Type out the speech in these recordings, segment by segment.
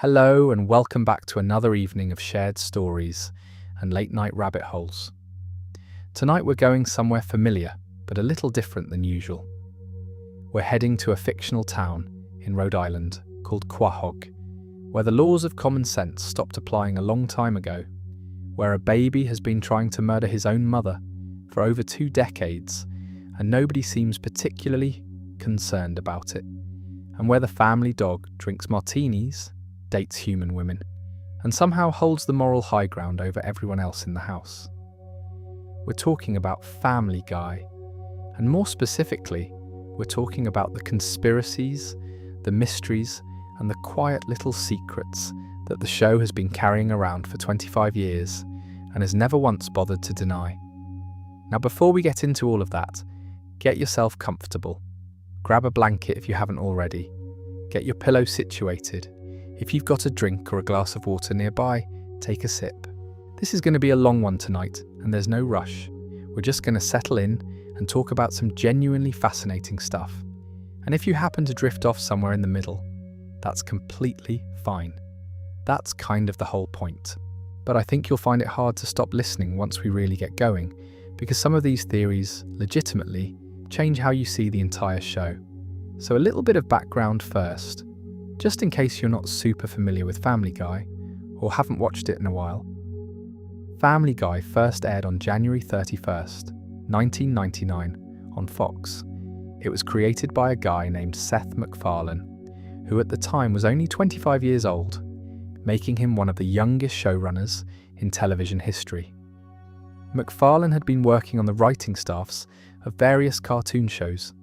Hello and welcome back to another evening of shared stories and late night rabbit holes. Tonight we're going somewhere familiar, but a little different than usual. We're heading to a fictional town in Rhode Island called Quahog, where the laws of common sense stopped applying a long time ago, where a baby has been trying to murder his own mother for over 2 decades, and nobody seems particularly concerned about it, and where the family dog drinks martinis, dates human women, and somehow holds the moral high ground over everyone else in the house. We're talking about Family Guy, and more specifically, we're talking about the conspiracies, the mysteries, and the quiet little secrets that the show has been carrying around for 25 years and has never once bothered to deny. Now, before we get into all of that, get yourself comfortable. Grab a blanket if you haven't already. Get your pillow situated. If you've got a drink or a glass of water nearby, take a sip. This is going to be a long one tonight, and there's no rush. We're just going to settle in and talk about some genuinely fascinating stuff. And if you happen to drift off somewhere in the middle, that's completely fine. That's kind of the whole point. But I think you'll find it hard to stop listening once we really get going, because some of these theories legitimately change how you see the entire show. So a little bit of background first, just in case you're not super familiar with Family Guy or haven't watched it in a while. Family Guy first aired on January 31st, 1999 on Fox. It was created by a guy named Seth MacFarlane, who at the time was only 25 years old, making him one of the youngest showrunners in television history. MacFarlane had been working on the writing staffs of various cartoon shows,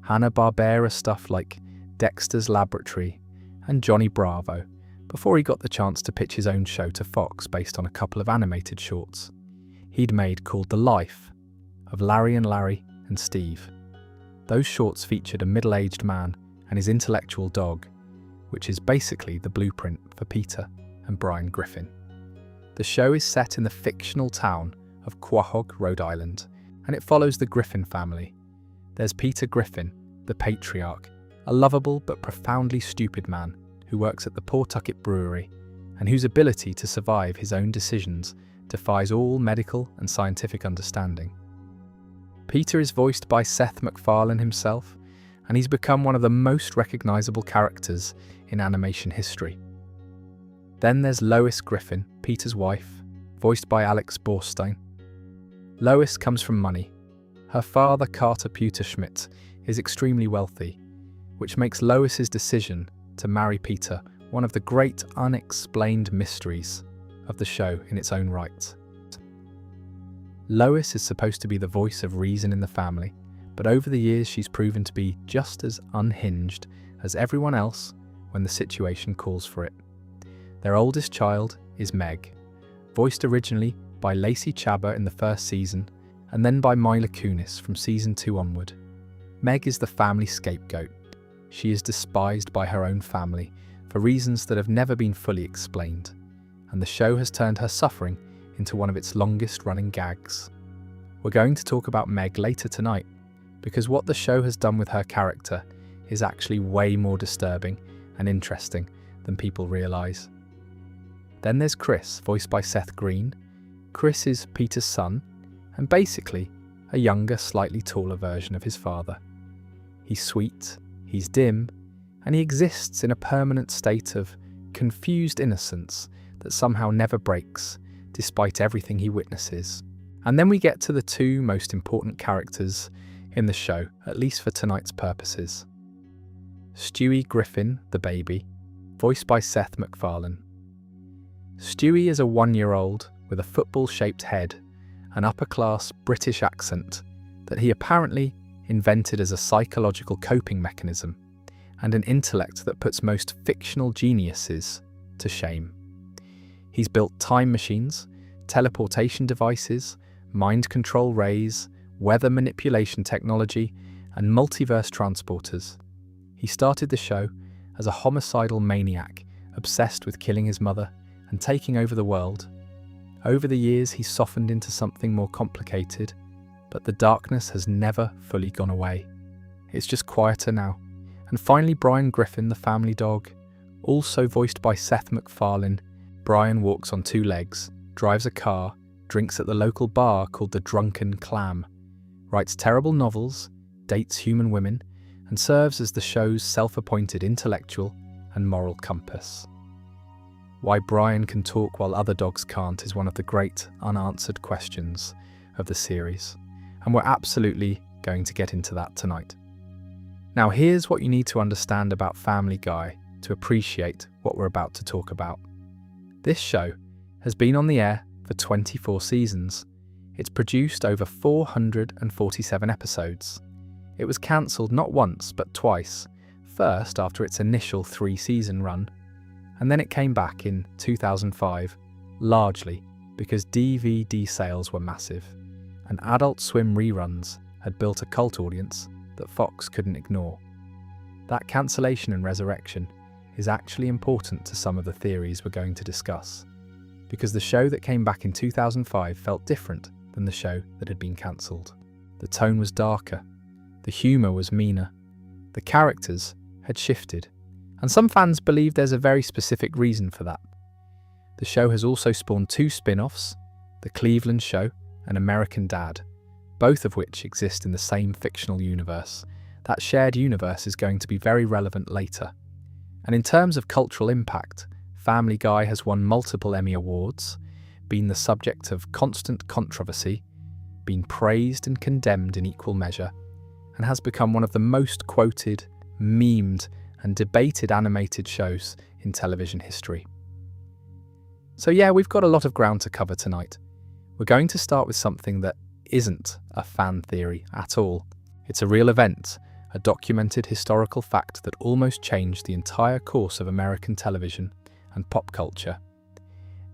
Hanna-Barbera stuff like Dexter's Laboratory and Johnny Bravo, before he got the chance to pitch his own show to Fox based on a couple of animated shorts he'd made called The Life of Larry and Larry and Steve. Those shorts featured a middle-aged man and his intellectual dog, which is basically the blueprint for Peter and Brian Griffin. The show is set in the fictional town of Quahog, Rhode Island, and it follows the Griffin family. There's Peter Griffin, the patriarch, a lovable but profoundly stupid man who works at the Pawtucket Brewery and whose ability to survive his own decisions defies all medical and scientific understanding. Peter is voiced by Seth MacFarlane himself, and he's become one of the most recognizable characters in animation history. Then there's Lois Griffin, Peter's wife, voiced by Alex Borstein. Lois comes from money. Her father, Carter Schmidt, is extremely wealthy, which makes Lois's decision to marry Peter one of the great unexplained mysteries of the show in its own right. Lois is supposed to be the voice of reason in the family, but over the years she's proven to be just as unhinged as everyone else when the situation calls for it. Their oldest child is Meg, voiced originally by Lacey Chabert in the first season and then by Mila Kunis from season 2 onward. Meg is the family scapegoat. She is despised by her own family for reasons that have never been fully explained, and the show has turned her suffering into one of its longest running gags. We're going to talk about Meg later tonight, because what the show has done with her character is actually way more disturbing and interesting than people realise. Then there's Chris, voiced by Seth Green. Chris is Peter's son, and basically a younger, slightly taller version of his father. He's sweet, he's dim, and he exists in a permanent state of confused innocence that somehow never breaks, despite everything he witnesses. And then we get to the 2 most important characters in the show, at least for tonight's purposes. Stewie Griffin, the baby, voiced by Seth MacFarlane. Stewie is a 1-year-old with a football-shaped head, an upper-class British accent that he apparently invented as a psychological coping mechanism, and an intellect that puts most fictional geniuses to shame. He's built time machines, teleportation devices, mind control rays, weather manipulation technology, and multiverse transporters. He started the show as a homicidal maniac obsessed with killing his mother and taking over the world. Over the years, he's softened into something more complicated, but the darkness has never fully gone away. It's just quieter now. And finally, Brian Griffin, the family dog, Also voiced by Seth MacFarlane, Brian walks on two legs, drives a car, drinks at the local bar called the Drunken Clam, writes terrible novels, dates human women, and serves as the show's self-appointed intellectual and moral compass. Why Brian can talk while other dogs can't is one of the great unanswered questions of the series, and we're absolutely going to get into that tonight. Now here's what you need to understand about Family Guy to appreciate what we're about to talk about. This show has been on the air for 24 seasons. It's produced over 447 episodes. It was cancelled not once but twice, first after its initial 3-season run, and then it came back in 2005, largely because DVD sales were massive, and Adult Swim reruns had built a cult audience that Fox couldn't ignore. That cancellation and resurrection is actually important to some of the theories we're going to discuss, because the show that came back in 2005 felt different than the show that had been cancelled. The tone was darker, the humour was meaner, the characters had shifted, and some fans believe there's a very specific reason for that. The show has also spawned 2 spin-offs, The Cleveland Show and American Dad, both of which exist in the same fictional universe. That shared universe is going to be very relevant later. And in terms of cultural impact, Family Guy has won multiple Emmy Awards, been the subject of constant controversy, been praised and condemned in equal measure, and has become one of the most quoted, memed, and debated animated shows in television history. So yeah, we've got a lot of ground to cover tonight. We're going to start with something that isn't a fan theory at all. It's a real event, a documented historical fact that almost changed the entire course of American television and pop culture.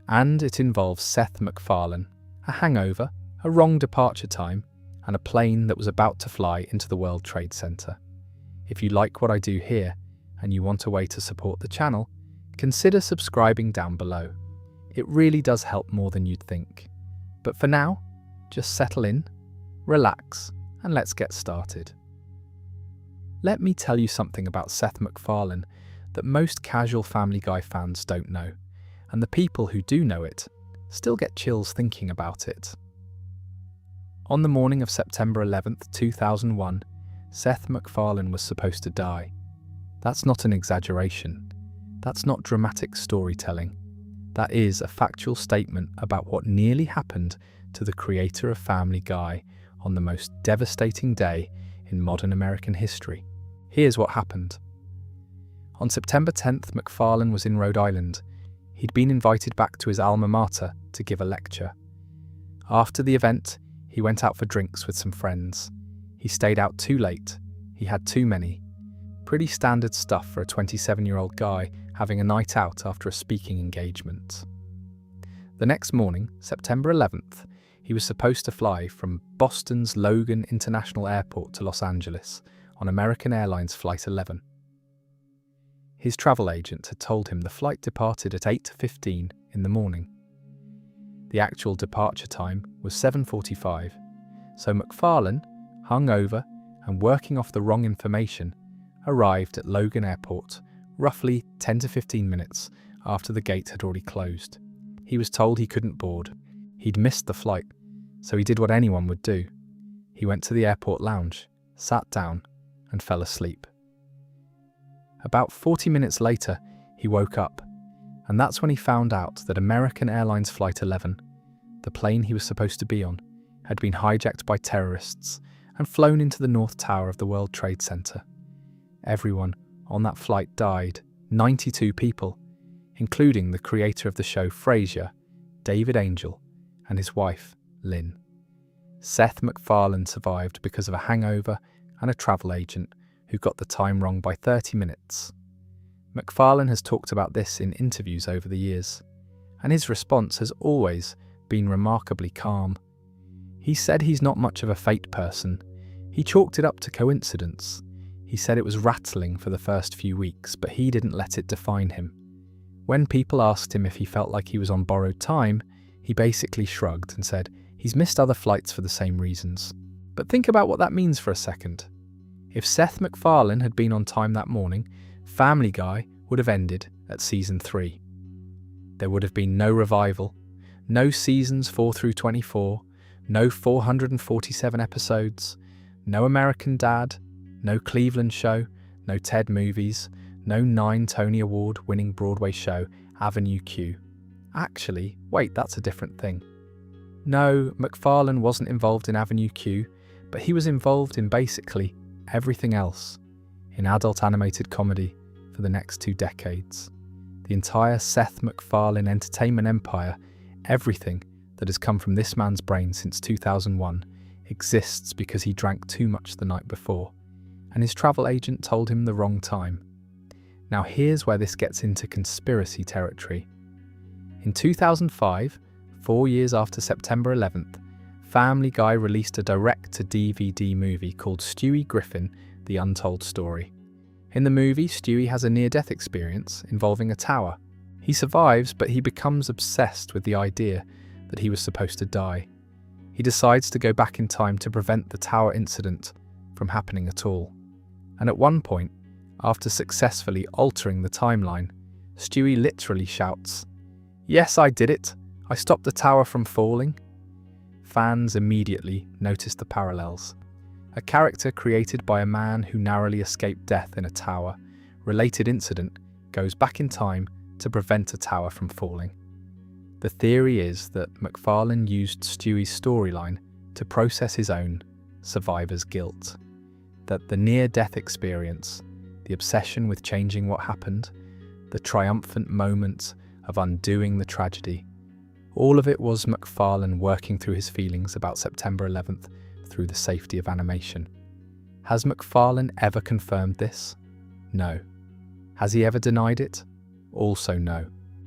And it involves Seth MacFarlane, a hangover, a wrong departure time, and a plane that was about to fly into the World Trade Center. If you like what I do here, and you want a way to support the channel, consider subscribing down below. It really does help more than you'd think. But for now, just settle in, relax, and let's get started. Let me tell you something about Seth MacFarlane that most casual Family Guy fans don't know, and the people who do know it still get chills thinking about it. On the morning of September 11th, 2001, Seth MacFarlane was supposed to die. That's not an exaggeration. That's not dramatic storytelling. That is a factual statement about what nearly happened to the creator of Family Guy on the most devastating day in modern American history. Here's what happened. On September 10th, MacFarlane was in Rhode Island. He'd been invited back to his alma mater to give a lecture. After the event, he went out for drinks with some friends. He stayed out too late. He had too many. Pretty standard stuff for a 27-year-old guy having a night out after a speaking engagement. The next morning, September 11th, he was supposed to fly from Boston's Logan International Airport to Los Angeles on American Airlines Flight 11. His travel agent had told him the flight departed at 8:15 in the morning. The actual departure time was 7:45, so MacFarlane, hungover and working off the wrong information, arrived at Logan Airport roughly 10 to 15 minutes after the gate had already closed. He was told he couldn't board. He'd missed the flight, so he did what anyone would do. He went to the airport lounge, sat down, and fell asleep. About 40 minutes later, he woke up, and that's when he found out that American Airlines Flight 11, the plane he was supposed to be on, had been hijacked by terrorists and flown into the North Tower of the World Trade Center. Everyone on that flight died, 92 people, including the creator of the show Frasier, David Angel, and his wife, Lynn. Seth MacFarlane survived because of a hangover and a travel agent who got the time wrong by 30 minutes. MacFarlane has talked about this in interviews over the years, and his response has always been remarkably calm. He said he's not much of a fate person. He chalked it up to coincidence. He said it was rattling for the first few weeks, but he didn't let it define him. When people asked him if he felt like he was on borrowed time, he basically shrugged and said he's missed other flights for the same reasons. But think about what that means for a second. If Seth MacFarlane had been on time that morning, Family Guy would have ended at season 3. There would have been no revival, no seasons 4 through 24, no 447 episodes, no American Dad, no Cleveland Show, no TED movies, no 9 Tony Award-winning Broadway show Avenue Q. Actually, wait, that's a different thing. No, MacFarlane wasn't involved in Avenue Q, but he was involved in basically everything else in adult animated comedy for the next 2 decades. The entire Seth MacFarlane entertainment empire, everything that has come from this man's brain since 2001, exists because he drank too much the night before, and his travel agent told him the wrong time. Now here's where this gets into conspiracy territory. In 2005, 4 years after September 11th, Family Guy released a direct-to-DVD movie called Stewie Griffin: The Untold Story. In the movie, Stewie has a near-death experience involving a tower. He survives, but he becomes obsessed with the idea that he was supposed to die. He decides to go back in time to prevent the tower incident from happening at all. And at one point, after successfully altering the timeline, Stewie literally shouts, "Yes, I did it! I stopped the tower from falling." Fans immediately noticed the parallels. A character created by a man who narrowly escaped death in a tower-related incident goes back in time to prevent a tower from falling. The theory is that MacFarlane used Stewie's storyline to process his own survivor's guilt. That the near-death experience, the obsession with changing what happened, the triumphant moment of undoing the tragedy, all of it was MacFarlane working through his feelings about September 11th through the safety of animation. Has MacFarlane ever confirmed this? No. Has he ever denied it? Also no.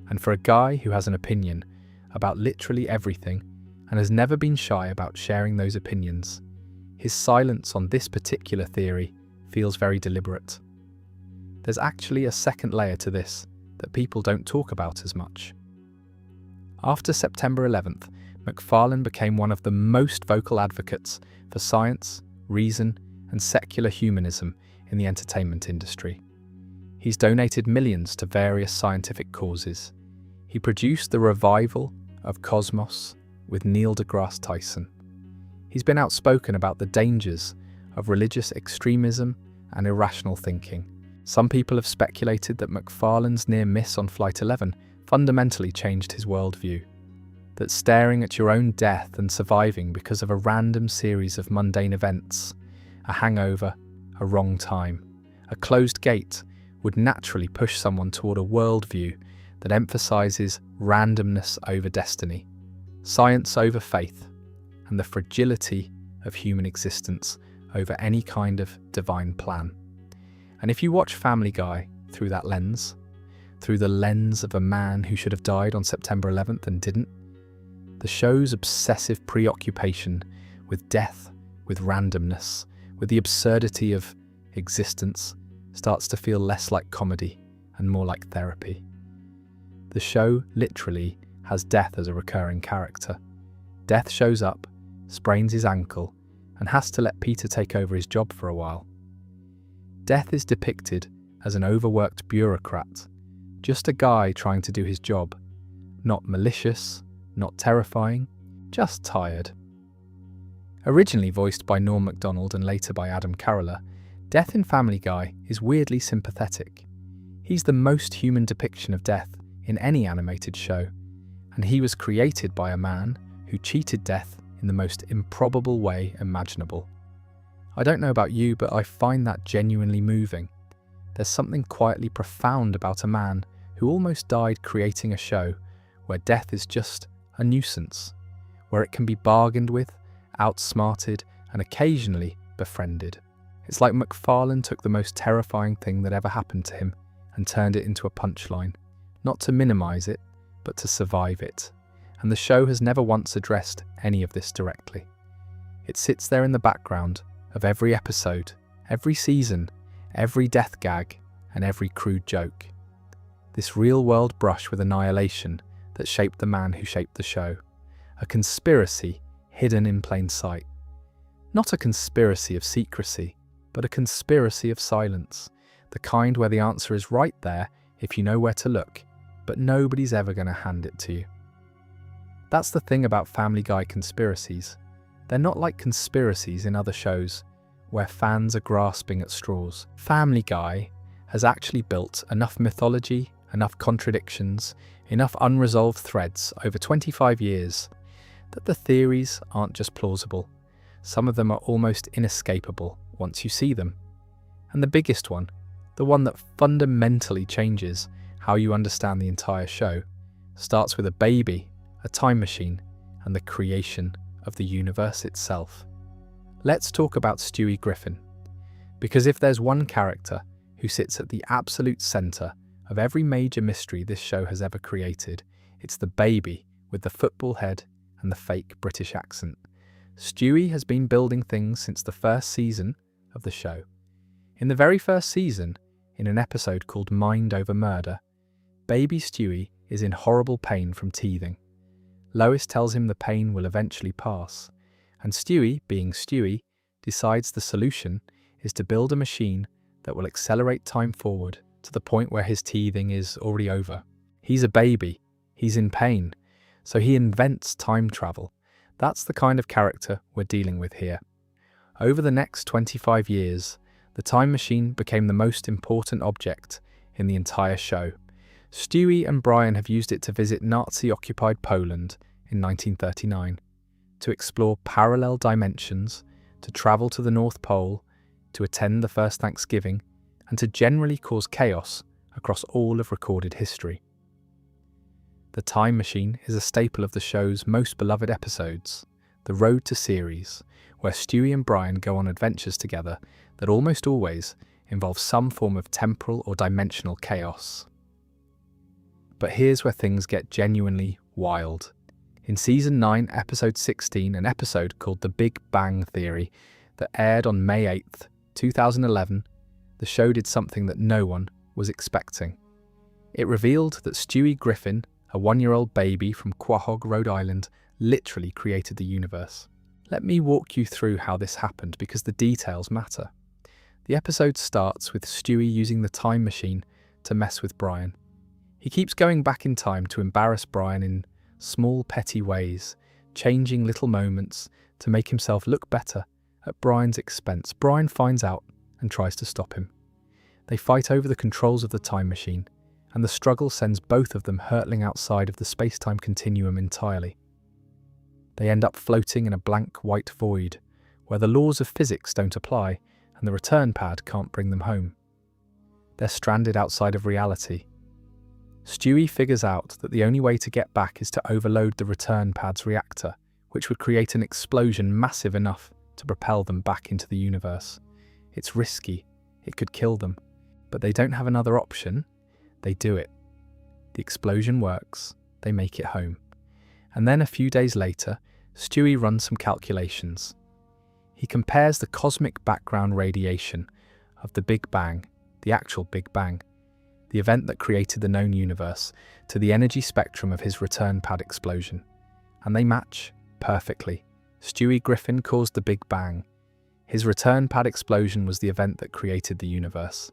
And for a guy who has an opinion about literally everything and has never been shy about sharing those opinions, his silence on this particular theory feels very deliberate. There's actually a second layer to this that people don't talk about as much. After September 11th, MacFarlane became one of the most vocal advocates for science, reason, and secular humanism in the entertainment industry. He's donated millions to various scientific causes. He produced the revival of Cosmos with Neil deGrasse Tyson. He's been outspoken about the dangers of religious extremism and irrational thinking. Some people have speculated that MacFarlane's near miss on Flight 11 fundamentally changed his worldview. That staring at your own death and surviving because of a random series of mundane events, a hangover, a wrong time, a closed gate, would naturally push someone toward a worldview that emphasizes randomness over destiny, science over faith, and the fragility of human existence over any kind of divine plan. And if you watch Family Guy through that lens, through the lens of a man who should have died on September 11th and didn't, the show's obsessive preoccupation with death, with randomness, with the absurdity of existence starts to feel less like comedy and more like therapy. The show literally has death as a recurring character. Death shows up, sprains his ankle, and has to let Peter take over his job for a while. Death is depicted as an overworked bureaucrat, just a guy trying to do his job, not malicious, not terrifying, just tired. Originally voiced by Norm Macdonald and later by Adam Carolla, Death in Family Guy is weirdly sympathetic. He's the most human depiction of death in any animated show, and he was created by a man who cheated death in the most improbable way imaginable. I don't know about you, but I find that genuinely moving. There's something quietly profound about a man who almost died creating a show where death is just a nuisance, where it can be bargained with, outsmarted, and occasionally befriended. It's like MacFarlane took the most terrifying thing that ever happened to him and turned it into a punchline, not to minimize it, but to survive it. And the show has never once addressed any of this directly. It sits there in the background of every episode, every season, every death gag, and every crude joke. This real-world brush with annihilation that shaped the man who shaped the show. A conspiracy hidden in plain sight. Not a conspiracy of secrecy, but a conspiracy of silence. The kind where the answer is right there if you know where to look, but nobody's ever going to hand it to you. That's the thing about Family Guy conspiracies. They're not like conspiracies in other shows, where fans are grasping at straws. Family Guy has actually built enough mythology, enough contradictions, enough unresolved threads over 25 years that the theories aren't just plausible. Some of them are almost inescapable once you see them. And the biggest one, the one that fundamentally changes how you understand the entire show, starts with a baby, a time machine, and the creation of the universe itself. Let's talk about Stewie Griffin, because if there's one character who sits at the absolute centre of every major mystery this show has ever created, it's the baby with the football head and the fake British accent. Stewie has been building things since the first season of the show. In the very first season, in an episode called Mind Over Murder, baby Stewie is in horrible pain from teething. Lois tells him the pain will eventually pass, and Stewie, being Stewie, decides the solution is to build a machine that will accelerate time forward to the point where his teething is already over. He's a baby, he's in pain, so he invents time travel. That's the kind of character we're dealing with here. Over the next 25 years, the time machine became the most important object in the entire show. Stewie and Brian have used it to visit Nazi-occupied Poland in 1939, to explore parallel dimensions, to travel to the North Pole, to attend the first Thanksgiving, and to generally cause chaos across all of recorded history. The time machine is a staple of the show's most beloved episodes, The Road to Ceres, where Stewie and Brian go on adventures together that almost always involve some form of temporal or dimensional chaos. But here's where things get genuinely wild. In Season 9, Episode 16, an episode called The Big Bang Theory that aired on May 8th, 2011, the show did something that no one was expecting. It revealed that Stewie Griffin, a 1-year-old baby from Quahog, Rhode Island, literally created the universe. Let me walk you through how this happened because the details matter. The episode starts with Stewie using the time machine to mess with Brian. He keeps going back in time to embarrass Brian in small petty ways, changing little moments to make himself look better at Brian's expense. Brian finds out and tries to stop him. They fight over the controls of the time machine, and the struggle sends both of them hurtling outside of the space-time continuum entirely. They end up floating in a blank white void, where the laws of physics don't apply and the return pad can't bring them home. They're stranded outside of reality. Stewie figures out that the only way to get back is to overload the return pad's reactor, which would create an explosion massive enough to propel them back into the universe. It's risky, it could kill them, but they don't have another option. They do it. The explosion works, they make it home. And then a few days later, Stewie runs some calculations. He compares the cosmic background radiation of the Big Bang, the actual Big Bang, the event that created the known universe, to the energy spectrum of his return pad explosion. And they match perfectly. Stewie Griffin caused the Big Bang. His return pad explosion was the event that created the universe.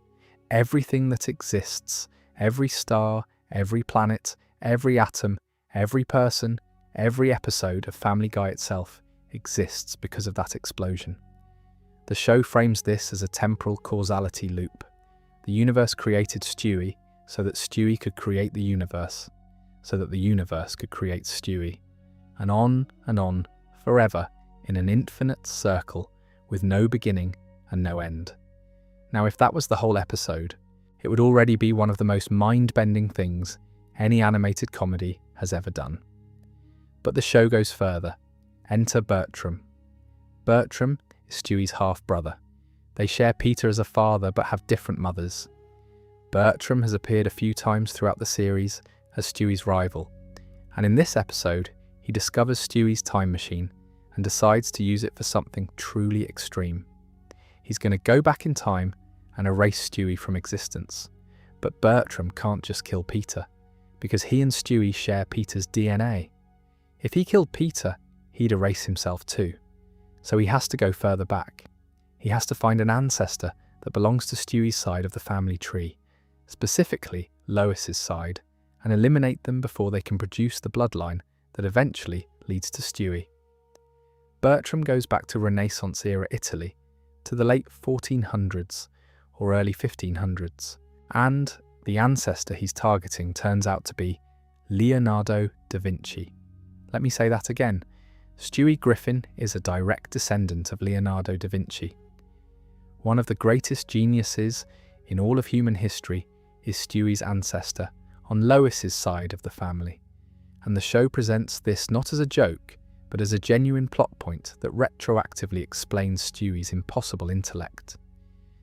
Everything that exists, every star, every planet, every atom, every person, every episode of Family Guy itself exists because of that explosion. The show frames this as a temporal causality loop. The universe created Stewie so that Stewie could create the universe, so that the universe could create Stewie. And on, forever, in an infinite circle with no beginning and no end. Now, if that was the whole episode, it would already be one of the most mind-bending things any animated comedy has ever done. But the show goes further. Enter Bertram. Bertram is Stewie's half-brother. They share Peter as a father but have different mothers. Bertram has appeared a few times throughout the series as Stewie's rival, and in this episode, he discovers Stewie's time machine and decides to use it for something truly extreme. He's going to go back in time and erase Stewie from existence. But Bertram can't just kill Peter, because he and Stewie share Peter's DNA. If he killed Peter, he'd erase himself too. So he has to go further back. He has to find an ancestor that belongs to Stewie's side of the family tree, specifically Lois's side, and eliminate them before they can produce the bloodline that eventually leads to Stewie. Bertram goes back to Renaissance-era Italy, to the late 1400s or early 1500s, and the ancestor he's targeting turns out to be Leonardo da Vinci. Let me say that again. Stewie Griffin is a direct descendant of Leonardo da Vinci. One of the greatest geniuses in all of human history is Stewie's ancestor on Lois's side of the family, and the show presents this not as a joke, but as a genuine plot point that retroactively explains Stewie's impossible intellect.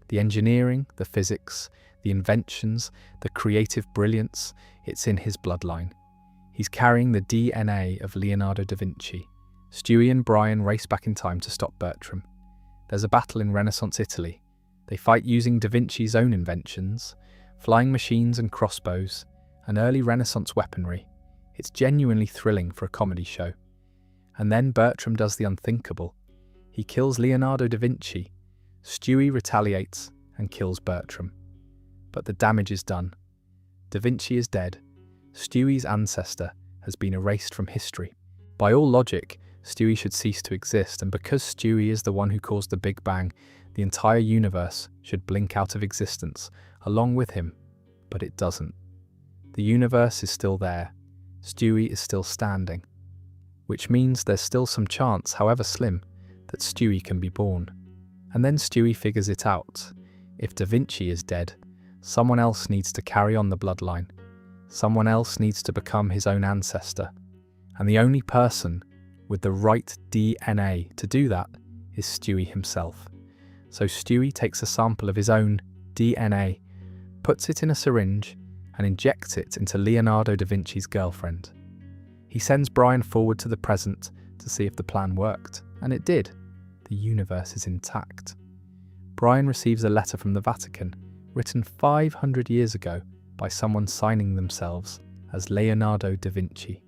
The engineering, the physics, the inventions, the creative brilliance, it's in his bloodline. He's carrying the DNA of Leonardo da Vinci. Stewie and Brian race back in time to stop Bertram. There's a battle in Renaissance Italy. They fight using da Vinci's own inventions, flying machines and crossbows, and early Renaissance weaponry. It's genuinely thrilling for a comedy show. And then Bertram does the unthinkable. He kills Leonardo da Vinci. Stewie retaliates and kills Bertram. But the damage is done. Da Vinci is dead. Stewie's ancestor has been erased from history. By all logic, Stewie should cease to exist, and because Stewie is the one who caused the Big Bang, the entire universe should blink out of existence, along with him. But it doesn't. The universe is still there. Stewie is still standing. Which means there's still some chance, however slim, that Stewie can be born. And then Stewie figures it out. If Da Vinci is dead, someone else needs to carry on the bloodline. Someone else needs to become his own ancestor. And the only person with the right DNA to do that is Stewie himself. So Stewie takes a sample of his own DNA, puts it in a syringe, and injects it into Leonardo da Vinci's girlfriend. He sends Brian forward to the present to see if the plan worked, and it did. The universe is intact. Brian receives a letter from the Vatican, written 500 years ago by someone signing themselves as Leonardo da Vinci,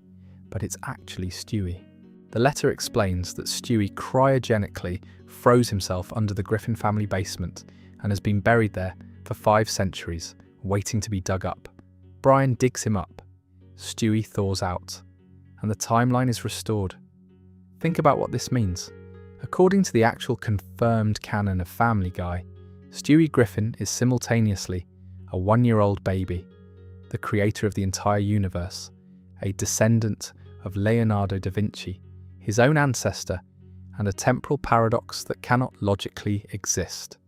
but it's actually Stewie. The letter explains that Stewie cryogenically froze himself under the Griffin family basement and has been buried there for 5 centuries, waiting to be dug up. Brian digs him up. Stewie thaws out, and the timeline is restored. Think about what this means. According to the actual confirmed canon of Family Guy, Stewie Griffin is simultaneously a 1-year-old baby, the creator of the entire universe, a descendant of Leonardo da Vinci, his own ancestor, and a temporal paradox that cannot logically exist.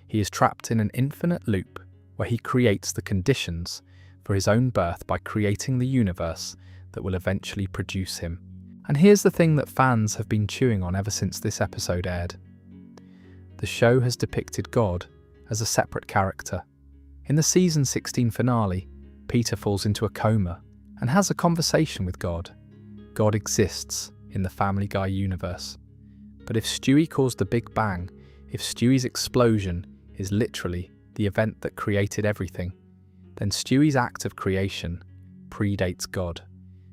He is trapped in an infinite loop where he creates the conditions for his own birth by creating the universe that will eventually produce him. And here's the thing that fans have been chewing on ever since this episode aired. The show has depicted God as a separate character. In the season 16 finale, Peter falls into a coma and has a conversation with God. God exists in the Family Guy universe. But if Stewie caused the Big Bang, if Stewie's explosion is literally the event that created everything, then Stewie's act of creation predates God.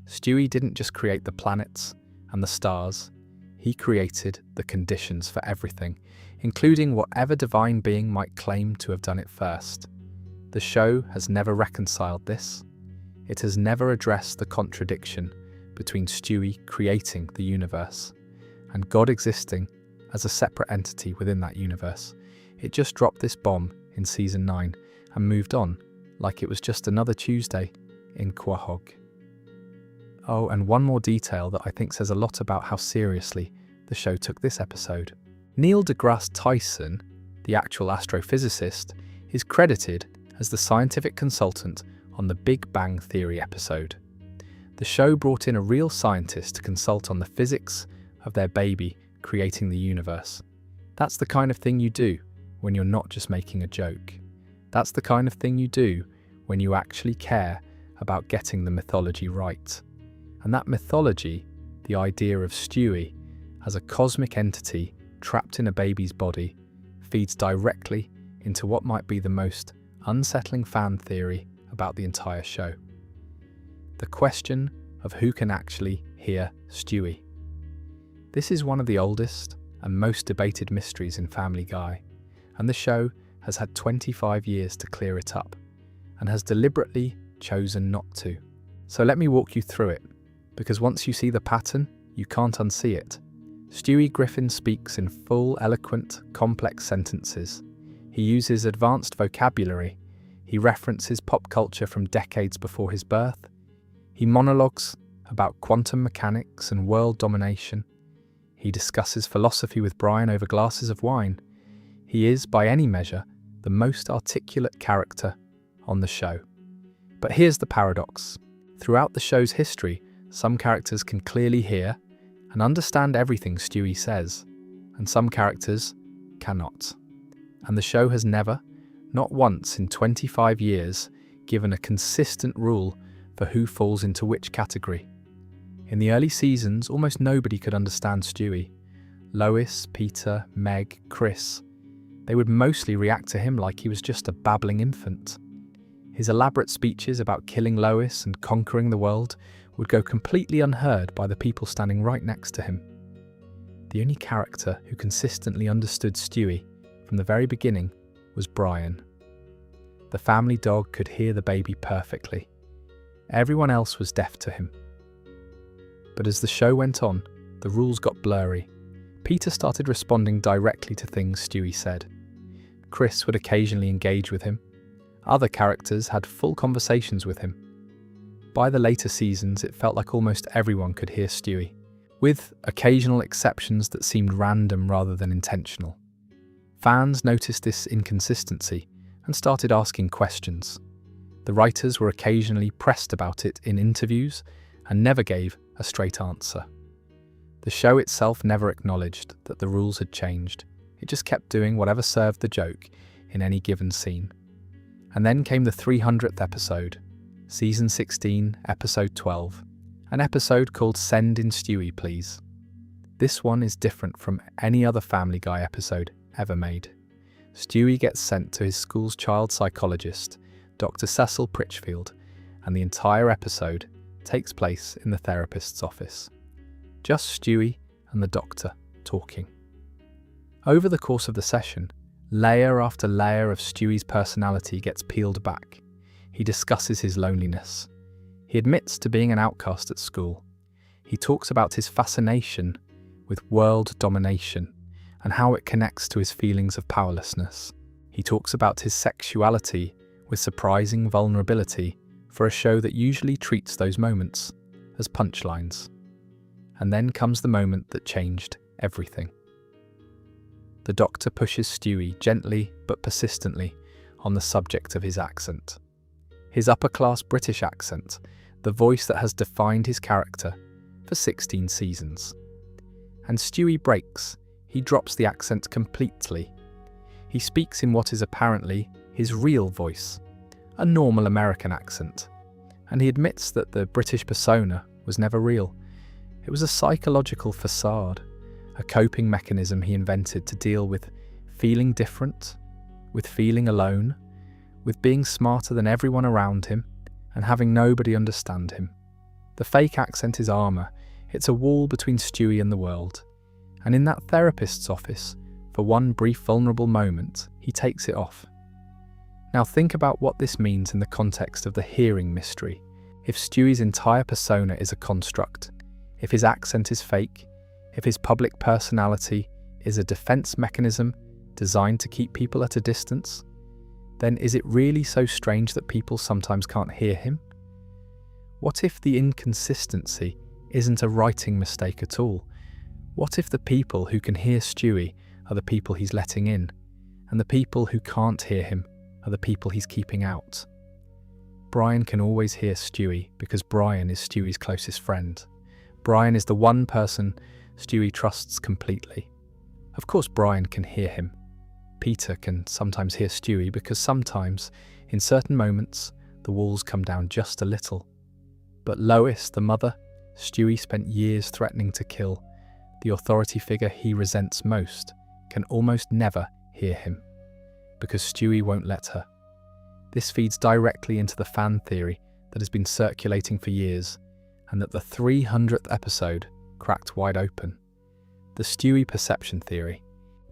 Stewie didn't just create the planets and the stars, he created the conditions for everything, including whatever divine being might claim to have done it first. The show has never reconciled this. It has never addressed the contradiction between Stewie creating the universe and God existing as a separate entity within that universe. It just dropped this bomb in season 9 and moved on like it was just another Tuesday in Quahog. Oh, and one more detail that I think says a lot about how seriously the show took this episode. Neil deGrasse Tyson, the actual astrophysicist, is credited as the scientific consultant on the Big Bang Theory episode. The show brought in a real scientist to consult on the physics of their baby creating the universe. That's the kind of thing you do when you're not just making a joke. That's the kind of thing you do when you actually care about getting the mythology right. And that mythology, the idea of Stewie as a cosmic entity trapped in a baby's body, feeds directly into what might be the most unsettling fan theory about the entire show. The question of who can actually hear Stewie. This is one of the oldest and most debated mysteries in Family Guy, and the show has had 25 years to clear it up. and has deliberately chosen not to. So let me walk you through it, because once you see the pattern, you can't unsee it. Stewie Griffin speaks in full, eloquent, complex sentences. He uses advanced vocabulary. He references pop culture from decades before his birth. He monologues about quantum mechanics and world domination. He discusses philosophy with Brian over glasses of wine. He is, by any measure, the most articulate character on the show. But here's the paradox. Throughout the show's history, some characters can clearly hear and understand everything Stewie says, and some characters cannot. And the show has never, not once in 25 years, given a consistent rule for who falls into which category. In the early seasons, almost nobody could understand Stewie. Lois, Peter, Meg, Chris. They would mostly react to him like he was just a babbling infant. His elaborate speeches about killing Lois and conquering the world would go completely unheard by the people standing right next to him. The only character who consistently understood Stewie from the very beginning was Brian. The family dog could hear the baby perfectly. Everyone else was deaf to him. But as the show went on, the rules got blurry. Peter started responding directly to things Stewie said. Chris would occasionally engage with him. Other characters had full conversations with him. By the later seasons, it felt like almost everyone could hear Stewie, with occasional exceptions that seemed random rather than intentional. Fans noticed this inconsistency and started asking questions. The writers were occasionally pressed about it in interviews and never gave a straight answer. The show itself never acknowledged that the rules had changed. It just kept doing whatever served the joke in any given scene. And then came the 300th episode, Season 16, Episode 12, an episode called Send in Stewie, Please. This one is different from any other Family Guy episode ever made. Stewie gets sent to his school's child psychologist, Dr. Cecil Pritchfield, and the entire episode takes place in the therapist's office. Just Stewie and the doctor talking. Over the course of the session, layer after layer of Stewie's personality gets peeled back. He discusses his loneliness. He admits to being an outcast at school. He talks about his fascination with world domination and how it connects to his feelings of powerlessness. He talks about his sexuality with surprising vulnerability for a show that usually treats those moments as punchlines. And then comes the moment that changed everything. The doctor pushes Stewie gently but persistently on the subject of his accent. His upper-class British accent, the voice that has defined his character for 16 seasons. And Stewie breaks. He drops the accent completely. He speaks in what is apparently his real voice, a normal American accent. And he admits that the British persona was never real. It was a psychological facade, a coping mechanism he invented to deal with feeling different, with feeling alone, with being smarter than everyone around him, and having nobody understand him. The fake accent is armour. It's a wall between Stewie and the world. And in that therapist's office, for one brief vulnerable moment, he takes it off. Now think about what this means in the context of the hearing mystery. If Stewie's entire persona is a construct, if his accent is fake, if his public personality is a defense mechanism designed to keep people at a distance, then is it really so strange that people sometimes can't hear him? What if the inconsistency isn't a writing mistake at all? What if the people who can hear Stewie are the people he's letting in, and the people who can't hear him are the people he's keeping out? Brian can always hear Stewie because Brian is Stewie's closest friend. Brian is the one person Stewie trusts completely. Of course Brian can hear him. Peter can sometimes hear Stewie because sometimes, in certain moments, the walls come down just a little. But Lois, the mother, Stewie spent years threatening to kill, the authority figure he resents most, can almost never hear him, because Stewie won't let her. This feeds directly into the fan theory that has been circulating for years, and that the 300th episode cracked wide open. The Stewie perception theory.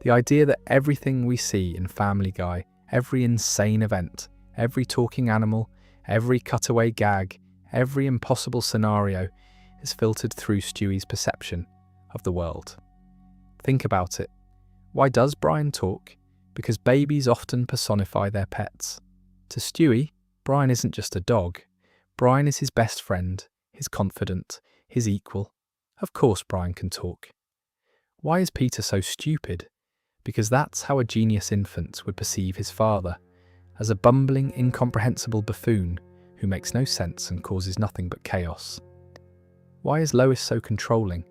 The idea that everything we see in Family Guy, every insane event, Every talking animal, every cutaway gag, every impossible scenario is filtered through Stewie's perception of the world. Think about it. Why does Brian talk? Because babies often personify their pets. To Stewie, Brian isn't just a dog. Brian is his best friend, his confidant, his equal. Of course Brian can talk. Why is Peter so stupid? Because that's how a genius infant would perceive his father, as a bumbling, incomprehensible buffoon who makes no sense and causes nothing but chaos. Why is Lois so controlling?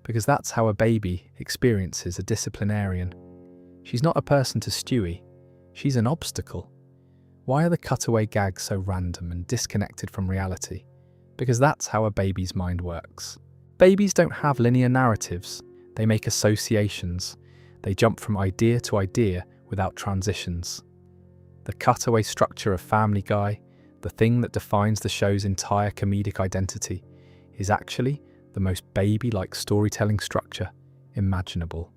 Because that's how a baby experiences a disciplinarian. She's not a person to Stewie, she's an obstacle. Why are the cutaway gags so random and disconnected from reality? Because that's how a baby's mind works. Babies don't have linear narratives, they make associations. They jump from idea to idea without transitions. The cutaway structure of Family Guy, the thing that defines the show's entire comedic identity, is actually the most baby-like storytelling structure imaginable.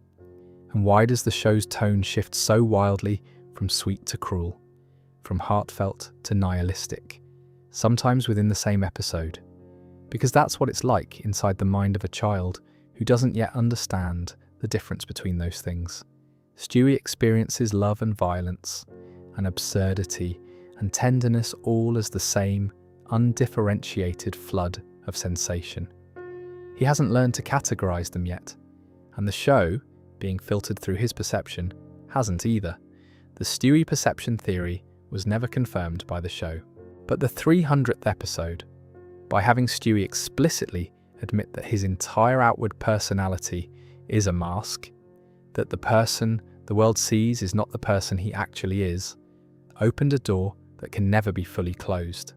And why does the show's tone shift so wildly from sweet to cruel, from heartfelt to nihilistic, sometimes within the same episode? Because that's what it's like inside the mind of a child who doesn't yet understand the difference between those things. Stewie experiences love and violence, and absurdity and tenderness all as the same undifferentiated flood of sensation. He hasn't learned to categorize them yet, and the show, being filtered through his perception, hasn't either. The Stewie perception theory was never confirmed by the show. But the 300th episode, by having Stewie explicitly admit that his entire outward personality is a mask, that the person the world sees is not the person he actually is, opened a door that can never be fully closed.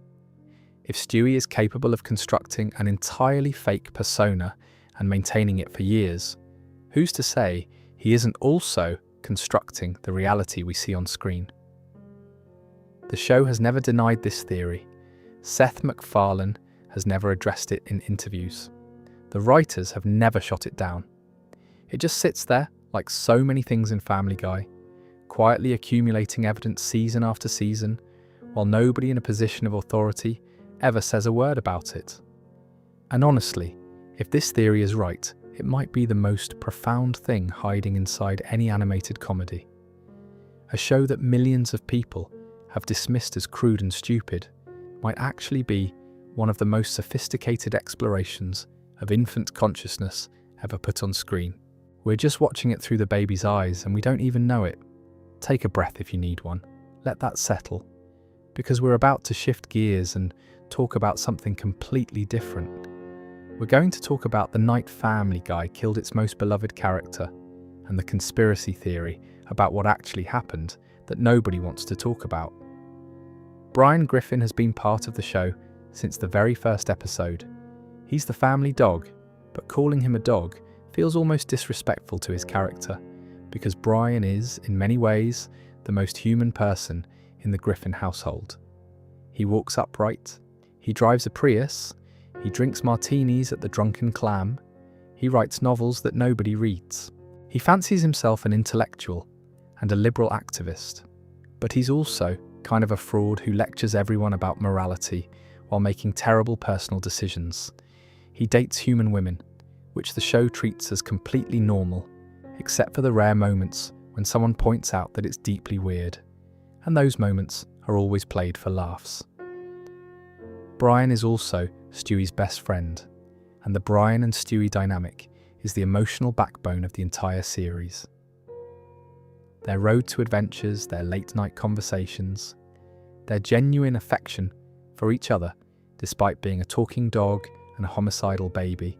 If Stewie is capable of constructing an entirely fake persona and maintaining it for years, who's to say he isn't also constructing the reality we see on screen? The show has never denied this theory. Seth MacFarlane has never addressed it in interviews. The writers have never shot it down. It just sits there, like so many things in Family Guy, quietly accumulating evidence season after season, while nobody in a position of authority ever says a word about it. And honestly, if this theory is right, it might be the most profound thing hiding inside any animated comedy. A show that millions of people have dismissed as crude and stupid might actually be one of the most sophisticated explorations of infant consciousness ever put on screen. We're just watching it through the baby's eyes and we don't even know it. Take a breath if you need one. Let that settle. Because we're about to shift gears and talk about something completely different. We're going to talk about the night Family Guy killed its most beloved character and the conspiracy theory about what actually happened that nobody wants to talk about. Brian Griffin has been part of the show since the very first episode. He's the family dog, but calling him a dog feels almost disrespectful to his character, because Brian is, in many ways, the most human person in the Griffin household. He walks upright, he drives a Prius, he drinks martinis at the Drunken Clam, he writes novels that nobody reads. He fancies himself an intellectual and a liberal activist, but he's also kind of a fraud who lectures everyone about morality while making terrible personal decisions. He dates human women, which the show treats as completely normal, except for the rare moments when someone points out that it's deeply weird, and those moments are always played for laughs. Brian is also Stewie's best friend, and the Brian and Stewie dynamic is the emotional backbone of the entire series. Their road to adventures, their late-night conversations, their genuine affection for each other, despite being a talking dog and a homicidal baby.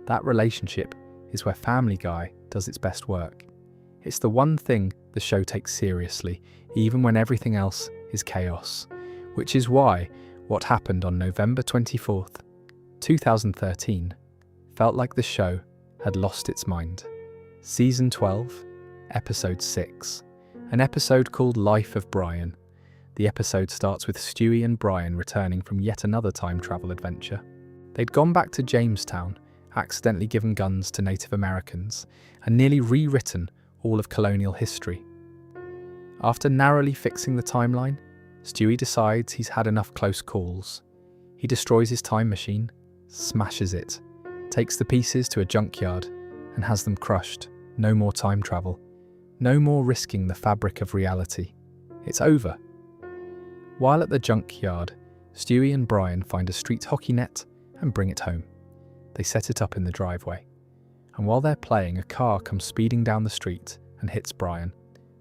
That relationship is where Family Guy does its best work. It's the one thing the show takes seriously, even when everything else is chaos, which is why what happened on November 24th, 2013, felt like the show had lost its mind. Season 12, Episode 6, an episode called Life of Brian. The episode starts with Stewie and Brian returning from yet another time travel adventure. They'd gone back to Jamestown, accidentally given guns to Native Americans, and nearly rewritten all of colonial history. After narrowly fixing the timeline, Stewie decides he's had enough close calls. He destroys his time machine, smashes it, takes the pieces to a junkyard, and has them crushed. No more time travel. No more risking the fabric of reality. It's over. While at the junkyard, Stewie and Brian find a street hockey net and bring it home. They set it up in the driveway. And while they're playing, a car comes speeding down the street and hits Brian.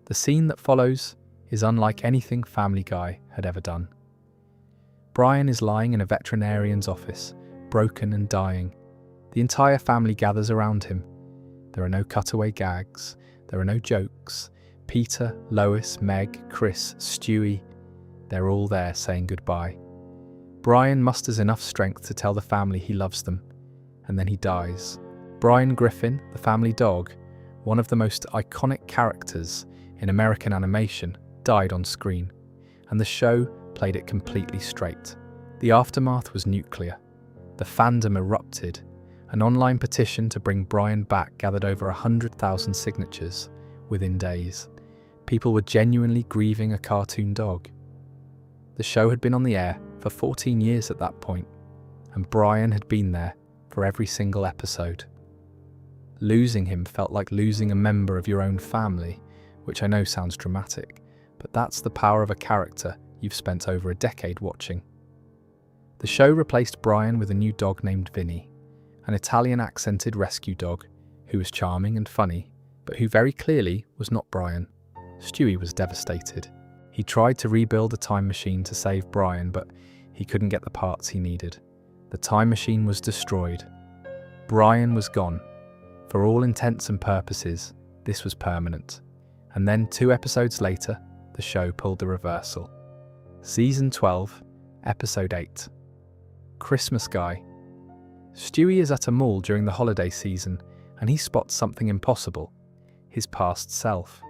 The scene that follows is unlike anything Family Guy had ever done. Brian is lying in a veterinarian's office, broken and dying. The entire family gathers around him. There are no cutaway gags. There are no jokes. Peter, Lois, Meg, Chris, Stewie, they're all there saying goodbye. Brian musters enough strength to tell the family he loves them, and then he dies. Brian Griffin, the family dog, one of the most iconic characters in American animation, died on screen, and the show played it completely straight. The aftermath was nuclear. The fandom erupted. An online petition to bring Brian back gathered over 100,000 signatures within days. People were genuinely grieving a cartoon dog. The show had been on the air for 14 years at that point, and Brian had been there for every single episode. Losing him felt like losing a member of your own family, which I know sounds dramatic, but that's the power of a character you've spent over a decade watching. The show replaced Brian with a new dog named Vinny, an Italian-accented rescue dog who was charming and funny, but who very clearly was not Brian. Stewie was devastated. He tried to rebuild a time machine to save Brian, but he couldn't get the parts he needed. The time machine was destroyed. Brian was gone. For all intents and purposes, this was permanent. And then 2 episodes later, the show pulled the reversal. Season 12, Episode 8. Christmas Guy. Stewie is at a mall during the holiday season, and he spots something impossible: his past self.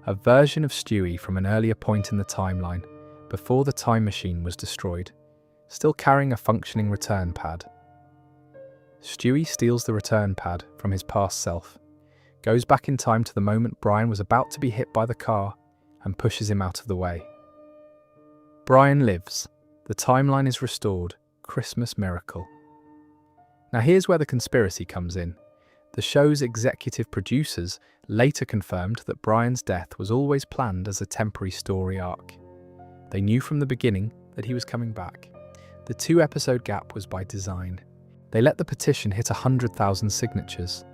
A version of Stewie from an earlier point in the timeline, before the time machine was destroyed, still carrying a functioning return pad. Stewie steals the return pad from his past self, goes back in time to the moment Brian was about to be hit by the car, and pushes him out of the way. Brian lives. The timeline is restored. Christmas miracle. Now here's where the conspiracy comes in. The show's executive producers later confirmed that Brian's death was always planned as a temporary story arc. They knew from the beginning that he was coming back. The 2-episode gap was by design. They let the petition hit 100,000 signatures.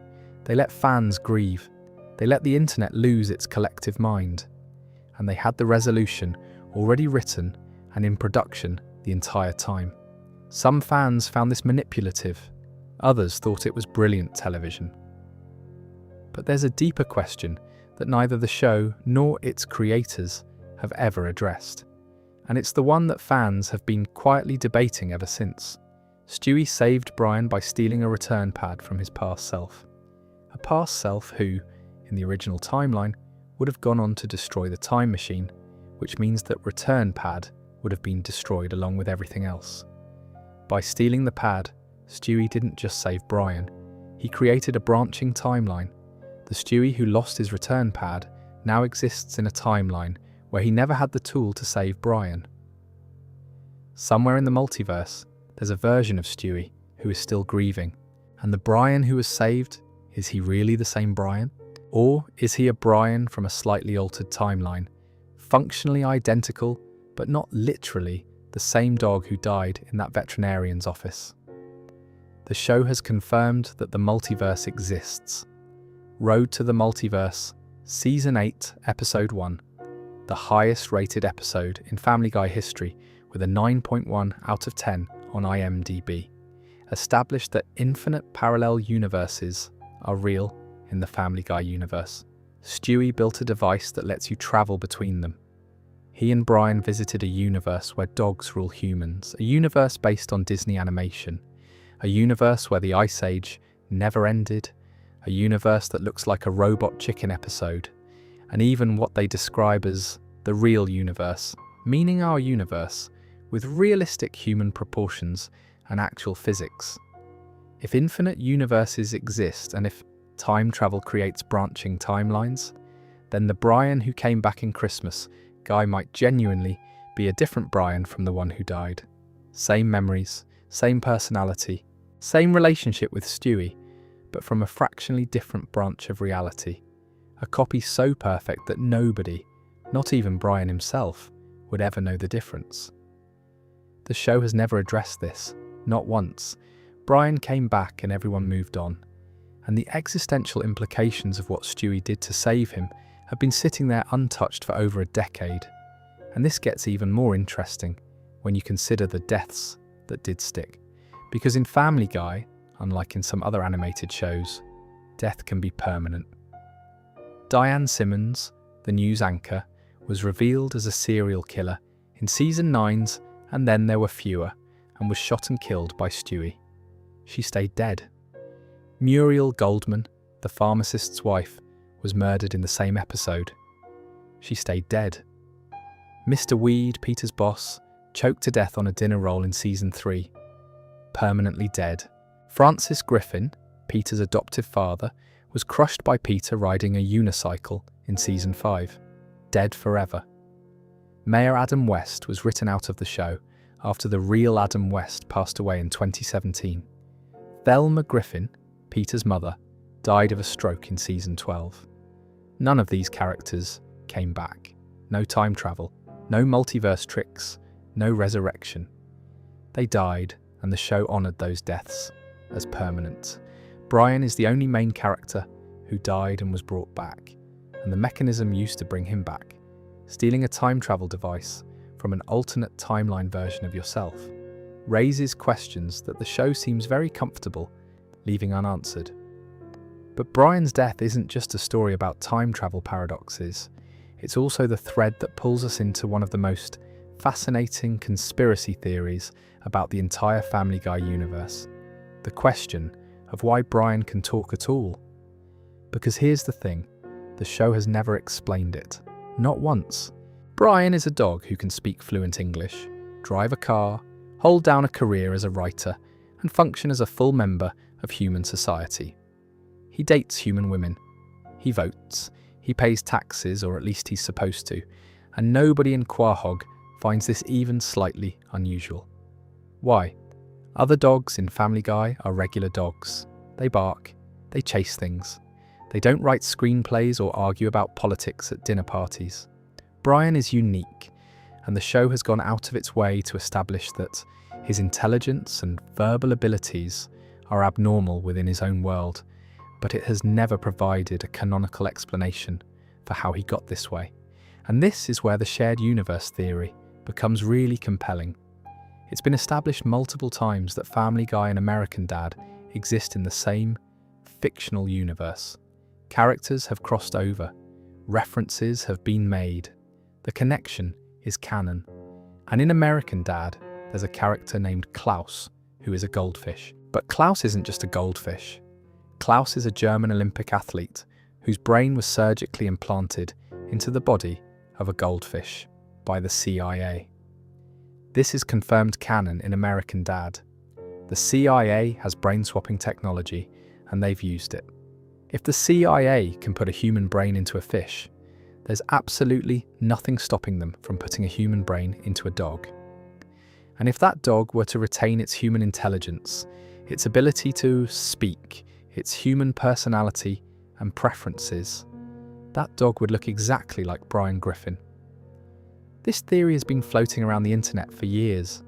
They let fans grieve. They let the internet lose its collective mind. And they had the resolution already written and in production the entire time. Some fans found this manipulative. Others thought it was brilliant television. But there's a deeper question that neither the show nor its creators have ever addressed. And it's the one that fans have been quietly debating ever since. Stewie saved Brian by stealing a return pad from his past self. A past self who, in the original timeline, would have gone on to destroy the time machine, which means that return pad would have been destroyed along with everything else. By stealing the pad, Stewie didn't just save Brian, he created a branching timeline. The Stewie who lost his return pad now exists in a timeline where he never had the tool to save Brian. Somewhere in the multiverse, there's a version of Stewie who is still grieving. And the Brian who was saved, is he really the same Brian? Or is he a Brian from a slightly altered timeline, functionally identical, but not literally the same dog who died in that veterinarian's office? The show has confirmed that the multiverse exists. Road to the Multiverse, Season 8, Episode 1, the highest rated episode in Family Guy history with a 9.1 out of 10 on IMDb, established that infinite parallel universes are real in the Family Guy universe. Stewie built a device that lets you travel between them. He and Brian visited a universe where dogs rule humans, a universe based on Disney animation, a universe where the Ice Age never ended, a universe that looks like a Robot Chicken episode, and even what they describe as the real universe, meaning our universe, with realistic human proportions and actual physics. If infinite universes exist and if time travel creates branching timelines, then the Brian who came back in Christmas Guy might genuinely be a different Brian from the one who died. Same memories, same personality, same relationship with Stewie, but from a fractionally different branch of reality. A copy so perfect that nobody, not even Brian himself, would ever know the difference. The show has never addressed this, not once. Brian came back and everyone moved on. And the existential implications of what Stewie did to save him have been sitting there untouched for over a decade. And this gets even more interesting when you consider the deaths that did stick. Because in Family Guy, unlike in some other animated shows, death can be permanent. Diane Simmons, the news anchor, was revealed as a serial killer in season 9's And Then There Were Fewer, and was shot and killed by Stewie. She stayed dead. Muriel Goldman, the pharmacist's wife, was murdered in the same episode. She stayed dead. Mr. Weed, Peter's boss, choked to death on a dinner roll in season 3. Permanently dead. Francis Griffin, Peter's adoptive father, was crushed by Peter riding a unicycle in season 5. Dead forever. Mayor Adam West was written out of the show after the real Adam West passed away in 2017. Thelma Griffin, Peter's mother, died of a stroke in season 12. None of these characters came back. No time travel, no multiverse tricks, no resurrection. They died, and the show honoured those deaths as permanent. Brian is the only main character who died and was brought back, and the mechanism used to bring him back, stealing a time travel device from an alternate timeline version of yourself, raises questions that the show seems very comfortable leaving unanswered. But Brian's death isn't just a story about time travel paradoxes, it's also the thread that pulls us into one of the most fascinating conspiracy theories about the entire Family Guy universe. The question of why Brian can talk at all. Because here's the thing, the show has never explained it. Not once. Brian is a dog who can speak fluent English, drive a car, hold down a career as a writer, and function as a full member of human society. He dates human women. He votes. He pays taxes, or at least he's supposed to, and nobody in Quahog finds this even slightly unusual. Why? Other dogs in Family Guy are regular dogs. They bark. They chase things. They don't write screenplays or argue about politics at dinner parties. Brian is unique, and the show has gone out of its way to establish that his intelligence and verbal abilities are abnormal within his own world, but it has never provided a canonical explanation for how he got this way. And this is where the shared universe theory becomes really compelling. It's been established multiple times that Family Guy and American Dad exist in the same fictional universe. Characters have crossed over. References have been made. The connection is canon. And in American Dad, there's a character named Klaus, who is a goldfish. But Klaus isn't just a goldfish. Klaus is a German Olympic athlete whose brain was surgically implanted into the body of a goldfish by the CIA. This is confirmed canon in American Dad. The CIA has brain-swapping technology, and they've used it. If the CIA can put a human brain into a fish, there's absolutely nothing stopping them from putting a human brain into a dog. And if that dog were to retain its human intelligence, its ability to speak, its human personality and preferences, that dog would look exactly like Brian Griffin. This theory has been floating around the internet for years,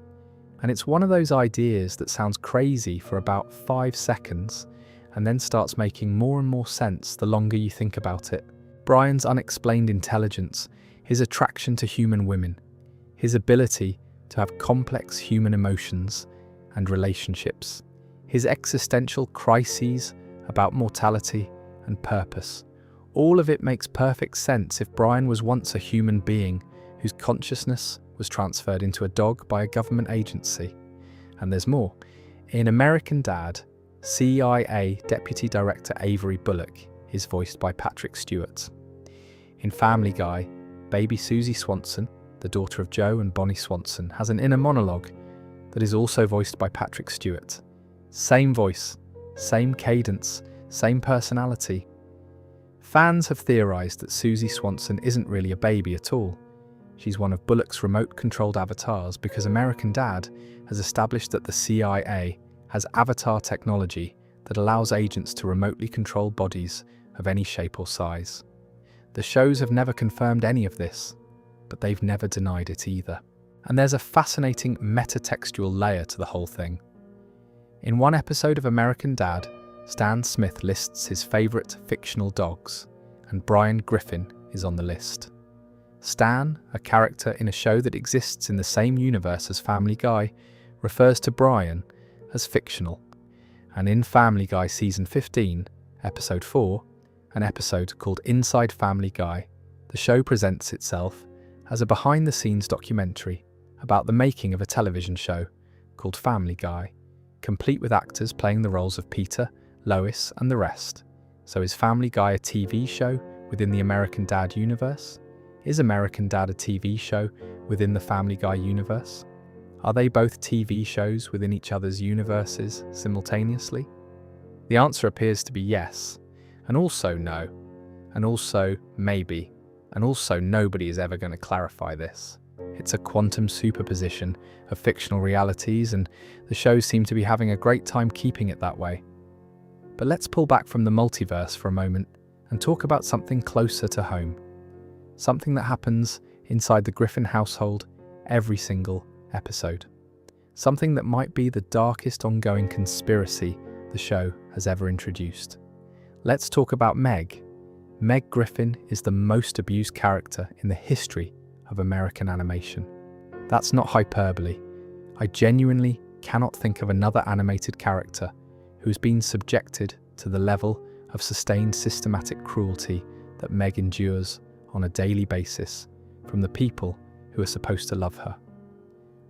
and it's one of those ideas that sounds crazy for about 5 seconds and then starts making more and more sense the longer you think about it. Brian's unexplained intelligence, his attraction to human women, his ability to have complex human emotions and relationships, his existential crises about mortality and purpose. All of it makes perfect sense if Brian was once a human being whose consciousness was transferred into a dog by a government agency. And there's more. In American Dad, CIA Deputy Director Avery Bullock is voiced by Patrick Stewart. In Family Guy, baby Susie Swanson, the daughter of Joe and Bonnie Swanson, has an inner monologue that is also voiced by Patrick Stewart. Same voice, same cadence, same personality. Fans have theorised that Susie Swanson isn't really a baby at all, She's one of Bullock's remote-controlled avatars because American Dad has established that the CIA has avatar technology that allows agents to remotely control bodies of any shape or size. The shows have never confirmed any of this, but they've never denied it either. And there's a fascinating metatextual layer to the whole thing. In one episode of American Dad, Stan Smith lists his favourite fictional dogs, and Brian Griffin is on the list. Stan, a character in a show that exists in the same universe as Family Guy, refers to Brian as fictional. And in Family Guy Season 15, Episode 4, an episode called Inside Family Guy, the show presents itself as a behind-the-scenes documentary about the making of a television show called Family Guy, complete with actors playing the roles of Peter, Lois, and the rest. So is Family Guy a TV show within the American Dad universe? Is American Dad a TV show within the Family Guy universe? Are they both TV shows within each other's universes simultaneously? The answer appears to be yes, and also no, and also maybe, and also nobody is ever going to clarify this. It's a quantum superposition of fictional realities, and the shows seem to be having a great time keeping it that way. But let's pull back from the multiverse for a moment and talk about something closer to home. Something that happens inside the Griffin household every single episode. Something that might be the darkest ongoing conspiracy the show has ever introduced. Let's talk about Meg. Meg Griffin is the most abused character in the history of American animation. That's not hyperbole. I genuinely cannot think of another animated character who's been subjected to the level of sustained systematic cruelty that Meg endures on a daily basis from the people who are supposed to love her.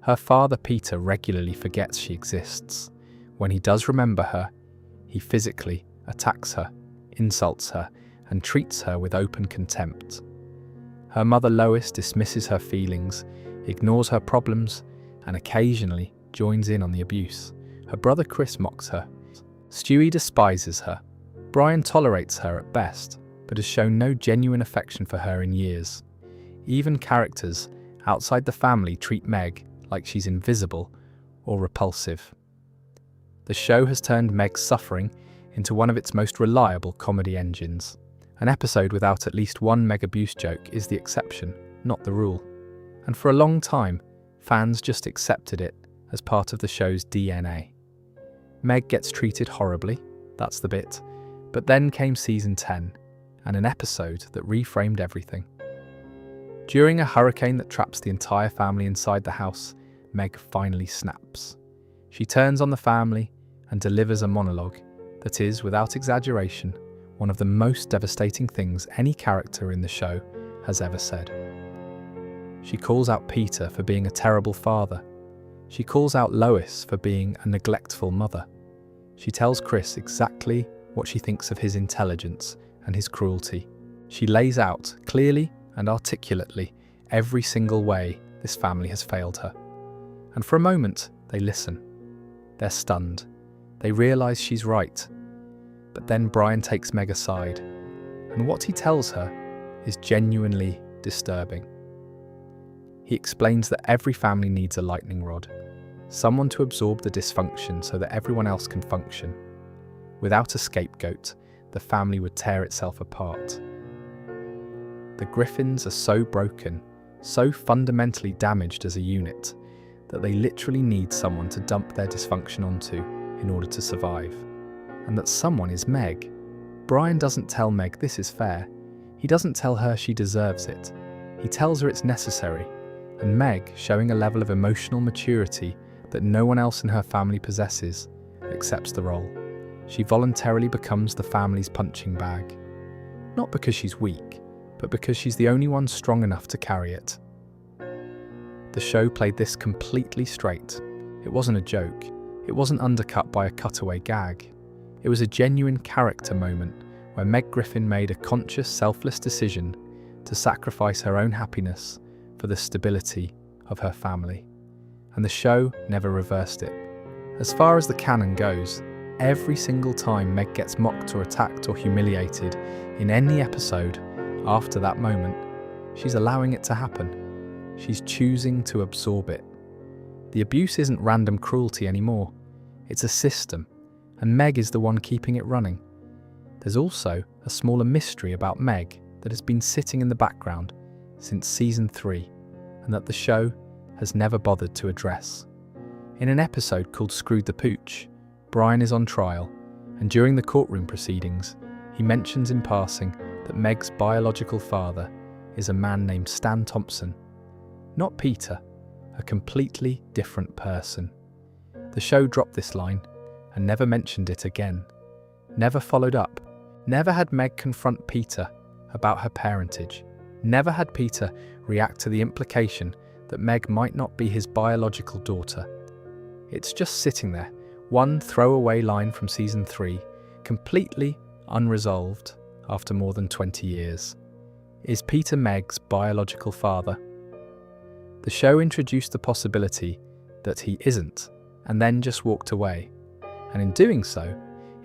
Her father Peter regularly forgets she exists. When he does remember her, he physically attacks her, insults her, and treats her with open contempt. Her mother Lois dismisses her feelings, ignores her problems, and occasionally joins in on the abuse. Her brother Chris mocks her. Stewie despises her. Brian tolerates her at best, but has shown no genuine affection for her in years. Even characters outside the family treat Meg like she's invisible or repulsive. The show has turned Meg's suffering into one of its most reliable comedy engines. An episode without at least one Meg abuse joke is the exception, not the rule. And for a long time, fans just accepted it as part of the show's DNA. Meg gets treated horribly, that's the bit, but then came season 10, and an episode that reframed everything. During a hurricane that traps the entire family inside the house, Meg finally snaps. She turns on the family and delivers a monologue that is, without exaggeration, one of the most devastating things any character in the show has ever said. She calls out Peter for being a terrible father. She calls out Lois for being a neglectful mother. She tells Chris exactly what she thinks of his intelligence and his cruelty. She lays out, clearly and articulately, every single way this family has failed her. And for a moment, they listen. They're stunned. They realise she's right. But then Brian takes Meg aside, and what he tells her is genuinely disturbing. He explains that every family needs a lightning rod, someone to absorb the dysfunction so that everyone else can function. Without a scapegoat, the family would tear itself apart. The Griffins are so broken, so fundamentally damaged as a unit, that they literally need someone to dump their dysfunction onto in order to survive. And that someone is Meg. Brian doesn't tell Meg this is fair. He doesn't tell her she deserves it. He tells her it's necessary. And Meg, showing a level of emotional maturity that no one else in her family possesses, accepts the role. She voluntarily becomes the family's punching bag. Not because she's weak, but because she's the only one strong enough to carry it. The show played this completely straight. It wasn't a joke. It wasn't undercut by a cutaway gag. It was a genuine character moment where Meg Griffin made a conscious, selfless decision to sacrifice her own happiness for the stability of her family. And the show never reversed it. As far as the canon goes, every single time Meg gets mocked or attacked or humiliated in any episode after that moment, she's allowing it to happen. she's choosing to absorb it. The abuse isn't random cruelty anymore. It's a system, and Meg is the one keeping it running. There's also a smaller mystery about Meg that has been sitting in the background since season 3, and that the show has never bothered to address. In an episode called Screwed the Pooch, Brian is on trial, and during the courtroom proceedings, he mentions in passing that Meg's biological father is a man named Stan Thompson. Not Peter, a completely different person. The show dropped this line and never mentioned it again. Never followed up. Never had Meg confront Peter about her parentage. Never had Peter react to the implication that Meg might not be his biological daughter. It's just sitting there, one throwaway line from season 3, completely unresolved after more than 20 years. Is Peter Meg's biological father? The show introduced the possibility that he isn't, and then just walked away. And in doing so,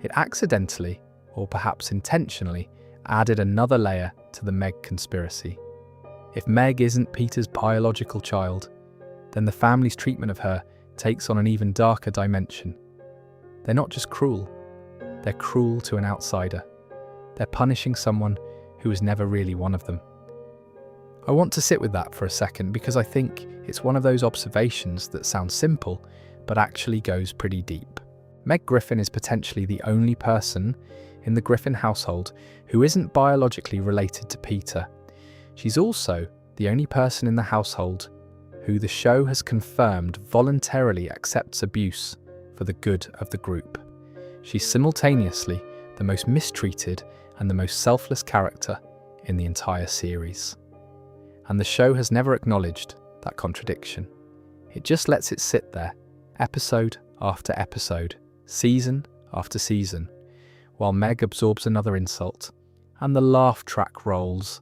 it accidentally, or perhaps intentionally, added another layer to the Meg conspiracy. If Meg isn't Peter's biological child, then the family's treatment of her takes on an even darker dimension. They're not just cruel, they're cruel to an outsider. They're punishing someone who was never really one of them. I want to sit with that for a second because I think it's one of those observations that sounds simple, but actually goes pretty deep. Meg Griffin is potentially the only person in the Griffin household who isn't biologically related to Peter. She's also the only person in the household who the show has confirmed voluntarily accepts abuse for the good of the group. She's simultaneously the most mistreated and the most selfless character in the entire series. And the show has never acknowledged that contradiction. It just lets it sit there, episode after episode, season after season, while Meg absorbs another insult, and the laugh track rolls.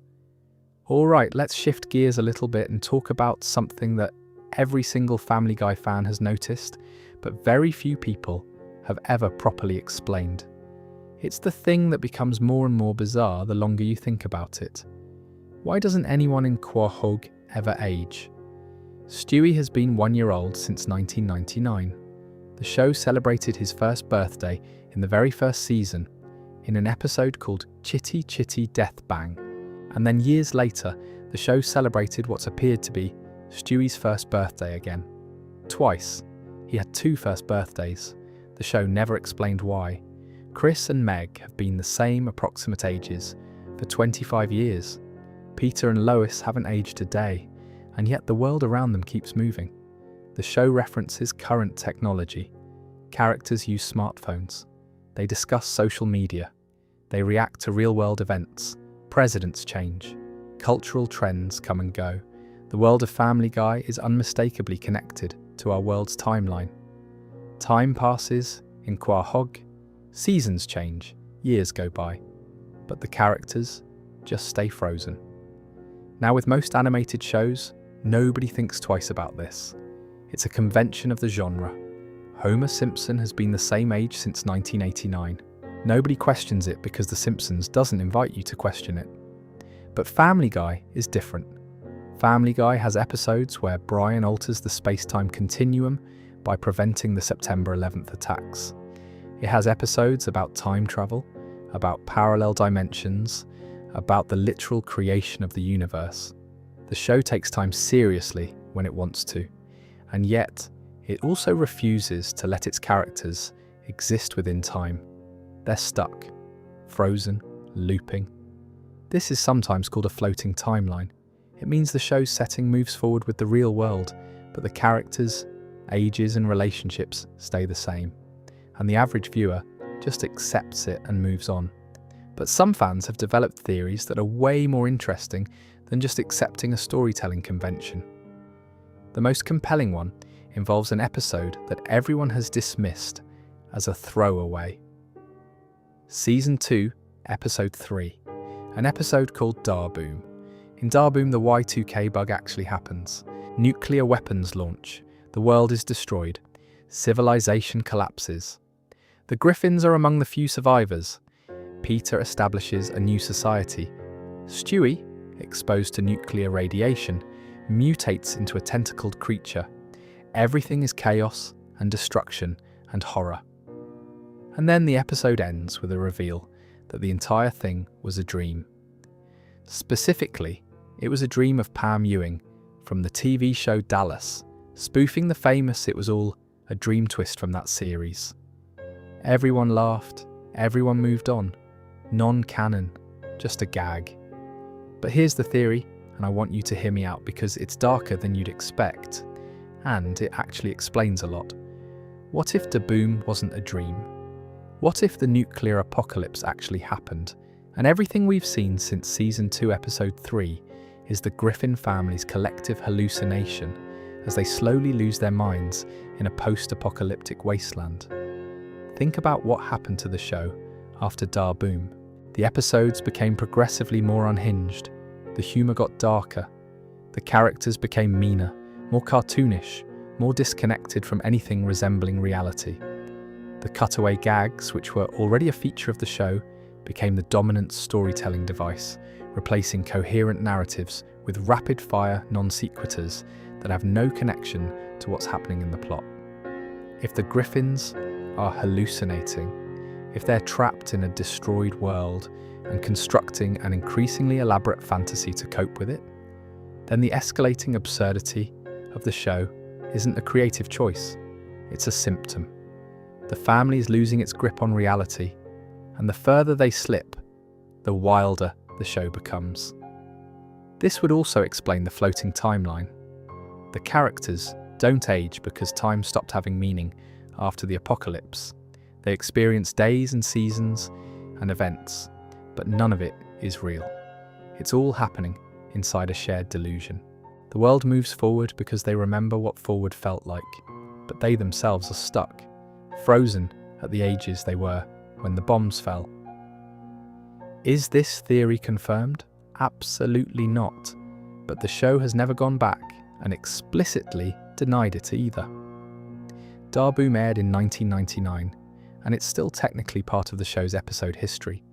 Alright, let's shift gears a little bit and talk about something that every single Family Guy fan has noticed, but very few people have ever properly explained. It's the thing that becomes more and more bizarre the longer you think about it. Why doesn't anyone in Quahog ever age? Stewie has been 1 year old since 1999. The show celebrated his first birthday in the very first season in an episode called Chitty Chitty Death Bang. And then years later, the show celebrated what appeared to be Stewie's first birthday again. Twice. He had 2 first birthdays. The show never explained why. Chris and Meg have been the same approximate ages for 25 years. Peter and Lois haven't aged a day, and yet the world around them keeps moving. The show references current technology. Characters use smartphones. They discuss social media. They react to real-world events. Presidents change. Cultural trends come and go. The world of Family Guy is unmistakably connected to our world's timeline. Time passes in Quahog. Seasons change. Years go by. But the characters just stay frozen. Now, with most animated shows, nobody thinks twice about this. It's a convention of the genre. Homer Simpson has been the same age since 1989. Nobody questions it because The Simpsons doesn't invite you to question it. But Family Guy is different. Family Guy has episodes where Brian alters the space-time continuum by preventing the September 11th attacks. It has episodes about time travel, about parallel dimensions, about the literal creation of the universe. The show takes time seriously when it wants to, and yet it also refuses to let its characters exist within time. They're stuck, frozen, looping. This is sometimes called a floating timeline. It means the show's setting moves forward with the real world, but the characters, ages and relationships stay the same, and the average viewer just accepts it and moves on. But some fans have developed theories that are way more interesting than just accepting a storytelling convention. The most compelling one involves an episode that everyone has dismissed as a throwaway. Season 2, Episode 3, an episode called Darboom. In Darboom, the Y2K bug actually happens. Nuclear weapons launch. The world is destroyed. Civilization collapses. The Griffins are among the few survivors. Peter establishes a new society. Stewie, exposed to nuclear radiation, mutates into a tentacled creature. Everything is chaos and destruction and horror. And then the episode ends with a reveal that the entire thing was a dream. Specifically, it was a dream of Pam Ewing from the TV show Dallas, spoofing the famous "It was all a dream" twist from that series. Everyone laughed, everyone moved on. Non-canon, just a gag. But here's the theory, and I want you to hear me out because it's darker than you'd expect, and it actually explains a lot. What if the boom wasn't a dream? What if the nuclear apocalypse actually happened, and everything we've seen since Season 2, Episode 3 is the Griffin family's collective hallucination as they slowly lose their minds in a post-apocalyptic wasteland? Think about what happened to the show after Da Boom. The episodes became progressively more unhinged, the humour got darker, the characters became meaner, more cartoonish, more disconnected from anything resembling reality. The cutaway gags, which were already a feature of the show, became the dominant storytelling device, replacing coherent narratives with rapid-fire non-sequiturs that have no connection to what's happening in the plot. If the Griffins are hallucinating, if they're trapped in a destroyed world and constructing an increasingly elaborate fantasy to cope with it, then the escalating absurdity of the show isn't a creative choice, it's a symptom. The family is losing its grip on reality, and the further they slip, the wilder the show becomes. This would also explain the floating timeline. The characters don't age because time stopped having meaning after the apocalypse. They experience days and seasons and events, but none of it is real. It's all happening inside a shared delusion. The world moves forward because they remember what forward felt like, but they themselves are stuck, frozen at the ages they were when the bombs fell. Is this theory confirmed? Absolutely not. But the show has never gone back and explicitly denied it either. Da Boom aired in 1999, and it's still technically part of the show's episode history.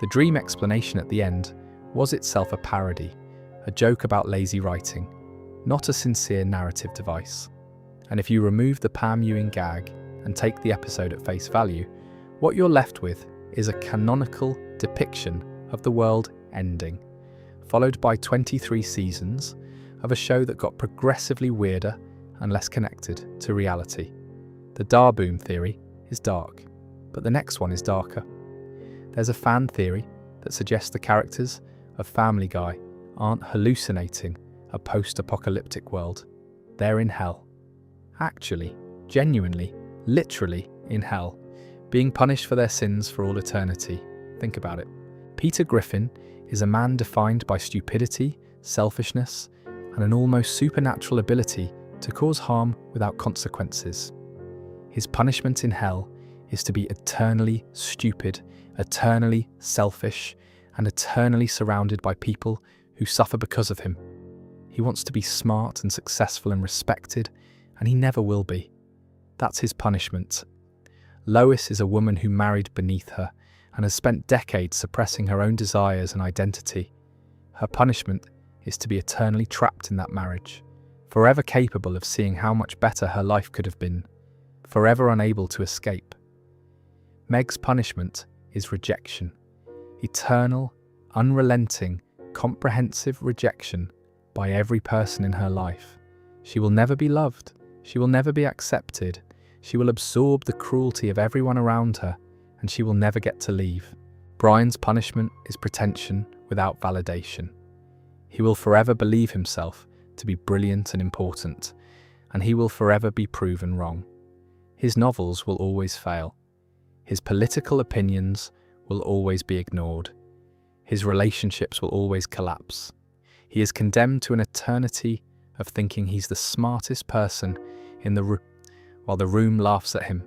The dream explanation at the end was itself a parody, a joke about lazy writing, not a sincere narrative device. And if you remove the Pam Ewing gag and take the episode at face value, what you're left with is a canonical depiction of the world ending, followed by 23 seasons of a show that got progressively weirder and less connected to reality. The Da Boom theory is dark, but the next one is darker. There's a fan theory that suggests the characters of Family Guy aren't hallucinating a post-apocalyptic world. They're in hell. Actually, genuinely, literally in hell, being punished for their sins for all eternity. Think about it. Peter Griffin is a man defined by stupidity, selfishness, and an almost supernatural ability to cause harm without consequences. His punishment in hell is to be eternally stupid, eternally selfish, and eternally surrounded by people who suffer because of him. He wants to be smart and successful and respected, and he never will be. That's his punishment. Lois is a woman who married beneath her and has spent decades suppressing her own desires and identity. Her punishment is to be eternally trapped in that marriage, forever capable of seeing how much better her life could have been, forever unable to escape. Meg's punishment is rejection. Eternal, unrelenting, comprehensive rejection by every person in her life. She will never be loved. She will never be accepted. She will absorb the cruelty of everyone around her, and she will never get to leave. Brian's punishment is pretension without validation. He will forever believe himself to be brilliant and important, and he will forever be proven wrong. His novels will always fail. His political opinions will always be ignored. His relationships will always collapse. He is condemned to an eternity of thinking he's the smartest person in the room, while the room laughs at him.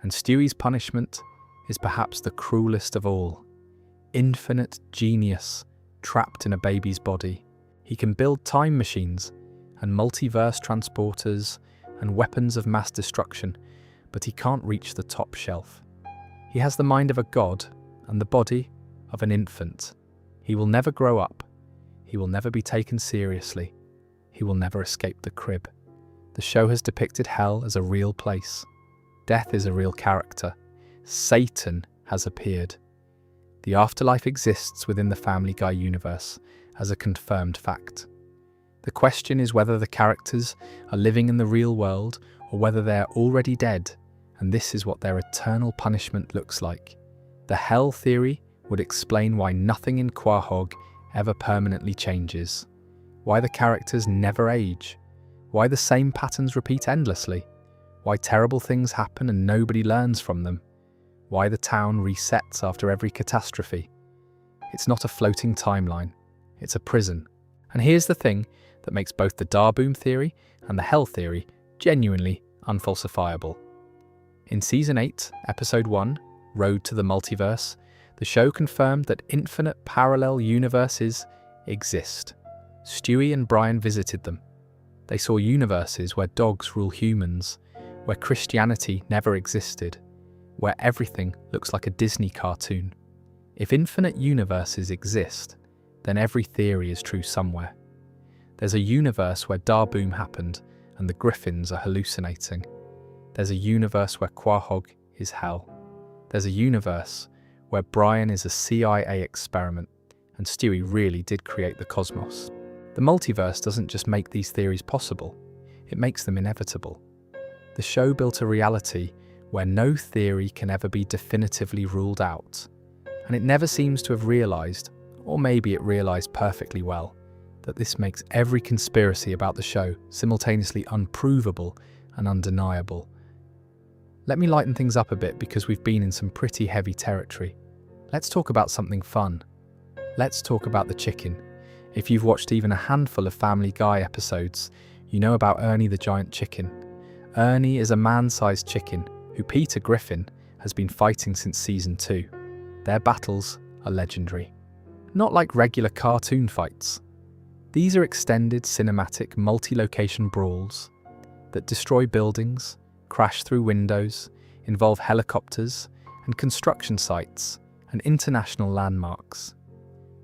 And Stewie's punishment is perhaps the cruelest of all. Infinite genius trapped in a baby's body. He can build time machines and multiverse transporters and weapons of mass destruction, but he can't reach the top shelf. He has the mind of a god and the body of an infant. He will never grow up. He will never be taken seriously. he will never escape the crib. The show has depicted hell as a real place. Death is a real character. Satan has appeared. The afterlife exists within the Family Guy universe as a confirmed fact. The question is whether the characters are living in the real world or whether they are already dead, and this is what their eternal punishment looks like. The hell theory would explain why nothing in Quahog ever permanently changes, why the characters never age, why the same patterns repeat endlessly, why terrible things happen and nobody learns from them, why the town resets after every catastrophe. It's not a floating timeline, it's a prison. And here's the thing that makes both the Darboom theory and the hell theory genuinely unfalsifiable. In Season 8, Episode 1, Road to the Multiverse, the show confirmed that infinite parallel universes exist. Stewie and Brian visited them. They saw universes where dogs rule humans, where Christianity never existed, where everything looks like a Disney cartoon. If infinite universes exist, then every theory is true somewhere. There's a universe where Darboom happened and the Griffins are hallucinating. There's a universe where Quahog is hell. There's a universe where Brian is a CIA experiment and Stewie really did create the cosmos. The multiverse doesn't just make these theories possible, it makes them inevitable. The show built a reality where no theory can ever be definitively ruled out, and it never seems to have realised, or maybe it realised perfectly well, that this makes every conspiracy about the show simultaneously unprovable and undeniable. Let me lighten things up a bit because we've been in some pretty heavy territory. Let's talk about something fun. Let's talk about the chicken. If you've watched even a handful of Family Guy episodes, you know about Ernie the giant chicken. Ernie is a man-sized chicken who Peter Griffin has been fighting since Season 2. Their battles are legendary. Not like regular cartoon fights. These are extended cinematic multi-location brawls that destroy buildings, crash through windows, involve helicopters and construction sites and international landmarks.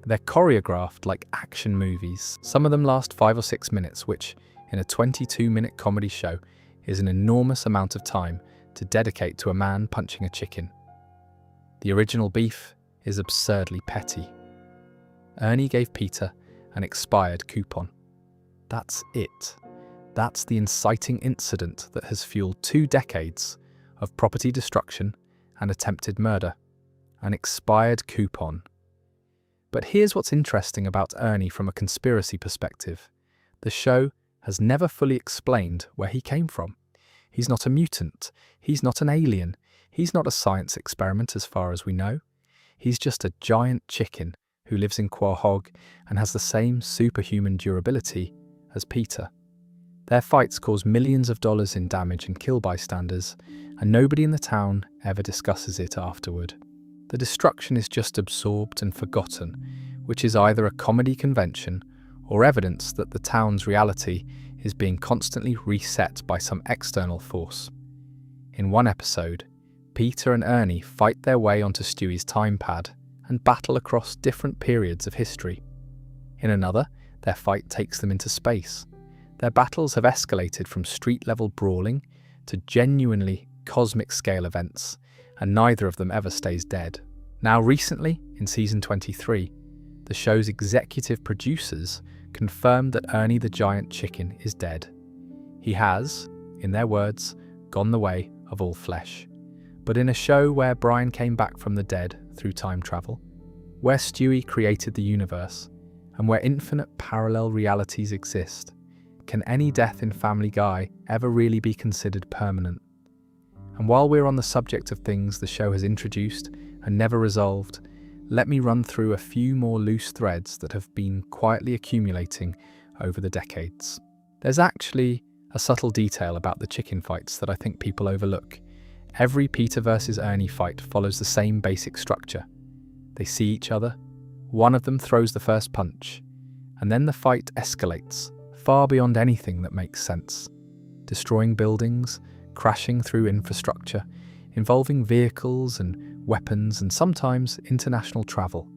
They're choreographed like action movies. Some of them last 5 or 6 minutes, which, in a 22-minute comedy show, is an enormous amount of time to dedicate to a man punching a chicken. The original beef is absurdly petty. Ernie gave Peter an expired coupon. That's it. That's the inciting incident that has fueled 2 decades of property destruction and attempted murder. An expired coupon. But here's what's interesting about Ernie from a conspiracy perspective. The show has never fully explained where he came from. He's not a mutant. He's not an alien. He's not a science experiment as far as we know. He's just a giant chicken who lives in Quahog and has the same superhuman durability as Peter. Their fights cause millions of dollars in damage and kill bystanders, and nobody in the town ever discusses it afterward. The destruction is just absorbed and forgotten, which is either a comedy convention or evidence that the town's reality is being constantly reset by some external force. In one episode, Peter and Ernie fight their way onto Stewie's time pad and battle across different periods of history. In another, their fight takes them into space. Their battles have escalated from street-level brawling to genuinely cosmic-scale events, and neither of them ever stays dead. Now recently, in Season 23, the show's executive producers confirmed that Ernie the giant chicken is dead. He has, in their words, gone the way of all flesh. But in a show where Brian came back from the dead through time travel, where Stewie created the universe, and where infinite parallel realities exist, can any death in Family Guy ever really be considered permanent? And while we're on the subject of things the show has introduced and never resolved, let me run through a few more loose threads that have been quietly accumulating over the decades. There's actually a subtle detail about the chicken fights that I think people overlook. Every Peter versus Ernie fight follows the same basic structure. They see each other, one of them throws the first punch, and then the fight escalates far beyond anything that makes sense, destroying buildings, crashing through infrastructure, involving vehicles and weapons and sometimes international travel.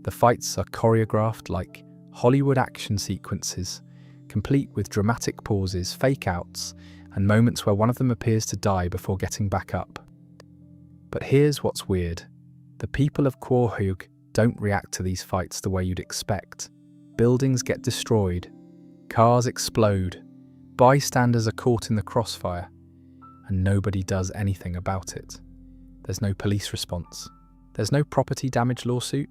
The fights are choreographed like Hollywood action sequences, complete with dramatic pauses, fake-outs, and moments where one of them appears to die before getting back up. But here's what's weird. The people of Quahog don't react to these fights the way you'd expect. Buildings get destroyed, cars explode, bystanders are caught in the crossfire, and nobody does anything about it. There's no police response. There's no property damage lawsuit.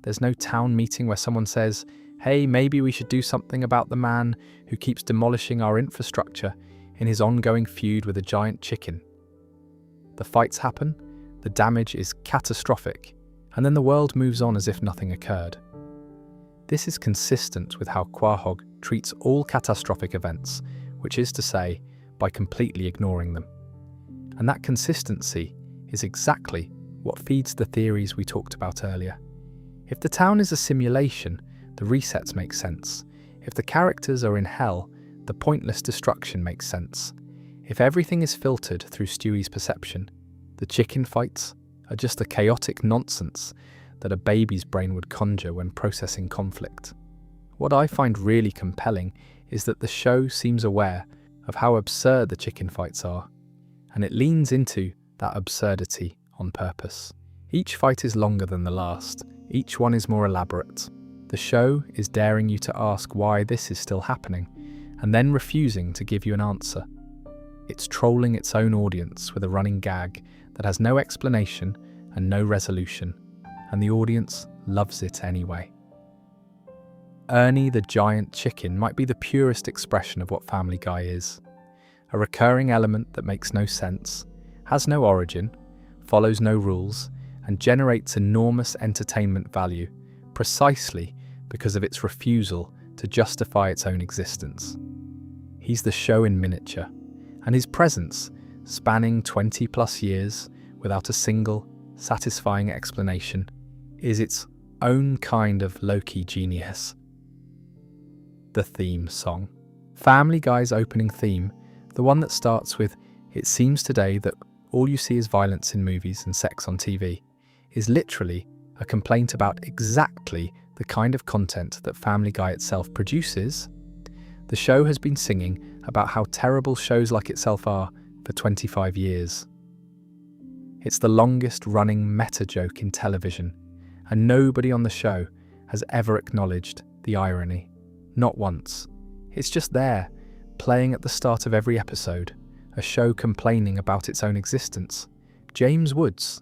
There's no town meeting where someone says, hey, maybe we should do something about the man who keeps demolishing our infrastructure in his ongoing feud with a giant chicken. The fights happen, the damage is catastrophic, and then the world moves on as if nothing occurred. This is consistent with how Quahog treats all catastrophic events, which is to say, by completely ignoring them. And that consistency is exactly what feeds the theories we talked about earlier. If the town is a simulation, the resets make sense. If the characters are in hell, the pointless destruction makes sense. If everything is filtered through Stewie's perception, the chicken fights are just the chaotic nonsense that a baby's brain would conjure when processing conflict. What I find really compelling is that the show seems aware of how absurd the chicken fights are, and it leans into that absurdity on purpose. Each fight is longer than the last, each one is more elaborate. The show is daring you to ask why this is still happening, and then refusing to give you an answer. It's trolling its own audience with a running gag that has no explanation and no resolution, and the audience loves it anyway. Ernie the giant chicken might be the purest expression of what Family Guy is. A recurring element that makes no sense, has no origin, follows no rules, and generates enormous entertainment value precisely because of its refusal to justify its own existence. He's the show in miniature, and his presence, spanning 20 plus years without a single satisfying explanation, is its own kind of low-key genius. The theme song. Family Guy's opening theme, the one that starts with, "It seems today that all you see is violence in movies and sex on TV," is literally a complaint about exactly the kind of content that Family Guy itself produces. The show has been singing about how terrible shows like itself are for 25 years. It's the longest running meta joke in television, and nobody on the show has ever acknowledged the irony. Not once. It's just there, playing at the start of every episode, a show complaining about its own existence. James Woods.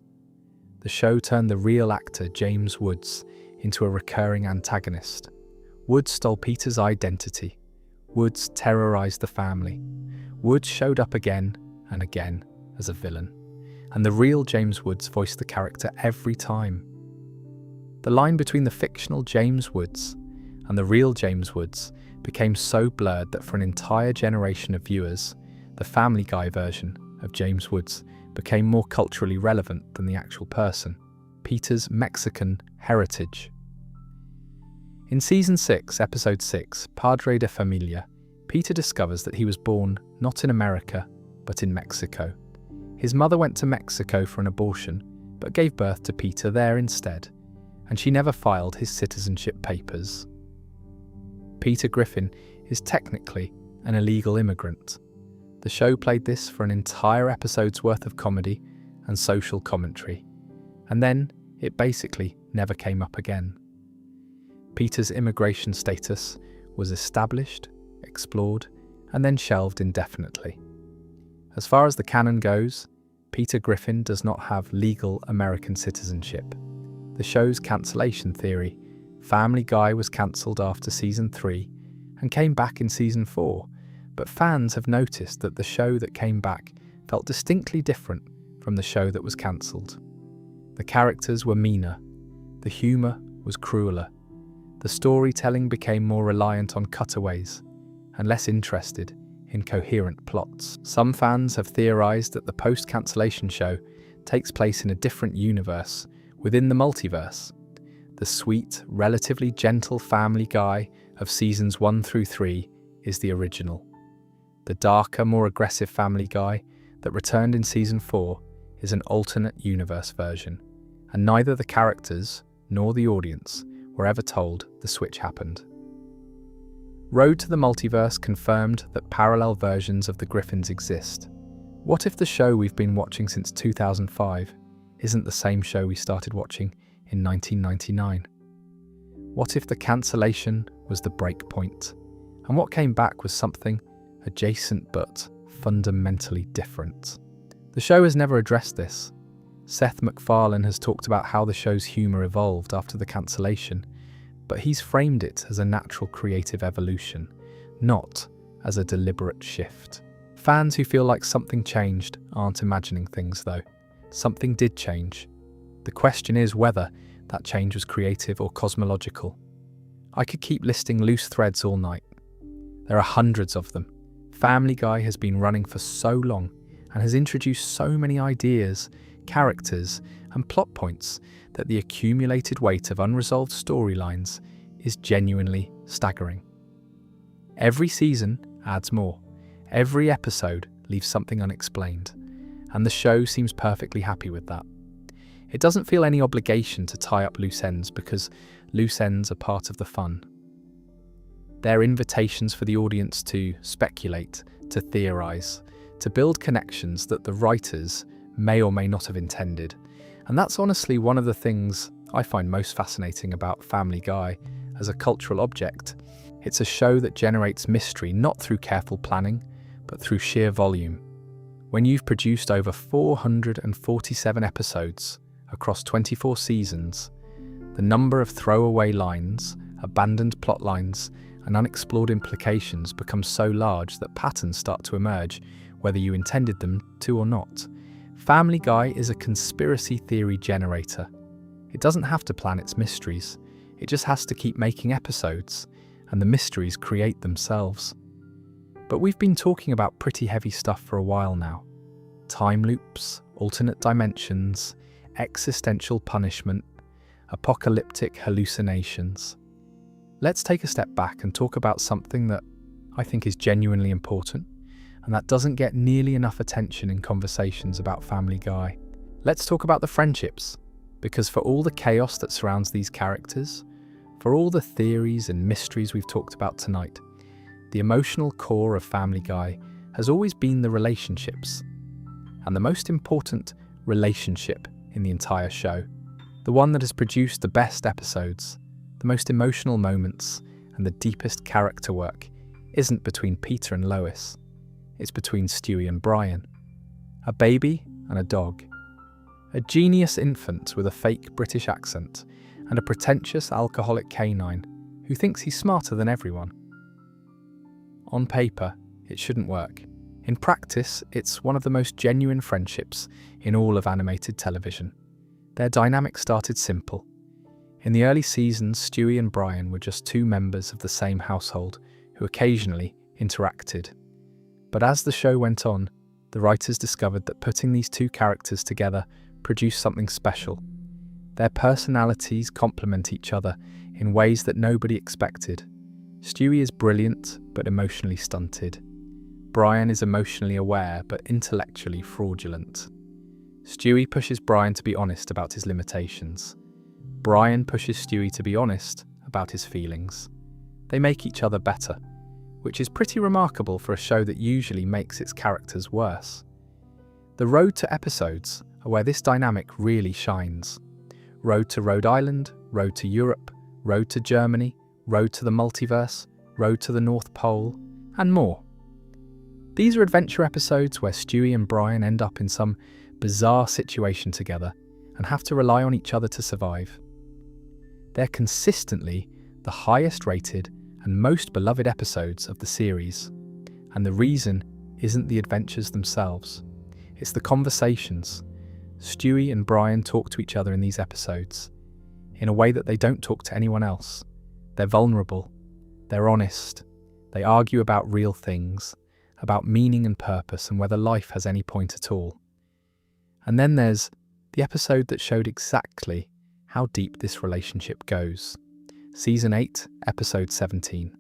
The show turned the real actor James Woods into a recurring antagonist. Woods stole Peter's identity. Woods terrorized the family. Woods showed up again and again as a villain. And the real James Woods voiced the character every time. The line between the fictional James Woods and the real James Woods became so blurred that for an entire generation of viewers, the Family Guy version of James Woods became more culturally relevant than the actual person, Peter's Mexican heritage. In Season 6, Episode 6, Padre de Familia, Peter discovers that he was born not in America, but in Mexico. His mother went to Mexico for an abortion, but gave birth to Peter there instead, and she never filed his citizenship papers. Peter Griffin is technically an illegal immigrant. The show played this for an entire episode's worth of comedy and social commentary, and then it basically never came up again. Peter's immigration status was established, explored, and then shelved indefinitely. As far as the canon goes, Peter Griffin does not have legal American citizenship. The show's cancellation theory, Family Guy was cancelled after Season 3 and came back in Season 4, but fans have noticed that the show that came back felt distinctly different from the show that was cancelled. The characters were meaner, the humour was crueler, the storytelling became more reliant on cutaways and less interested in coherent plots. Some fans have theorised that the post-cancellation show takes place in a different universe within the multiverse. The sweet, relatively gentle Family Guy of Seasons 1 through 3 is the original. The darker, more aggressive Family Guy that returned in Season 4 is an alternate universe version, and neither the characters nor the audience were ever told the switch happened. Road to the Multiverse confirmed that parallel versions of the Griffins exist. What if the show we've been watching since 2005 isn't the same show we started watching in 1999? What if the cancellation was the break point, and what came back was something adjacent but fundamentally different? The show has never addressed this. Seth MacFarlane has talked about how the show's humour evolved after the cancellation, but he's framed it as a natural creative evolution, not as a deliberate shift. Fans who feel like something changed aren't imagining things, though. Something did change. The question is whether that change was creative or cosmological. I could keep listing loose threads all night. There are hundreds of them. Family Guy has been running for so long and has introduced so many ideas, characters, and plot points that the accumulated weight of unresolved storylines is genuinely staggering. Every season adds more. Every episode leaves something unexplained, and the show seems perfectly happy with that. It doesn't feel any obligation to tie up loose ends because loose ends are part of the fun. They're invitations for the audience to speculate, to theorise, to build connections that the writers may or may not have intended. And that's honestly one of the things I find most fascinating about Family Guy as a cultural object. It's a show that generates mystery not through careful planning, but through sheer volume. When you've produced over 447 episodes across 24 seasons, the number of throwaway lines, abandoned plot lines, and unexplored implications becomes so large that patterns start to emerge, whether you intended them to or not. Family Guy is a conspiracy theory generator. It doesn't have to plan its mysteries. It just has to keep making episodes, and the mysteries create themselves. But we've been talking about pretty heavy stuff for a while now. Time loops, alternate dimensions, existential punishment, apocalyptic hallucinations. Let's take a step back and talk about something that I think is genuinely important, and that doesn't get nearly enough attention in conversations about Family Guy. Let's talk about the friendships, because for all the chaos that surrounds these characters, for all the theories and mysteries we've talked about tonight, the emotional core of Family Guy has always been the relationships, and the most important relationship in the entire show, the one that has produced the best episodes, the most emotional moments, and the deepest character work, isn't between Peter and Lois. It's between Stewie and Brian. A baby and a dog. A genius infant with a fake British accent, and a pretentious alcoholic canine who thinks he's smarter than everyone. On paper, it shouldn't work. In practice, it's one of the most genuine friendships in all of animated television. Their dynamic started simple. In the early seasons, Stewie and Brian were just two members of the same household who occasionally interacted. But as the show went on, the writers discovered that putting these two characters together produced something special. Their personalities complement each other in ways that nobody expected. Stewie is brilliant but emotionally stunted. Brian is emotionally aware but intellectually fraudulent. Stewie pushes Brian to be honest about his limitations. Brian pushes Stewie to be honest about his feelings. They make each other better, which is pretty remarkable for a show that usually makes its characters worse. The road to episodes are where this dynamic really shines. Road to Rhode Island, Road to Europe, Road to Germany, Road to the Multiverse, Road to the North Pole, and more. These are adventure episodes where Stewie and Brian end up in some bizarre situation together and have to rely on each other to survive. They're consistently the highest rated and most beloved episodes of the series, and the reason isn't the adventures themselves, it's the conversations. Stewie and Brian talk to each other in these episodes in a way that they don't talk to anyone else. They're vulnerable, they're honest, they argue about real things, about meaning and purpose and whether life has any point at all. And then there's the episode that showed exactly how deep this relationship goes. Season 8, Episode 17.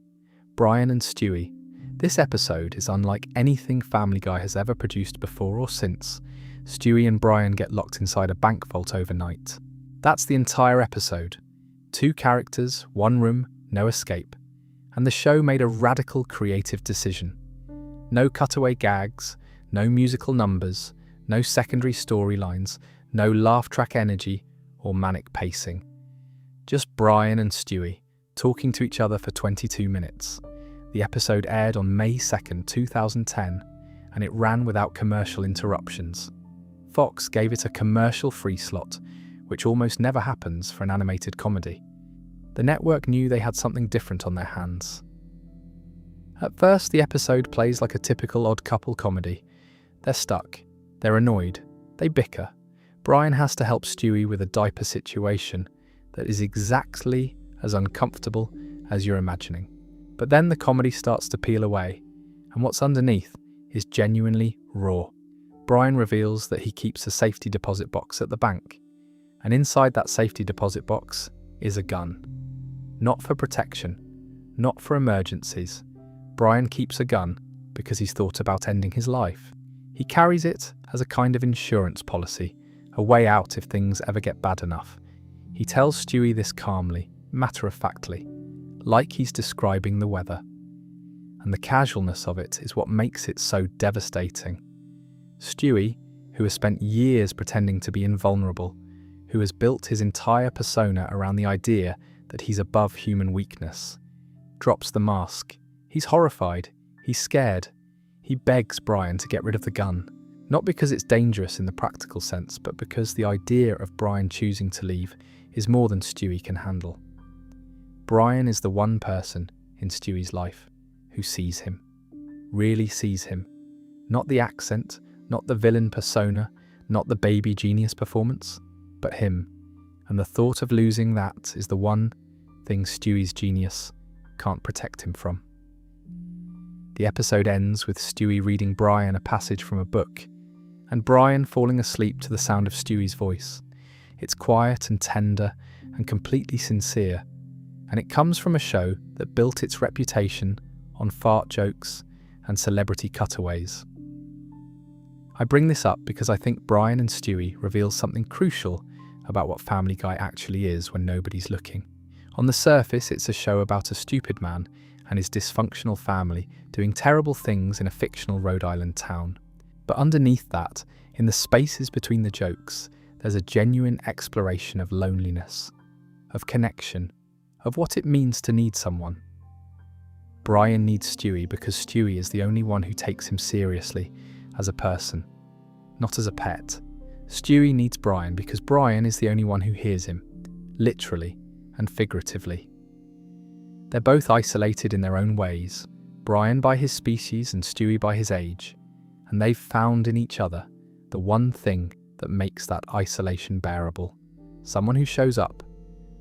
Brian and Stewie. This episode is unlike anything Family Guy has ever produced before or since. Stewie and Brian get locked inside a bank vault overnight. That's the entire episode. Two characters, one room, no escape. And the show made a radical creative decision. No cutaway gags, no musical numbers, no secondary storylines, no laugh track energy or manic pacing. Just Brian and Stewie talking to each other for 22 minutes. The episode aired on May 2nd, 2010, and it ran without commercial interruptions. Fox gave it a commercial-free slot, which almost never happens for an animated comedy. The network knew they had something different on their hands. At first, the episode plays like a typical odd couple comedy. They're stuck, they're annoyed, they bicker. Brian has to help Stewie with a diaper situation that is exactly as uncomfortable as you're imagining. But then the comedy starts to peel away, and what's underneath is genuinely raw. Brian reveals that he keeps a safety deposit box at the bank, and inside that safety deposit box is a gun. Not for protection, not for emergencies. Brian keeps a gun because he's thought about ending his life. He carries it as a kind of insurance policy, a way out if things ever get bad enough. He tells Stewie this calmly, matter-of-factly, like he's describing the weather. And the casualness of it is what makes it so devastating. Stewie, who has spent years pretending to be invulnerable, who has built his entire persona around the idea that he's above human weakness, drops the mask. He's horrified. He's scared. He begs Brian to get rid of the gun, not because it's dangerous in the practical sense, but because the idea of Brian choosing to leave is more than Stewie can handle. Brian is the one person in Stewie's life who sees him, really sees him. Not the accent, not the villain persona, not the baby genius performance, but him. And the thought of losing that is the one thing Stewie's genius can't protect him from. The episode ends with Stewie reading Brian a passage from a book, and Brian falling asleep to the sound of Stewie's voice. It's quiet and tender and completely sincere, and it comes from a show that built its reputation on fart jokes and celebrity cutaways. I bring this up because I think Brian and Stewie reveal something crucial about what Family Guy actually is when nobody's looking. On the surface, it's a show about a stupid man and his dysfunctional family doing terrible things in a fictional Rhode Island town. But underneath that, in the spaces between the jokes, there's a genuine exploration of loneliness, of connection, of what it means to need someone. Brian needs Stewie because Stewie is the only one who takes him seriously as a person, not as a pet. Stewie needs Brian because Brian is the only one who hears him, literally and figuratively. They're both isolated in their own ways, Brian by his species and Stewie by his age, and they've found in each other the one thing that makes that isolation bearable. Someone who shows up,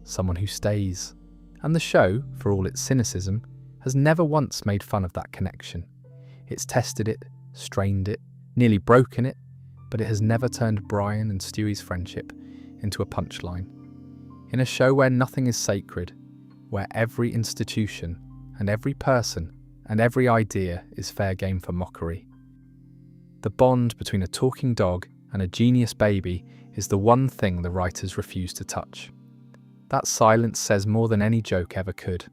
someone who stays. And the show, for all its cynicism, has never once made fun of that connection. It's tested it, strained it, nearly broken it, but it has never turned Brian and Stewie's friendship into a punchline. In a show where nothing is sacred, where every institution and every person and every idea is fair game for mockery. The bond between a talking dog and a genius baby is the one thing the writers refuse to touch. That silence says more than any joke ever could.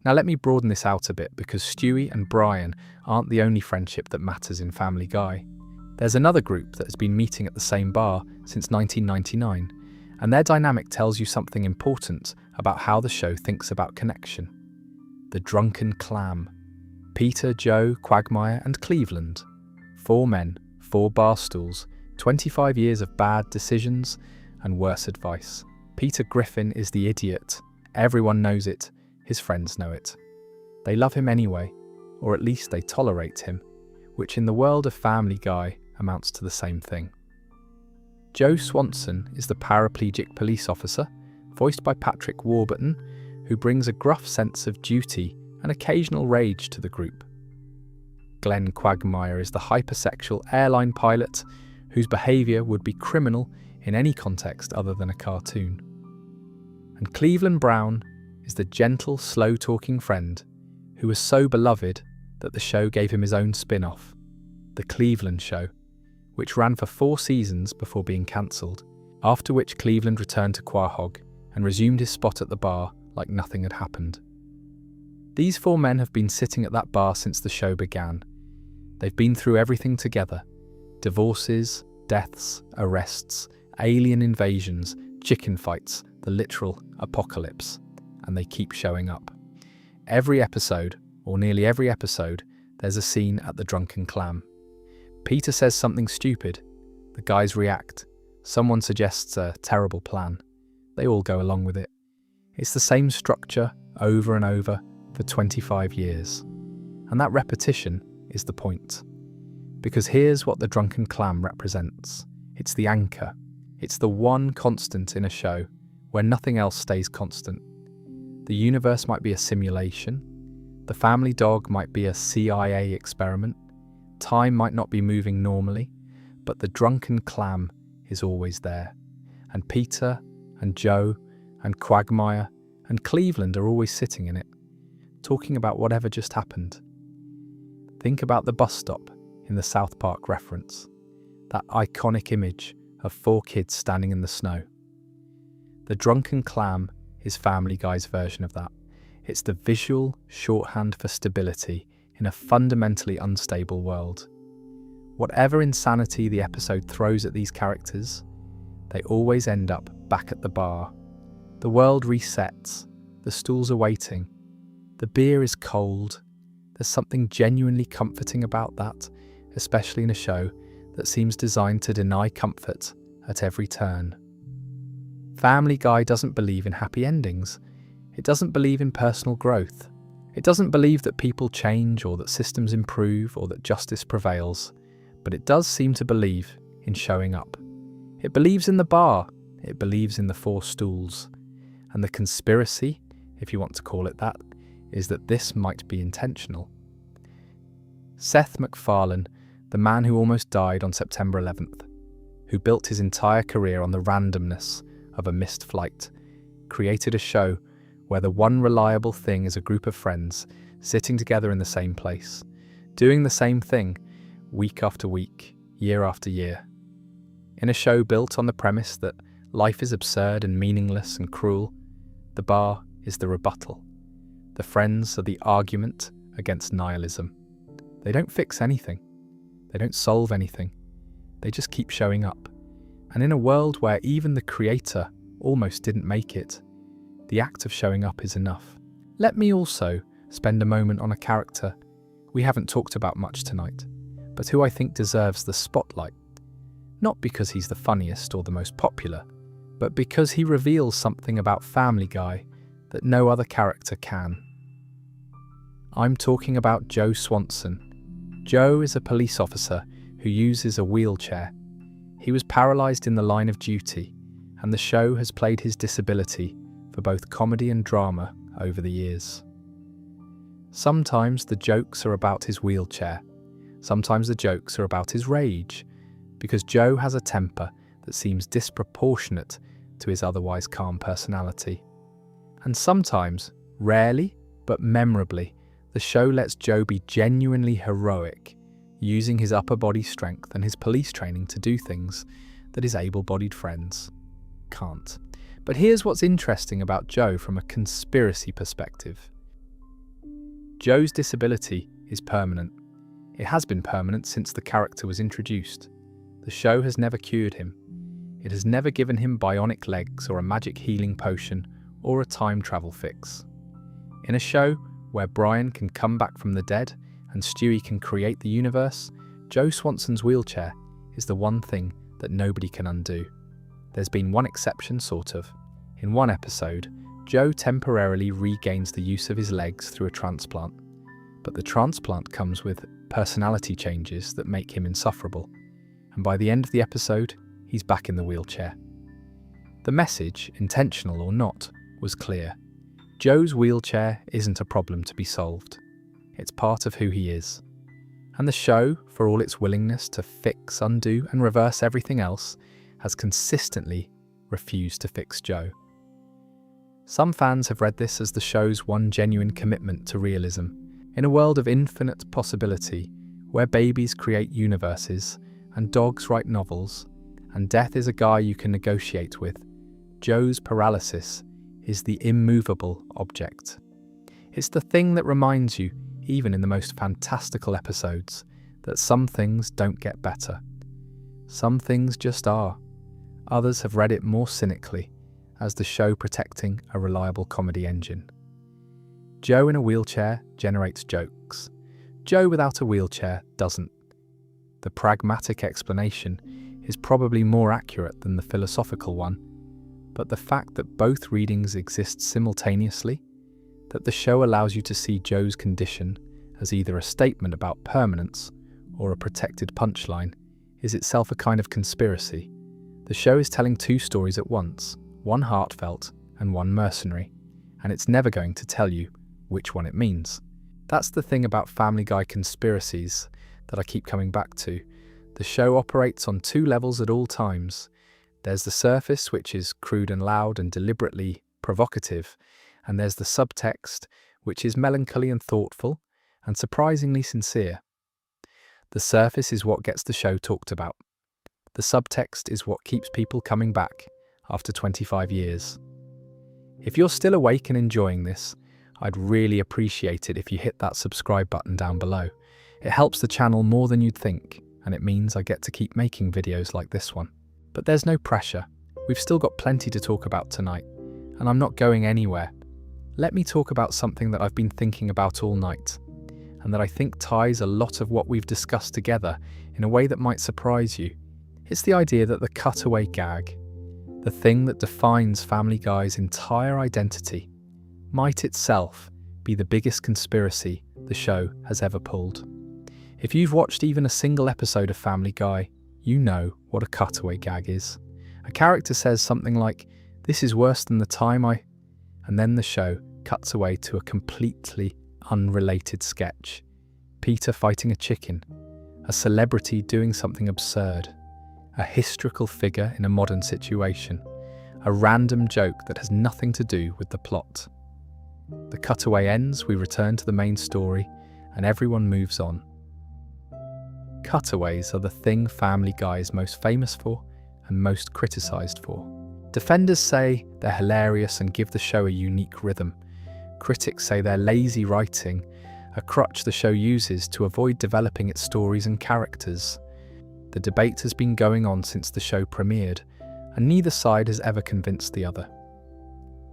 Now let me broaden this out a bit, because Stewie and Brian aren't the only friendship that matters in Family Guy. There's another group that has been meeting at the same bar since 1999, and their dynamic tells you something important about how the show thinks about connection. The Drunken Clam. Peter, Joe, Quagmire and Cleveland. 4 men, 4 bar stools, 25 years of bad decisions and worse advice. Peter Griffin is the idiot. Everyone knows it. His friends know it. They love him anyway, or at least they tolerate him, which in the world of Family Guy amounts to the same thing. Joe Swanson is the paraplegic police officer, voiced by Patrick Warburton, who brings a gruff sense of duty and occasional rage to the group. Glenn Quagmire is the hypersexual airline pilot whose behaviour would be criminal in any context other than a cartoon. And Cleveland Brown is the gentle, slow-talking friend who was so beloved that the show gave him his own spin-off, The Cleveland Show, which ran for 4 seasons before being cancelled, after which Cleveland returned to Quahog and resumed his spot at the bar like nothing had happened. These four men have been sitting at that bar since the show began. They've been through everything together. Divorces, deaths, arrests, alien invasions, chicken fights, the literal apocalypse. And they keep showing up. Every episode, or nearly every episode, there's a scene at the Drunken Clam. Peter says something stupid. The guys react. Someone suggests a terrible plan. They all go along with it. It's the same structure over and over for 25 years. And that repetition is the point. Because here's what the Drunken Clam represents. It's the anchor. It's the one constant in a show where nothing else stays constant. The universe might be a simulation. The family dog might be a CIA experiment. Time might not be moving normally, but the Drunken Clam is always there. And Peter and Joe and Quagmire and Cleveland are always sitting in it, talking about whatever just happened. Think about the bus stop in the South Park reference, that iconic image of four kids standing in the snow. The Drunken Clam is Family Guy's version of that. It's the visual shorthand for stability in a fundamentally unstable world. Whatever insanity the episode throws at these characters, they always end up back at the bar. The world resets, the stools are waiting, the beer is cold. There's something genuinely comforting about that, especially in a show that seems designed to deny comfort at every turn. Family Guy doesn't believe in happy endings. It doesn't believe in personal growth. It doesn't believe that people change or that systems improve or that justice prevails. But it does seem to believe in showing up. It believes in the bar. It believes in the four stools. And the conspiracy, if you want to call it that, is that this might be intentional. Seth MacFarlane, the man who almost died on September 11th, who built his entire career on the randomness of a missed flight, created a show where the one reliable thing is a group of friends sitting together in the same place, doing the same thing week after week, year after year. In a show built on the premise that life is absurd and meaningless and cruel, the bar is the rebuttal. The friends are the argument against nihilism. They don't fix anything. They don't solve anything. They just keep showing up. And in a world where even the creator almost didn't make it, the act of showing up is enough. Let me also spend a moment on a character we haven't talked about much tonight, but who I think deserves the spotlight. Not because he's the funniest or the most popular, but because he reveals something about Family Guy that no other character can. I'm talking about Joe Swanson. Joe is a police officer who uses a wheelchair. He was paralysed in the line of duty, and the show has played his disability for both comedy and drama over the years. Sometimes the jokes are about his wheelchair. Sometimes the jokes are about his rage, because Joe has a temper that seems disproportionate to his otherwise calm personality. And sometimes, rarely, but memorably, the show lets Joe be genuinely heroic, using his upper body strength and his police training to do things that his able-bodied friends can't. But here's what's interesting about Joe from a conspiracy perspective. Joe's disability is permanent. It has been permanent since the character was introduced. The show has never cured him. It has never given him bionic legs or a magic healing potion or a time travel fix. In a show where Brian can come back from the dead and Stewie can create the universe, Joe Swanson's wheelchair is the one thing that nobody can undo. There's been one exception, sort of. In one episode, Joe temporarily regains the use of his legs through a transplant, but the transplant comes with personality changes that make him insufferable, and by the end of the episode, he's back in the wheelchair. The message, intentional or not, was clear. Joe's wheelchair isn't a problem to be solved. It's part of who he is. And the show, for all its willingness to fix, undo, and reverse everything else, has consistently refused to fix Joe. Some fans have read this as the show's one genuine commitment to realism. In a world of infinite possibility, where babies create universes, and dogs write novels, and death is a guy you can negotiate with, Joe's paralysis is the immovable object. It's the thing that reminds you, even in the most fantastical episodes, that some things don't get better. Some things just are. Others have read it more cynically, as the show protecting a reliable comedy engine. Joe in a wheelchair generates jokes. Joe without a wheelchair doesn't. The pragmatic explanation is probably more accurate than the philosophical one, but the fact that both readings exist simultaneously, that the show allows you to see Joe's condition as either a statement about permanence or a protected punchline, is itself a kind of conspiracy. The show is telling two stories at once, one heartfelt and one mercenary, and it's never going to tell you which one it means. That's the thing about Family Guy Conspiracies that I keep coming back to. The show operates on two levels at all times. There's the surface, which is crude and loud and deliberately provocative, and there's the subtext, which is melancholy and thoughtful and surprisingly sincere. The surface is what gets the show talked about. The subtext is what keeps people coming back after 25 years. If you're still awake and enjoying this, I'd really appreciate it if you hit that subscribe button down below. It helps the channel more than you'd think, and it means I get to keep making videos like this one. But there's no pressure. We've still got plenty to talk about tonight, and I'm not going anywhere. Let me talk about something that I've been thinking about all night, and that I think ties a lot of what we've discussed together in a way that might surprise you. It's the idea that the cutaway gag, the thing that defines Family Guy's entire identity, might itself be the biggest conspiracy the show has ever pulled. If you've watched even a single episode of Family Guy, you know what a cutaway gag is. A character says something like, "This is worse than the time I..." and then the show cuts away to a completely unrelated sketch. Peter fighting a chicken, a celebrity doing something absurd, a historical figure in a modern situation, a random joke that has nothing to do with the plot. The cutaway ends, we return to the main story, and everyone moves on. Cutaways are the thing Family Guy is most famous for and most criticised for. Defenders say they're hilarious and give the show a unique rhythm. Critics say they're lazy writing, a crutch the show uses to avoid developing its stories and characters. The debate has been going on since the show premiered, and neither side has ever convinced the other.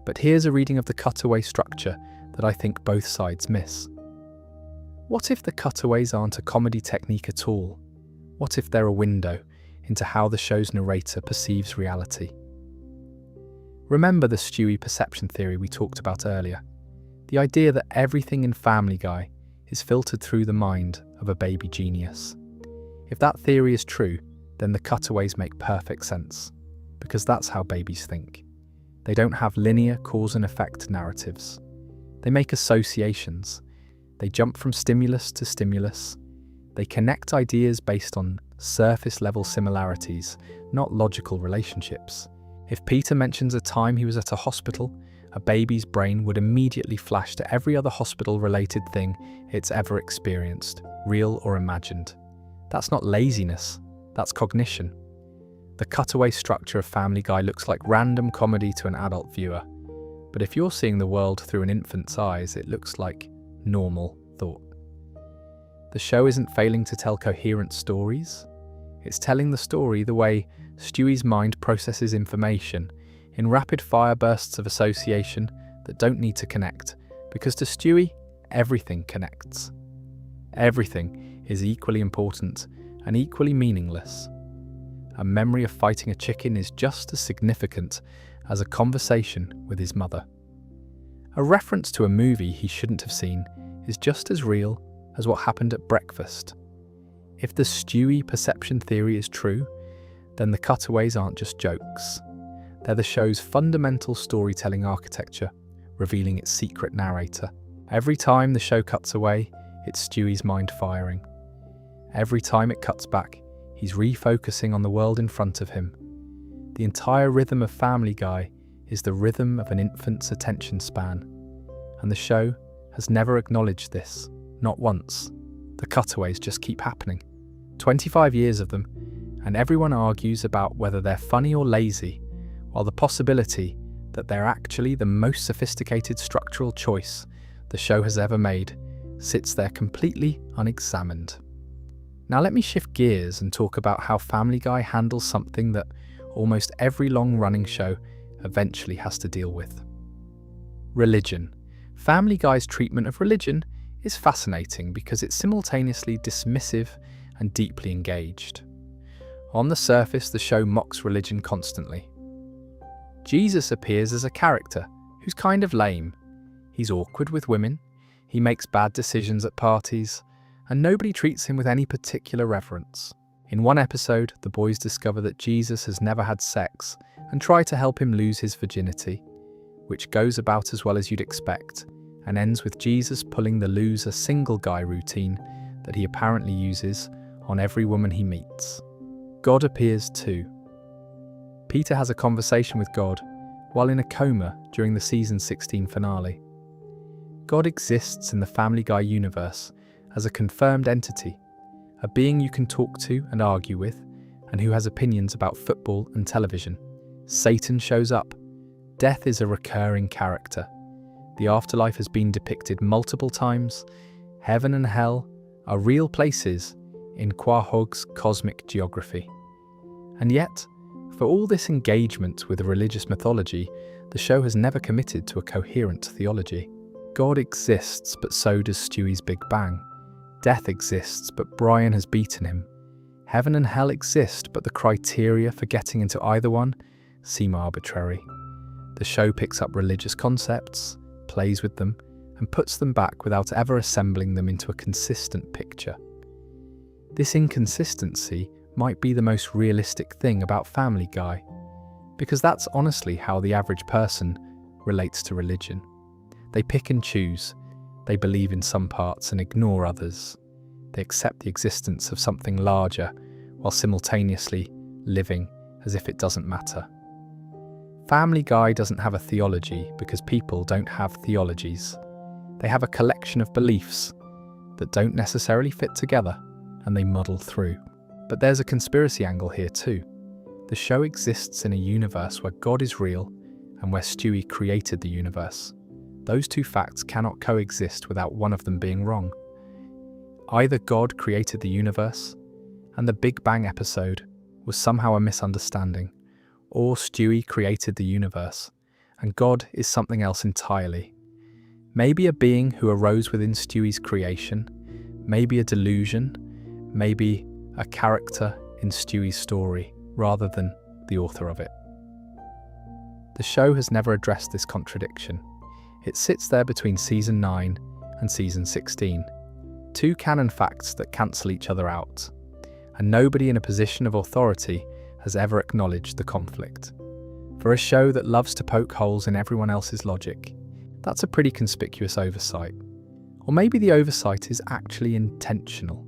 But here's a reading of the cutaway structure that I think both sides miss. What if the cutaways aren't a comedy technique at all? What if they're a window into how the show's narrator perceives reality? Remember the Stewie perception theory we talked about earlier? The idea that everything in Family Guy is filtered through the mind of a baby genius. If that theory is true, then the cutaways make perfect sense, because that's how babies think. They don't have linear cause and effect narratives. They make associations. They jump from stimulus to stimulus. They connect ideas based on surface-level similarities, not logical relationships. If Peter mentions a time he was at a hospital, a baby's brain would immediately flash to every other hospital-related thing it's ever experienced, real or imagined. That's not laziness, that's cognition. The cutaway structure of Family Guy looks like random comedy to an adult viewer, but if you're seeing the world through an infant's eyes, it looks like normal thought. The show isn't failing to tell coherent stories. It's telling the story the way Stewie's mind processes information, in rapid-fire bursts of association that don't need to connect, because to Stewie, everything connects. Everything is equally important and equally meaningless. A memory of fighting a chicken is just as significant as a conversation with his mother. A reference to a movie he shouldn't have seen is just as real as what happened at breakfast. If the Stewie perception theory is true, then the cutaways aren't just jokes. They're the show's fundamental storytelling architecture, revealing its secret narrator. Every time the show cuts away, it's Stewie's mind firing. Every time it cuts back, he's refocusing on the world in front of him. The entire rhythm of Family Guy is the rhythm of an infant's attention span, and the show has never acknowledged this, not once. The cutaways just keep happening. 25 years of them, and everyone argues about whether they're funny or lazy, while the possibility that they're actually the most sophisticated structural choice the show has ever made sits there completely unexamined. Now let me shift gears and talk about how Family Guy handles something that almost every long-running show eventually has to deal with. Religion. Family Guy's treatment of religion is fascinating because it's simultaneously dismissive and deeply engaged. On the surface, the show mocks religion constantly. Jesus appears as a character who's kind of lame. He's awkward with women, he makes bad decisions at parties, and nobody treats him with any particular reverence. In one episode, the boys discover that Jesus has never had sex and try to help him lose his virginity, which goes about as well as you'd expect, and ends with Jesus pulling the lose a single guy routine that he apparently uses on every woman he meets. God appears too. Peter has a conversation with God while in a coma during the season 16 finale. God exists in the Family Guy universe as a confirmed entity, a being you can talk to and argue with, and who has opinions about football and television. Satan shows up. Death is a recurring character. The afterlife has been depicted multiple times. Heaven and hell are real places in Quahog's cosmic geography. And yet, for all this engagement with religious mythology, the show has never committed to a coherent theology. God exists, but so does Stewie's Big Bang. Death exists, but Brian has beaten him. Heaven and hell exist, but the criteria for getting into either one seem arbitrary. The show picks up religious concepts, plays with them, and puts them back without ever assembling them into a consistent picture. This inconsistency might be the most realistic thing about Family Guy, because that's honestly how the average person relates to religion. They pick and choose. They believe in some parts and ignore others. They accept the existence of something larger while simultaneously living as if it doesn't matter. Family Guy doesn't have a theology because people don't have theologies. They have a collection of beliefs that don't necessarily fit together, and they muddle through. But there's a conspiracy angle here too. The show exists in a universe where God is real and where Stewie created the universe. Those two facts cannot coexist without one of them being wrong. Either God created the universe, and the Big Bang episode was somehow a misunderstanding, or Stewie created the universe, and God is something else entirely. Maybe a being who arose within Stewie's creation, maybe a delusion, maybe a character in Stewie's story, rather than the author of it. The show has never addressed this contradiction. It sits there between season 9 and season 16, two canon facts that cancel each other out, and nobody in a position of authority has ever acknowledged the conflict. For a show that loves to poke holes in everyone else's logic, that's a pretty conspicuous oversight. Or maybe the oversight is actually intentional.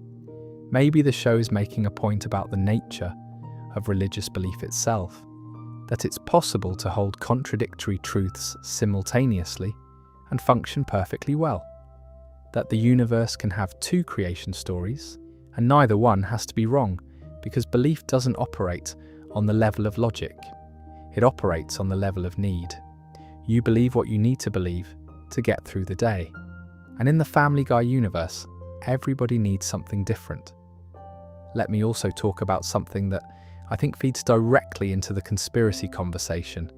Maybe the show is making a point about the nature of religious belief itself, that it's possible to hold contradictory truths simultaneously and function perfectly well, that the universe can have two creation stories, and neither one has to be wrong, because belief doesn't operate on the level of logic. It operates on the level of need. You believe what you need to believe to get through the day. And in the Family Guy universe, everybody needs something different. Let me also talk about something that I think feeds directly into the conspiracy conversation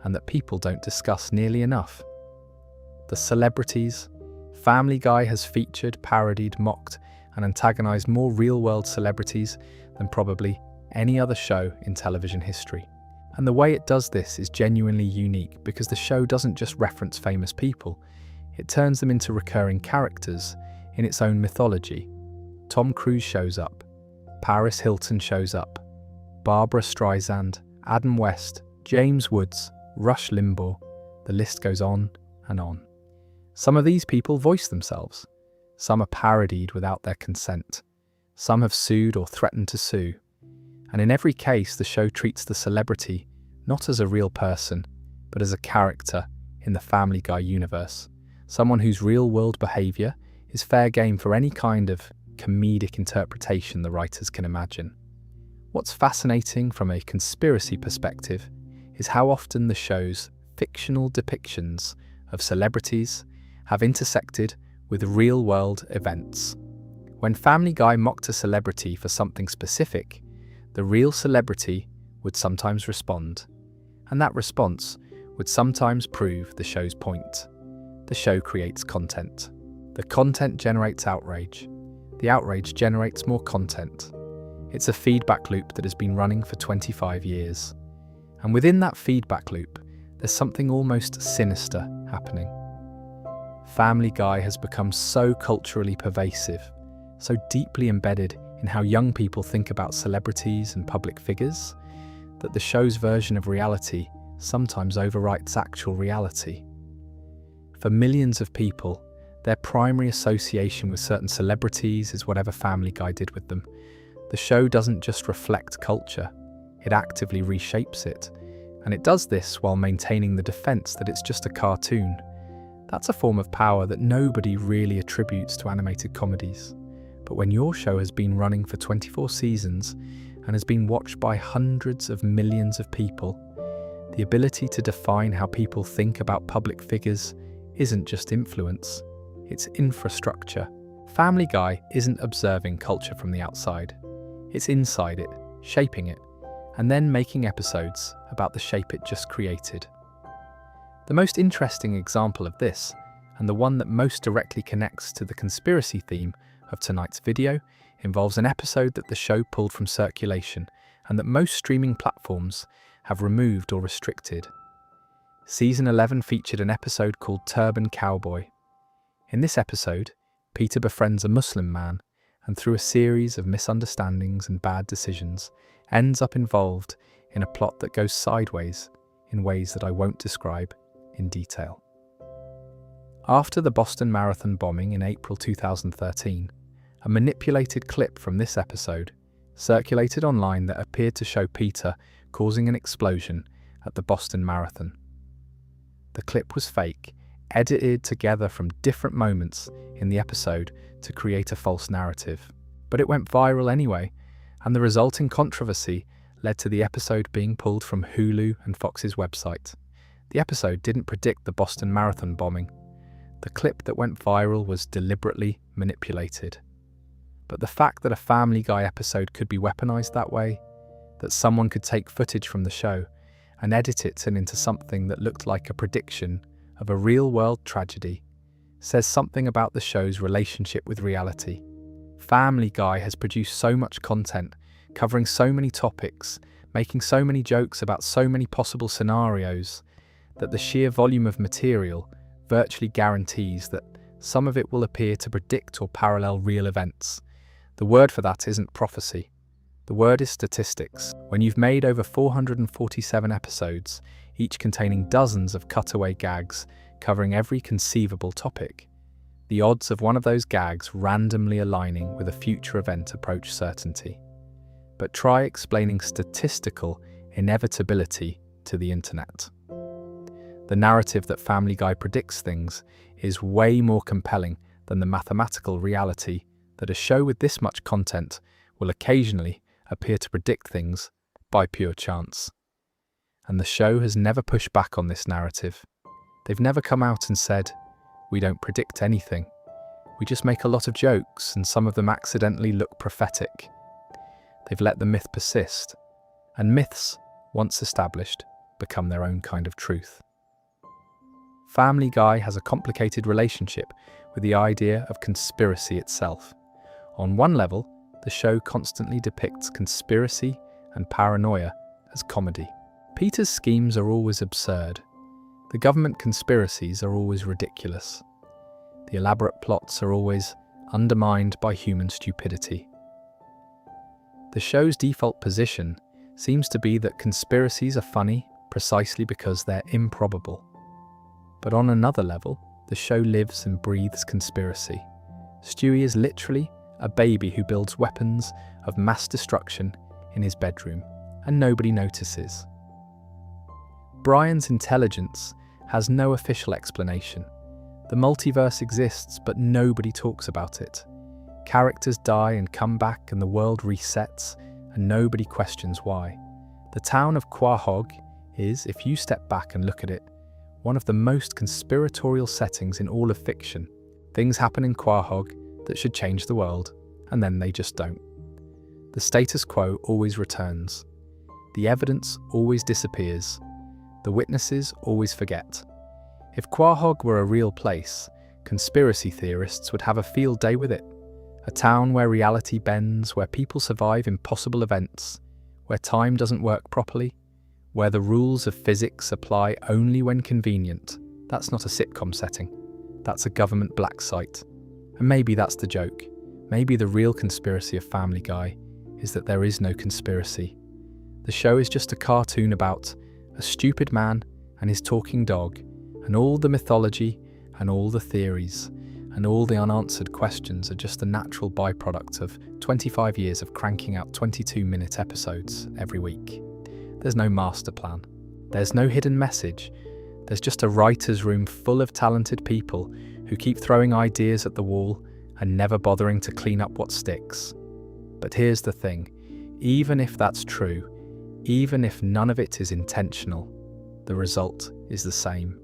and that people don't discuss nearly enough. The celebrities. Family Guy has featured, parodied, mocked, and antagonized more real-world celebrities than probably any other show in television history. And the way it does this is genuinely unique because the show doesn't just reference famous people, it turns them into recurring characters in its own mythology. Tom Cruise shows up, Paris Hilton shows up, Barbara Streisand, Adam West, James Woods, Rush Limbaugh, the list goes on and on. Some of these people voice themselves. Some are parodied without their consent. Some have sued or threatened to sue. And in every case, the show treats the celebrity not as a real person, but as a character in the Family Guy universe. Someone whose real-world behaviour is fair game for any kind of comedic interpretation the writers can imagine. What's fascinating from a conspiracy perspective is how often the show's fictional depictions of celebrities have intersected with real-world events. When Family Guy mocked a celebrity for something specific, the real celebrity would sometimes respond, and that response would sometimes prove the show's point. The show creates content. The content generates outrage. The outrage generates more content. It's a feedback loop that has been running for 25 years. And within that feedback loop, there's something almost sinister happening. Family Guy has become so culturally pervasive, so deeply embedded in how young people think about celebrities and public figures, that the show's version of reality sometimes overwrites actual reality. For millions of people, their primary association with certain celebrities is whatever Family Guy did with them. The show doesn't just reflect culture, it actively reshapes it. And it does this while maintaining the defense that it's just a cartoon. That's a form of power that nobody really attributes to animated comedies. But when your show has been running for 24 seasons and has been watched by hundreds of millions of people, the ability to define how people think about public figures isn't just influence, it's infrastructure. Family Guy isn't observing culture from the outside. It's inside it, shaping it, and then making episodes about the shape it just created. The most interesting example of this, and the one that most directly connects to the conspiracy theme of tonight's video, involves an episode that the show pulled from circulation and that most streaming platforms have removed or restricted. Season 11 featured an episode called Turban Cowboy. In this episode, Peter befriends a Muslim man and through a series of misunderstandings and bad decisions, ends up involved in a plot that goes sideways in ways that I won't describe in detail. After the Boston Marathon bombing in April 2013, a manipulated clip from this episode circulated online that appeared to show Peter causing an explosion at the Boston Marathon. The clip was fake, edited together from different moments in the episode to create a false narrative. But it went viral anyway, and the resulting controversy led to the episode being pulled from Hulu and Fox's website. The episode didn't predict the Boston Marathon bombing. The clip that went viral was deliberately manipulated. But the fact that a Family Guy episode could be weaponized that way, that someone could take footage from the show and edit it into something that looked like a prediction of a real-world tragedy, says something about the show's relationship with reality. Family Guy has produced so much content, covering so many topics, making so many jokes about so many possible scenarios, that the sheer volume of material virtually guarantees that some of it will appear to predict or parallel real events. The word for that isn't prophecy. The word is statistics. When you've made over 447 episodes, each containing dozens of cutaway gags covering every conceivable topic, the odds of one of those gags randomly aligning with a future event approach certainty. But try explaining statistical inevitability to the internet. The narrative that Family Guy predicts things is way more compelling than the mathematical reality that a show with this much content will occasionally appear to predict things by pure chance. And the show has never pushed back on this narrative. They've never come out and said, "We don't predict anything. We just make a lot of jokes and some of them accidentally look prophetic." They've let the myth persist, and myths, once established, become their own kind of truth. Family Guy has a complicated relationship with the idea of conspiracy itself. On one level, the show constantly depicts conspiracy and paranoia as comedy. Peter's schemes are always absurd. The government conspiracies are always ridiculous. The elaborate plots are always undermined by human stupidity. The show's default position seems to be that conspiracies are funny precisely because they're improbable. But on another level, the show lives and breathes conspiracy. Stewie is literally a baby who builds weapons of mass destruction in his bedroom, and nobody notices. Brian's intelligence has no official explanation. The multiverse exists, but nobody talks about it. Characters die and come back, and the world resets, and nobody questions why. The town of Quahog is, if you step back and look at it, one of the most conspiratorial settings in all of fiction. Things happen in Quahog that should change the world, and then they just don't. The status quo always returns. The evidence always disappears. The witnesses always forget. If Quahog were a real place, conspiracy theorists would have a field day with it. A town where reality bends, where people survive impossible events, where time doesn't work properly, where the rules of physics apply only when convenient. That's not a sitcom setting. That's a government black site. And maybe that's the joke. Maybe the real conspiracy of Family Guy is that there is no conspiracy. The show is just a cartoon about a stupid man and his talking dog, and all the mythology and all the theories and all the unanswered questions are just a natural byproduct of 25 years of cranking out 22-minute episodes every week. There's no master plan. There's no hidden message. There's just a writer's room full of talented people who keep throwing ideas at the wall and never bothering to clean up what sticks. But here's the thing, even if that's true, even if none of it is intentional, the result is the same.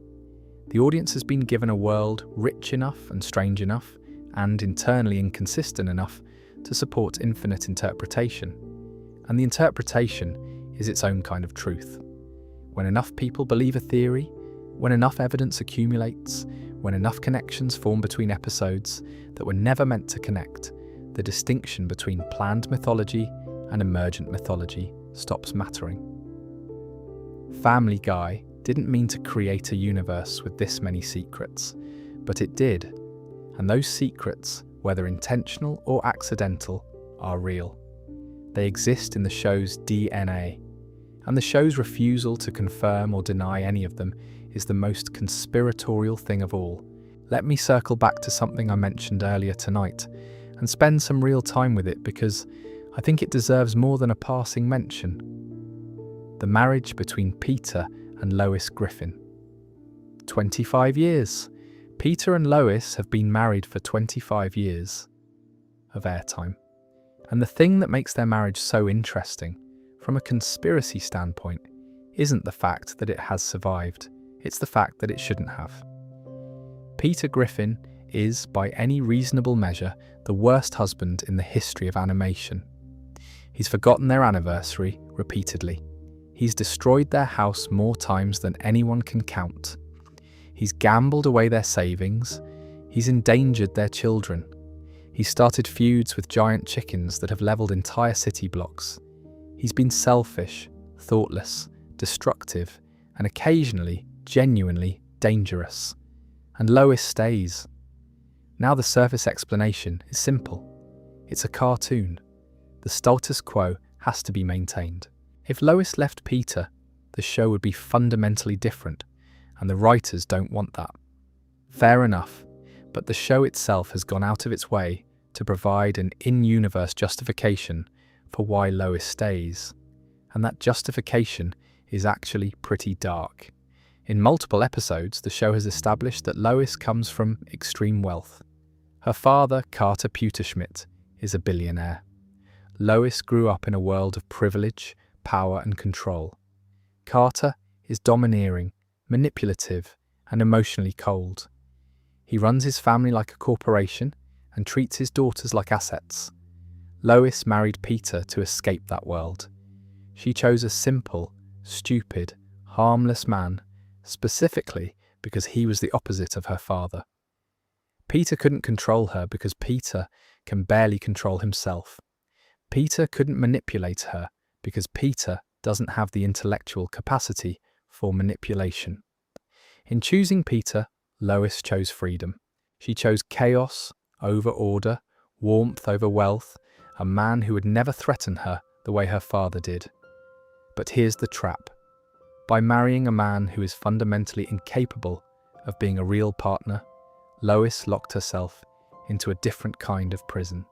The audience has been given a world rich enough and strange enough, and internally inconsistent enough to support infinite interpretation. And the interpretation is its own kind of truth. When enough people believe a theory, when enough evidence accumulates, when enough connections form between episodes that were never meant to connect, the distinction between planned mythology and emergent mythology stops mattering. Family Guy didn't mean to create a universe with this many secrets, but it did. And those secrets, whether intentional or accidental, are real. They exist in the show's DNA, and the show's refusal to confirm or deny any of them is the most conspiratorial thing of all. Let me circle back to something I mentioned earlier tonight and spend some real time with it because I think it deserves more than a passing mention. The marriage between Peter and Lois Griffin. 25 years. Peter and Lois have been married for 25 years of airtime. And the thing that makes their marriage so interesting, from a conspiracy standpoint, isn't the fact that it has survived, it's the fact that it shouldn't have. Peter Griffin is, by any reasonable measure, the worst husband in the history of animation. He's forgotten their anniversary repeatedly. He's destroyed their house more times than anyone can count. He's gambled away their savings. He's endangered their children. He's started feuds with giant chickens that have leveled entire city blocks. He's been selfish, thoughtless, destructive, and occasionally, genuinely dangerous. And Lois stays. Now the surface explanation is simple. It's a cartoon. The status quo has to be maintained. If Lois left Peter, the show would be fundamentally different, and the writers don't want that. Fair enough, but the show itself has gone out of its way to provide an in-universe justification for why Lois stays, and that justification is actually pretty dark. In multiple episodes, the show has established that Lois comes from extreme wealth. Her father, Carter Pewterschmidt, is a billionaire. Lois grew up in a world of privilege, power and control. Carter is domineering, manipulative, and emotionally cold. He runs his family like a corporation and treats his daughters like assets. Lois married Peter to escape that world. She chose a simple, stupid, harmless man, specifically because he was the opposite of her father. Peter couldn't control her because Peter can barely control himself. Peter couldn't manipulate her because Peter doesn't have the intellectual capacity for manipulation. In choosing Peter, Lois chose freedom. She chose chaos over order, warmth over wealth, a man who would never threaten her the way her father did. But here's the trap. By marrying a man who is fundamentally incapable of being a real partner, Lois locked herself into a different kind of prison.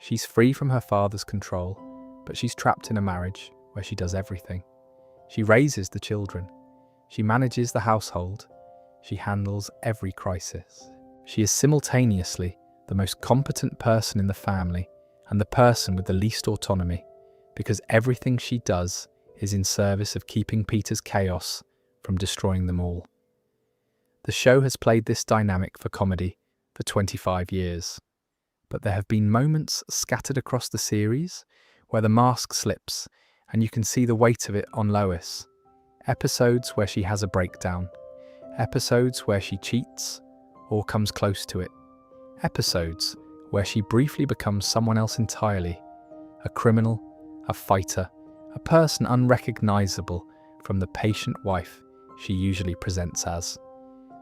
She's free from her father's control, but she's trapped in a marriage where she does everything. She raises the children. She manages the household. She handles every crisis. She is simultaneously the most competent person in the family and the person with the least autonomy, because everything she does is in service of keeping Peter's chaos from destroying them all. The show has played this dynamic for comedy for 25 years, but there have been moments scattered across the series where the mask slips and you can see the weight of it on Lois. Episodes where she has a breakdown, episodes where she cheats or comes close to it, episodes where she briefly becomes someone else entirely, a criminal, a fighter, a person unrecognizable from the patient wife she usually presents as.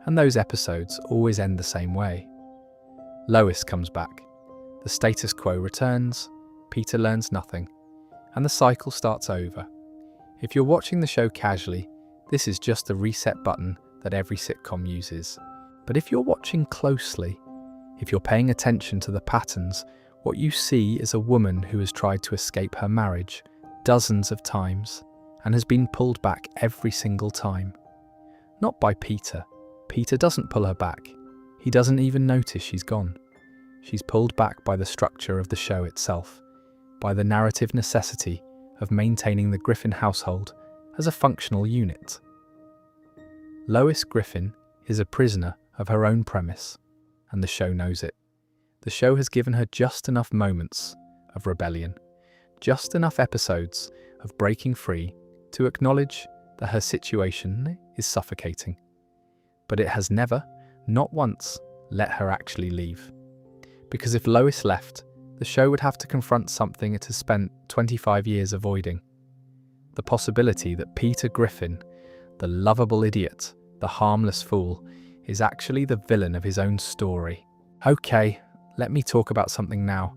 And those episodes always end the same way. Lois comes back, the status quo returns, Peter learns nothing, and the cycle starts over. If you're watching the show casually, this is just the reset button that every sitcom uses. But if you're watching closely, if you're paying attention to the patterns, what you see is a woman who has tried to escape her marriage dozens of times and has been pulled back every single time. Not by Peter. Peter doesn't pull her back. He doesn't even notice she's gone. She's pulled back by the structure of the show itself, by the narrative necessity of maintaining the Griffin household as a functional unit. Lois Griffin is a prisoner of her own premise, and the show knows it. The show has given her just enough moments of rebellion, just enough episodes of breaking free to acknowledge that her situation is suffocating. But it has never, not once, let her actually leave. Because if Lois left, the show would have to confront something it has spent 25 years avoiding. The possibility that Peter Griffin, the lovable idiot, the harmless fool, is actually the villain of his own story. Okay, let me talk about something now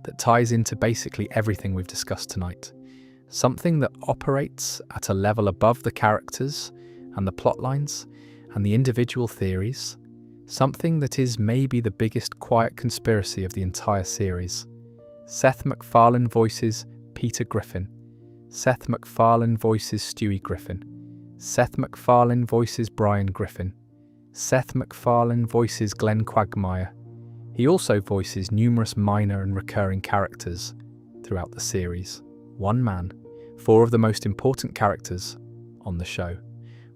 that ties into basically everything we've discussed tonight. Something that operates at a level above the characters and the plot lines and the individual theories. Something that is maybe the biggest quiet conspiracy of the entire series. Seth MacFarlane voices Peter Griffin. Seth MacFarlane voices Stewie Griffin. Seth MacFarlane voices Brian Griffin. Seth MacFarlane voices Glenn Quagmire. He also voices numerous minor and recurring characters throughout the series. One man, 4 of the most important characters on the show.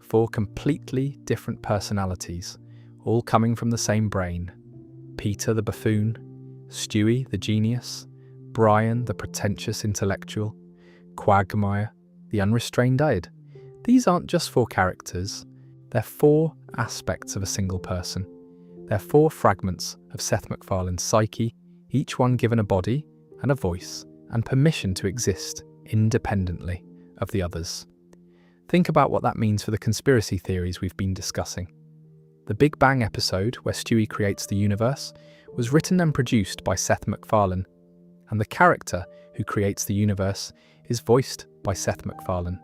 4 completely different personalities, all coming from the same brain. Peter the buffoon, Stewie the genius, Brian the pretentious intellectual, Quagmire the unrestrained id. These aren't just 4 characters, they're 4 aspects of a single person. They're 4 fragments of Seth MacFarlane's psyche, each one given a body and a voice and permission to exist independently of the others. Think about what that means for the conspiracy theories we've been discussing. The Big Bang episode, where Stewie creates the universe, was written and produced by Seth MacFarlane, and the character who creates the universe is voiced by Seth MacFarlane.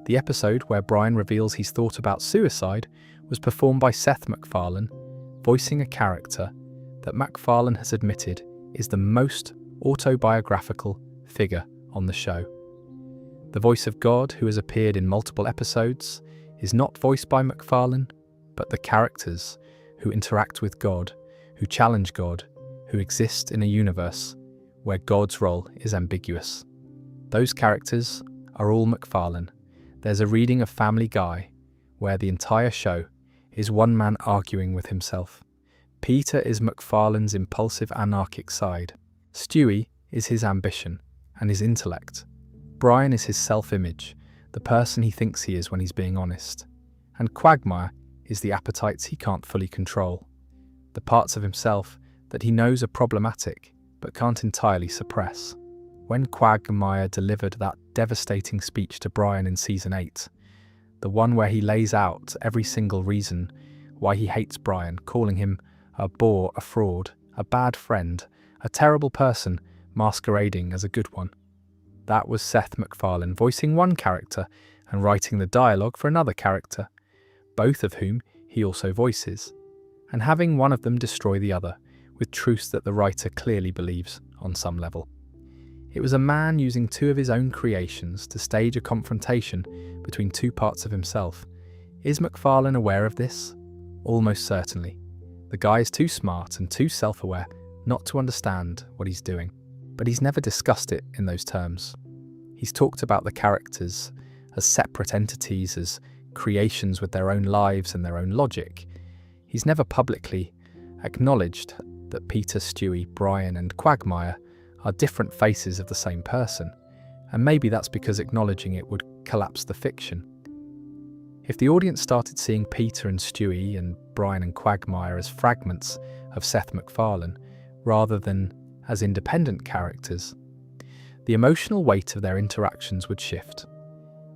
The episode where Brian reveals he's thought about suicide was performed by Seth MacFarlane, voicing a character that MacFarlane has admitted is the most autobiographical figure on the show. The voice of God, who has appeared in multiple episodes, is not voiced by MacFarlane, but the characters who interact with God, who challenge God, who exist in a universe where God's role is ambiguous. Those characters are all MacFarlane. There's a reading of Family Guy where the entire show is one man arguing with himself. Peter is MacFarlane's impulsive anarchic side. Stewie is his ambition and his intellect. Brian is his self-image, the person he thinks he is when he's being honest. And Quagmire is the appetites he can't fully control, the parts of himself that he knows are problematic but can't entirely suppress. When Quagmire delivered that devastating speech to Brian in Season 8, the one where he lays out every single reason why he hates Brian, calling him a bore, a fraud, a bad friend, a terrible person masquerading as a good one. That was Seth MacFarlane voicing one character and writing the dialogue for another character, both of whom he also voices, and having one of them destroy the other with truths that the writer clearly believes on some level. It was a man using 2 of his own creations to stage a confrontation between 2 parts of himself. Is MacFarlane aware of this? Almost certainly. The guy is too smart and too self-aware not to understand what he's doing, but he's never discussed it in those terms. He's talked about the characters as separate entities, as creations with their own lives and their own logic, he's never publicly acknowledged that Peter, Stewie, Brian and Quagmire are different faces of the same person, and maybe that's because acknowledging it would collapse the fiction. If the audience started seeing Peter and Stewie and Brian and Quagmire as fragments of Seth MacFarlane rather than as independent characters, the emotional weight of their interactions would shift.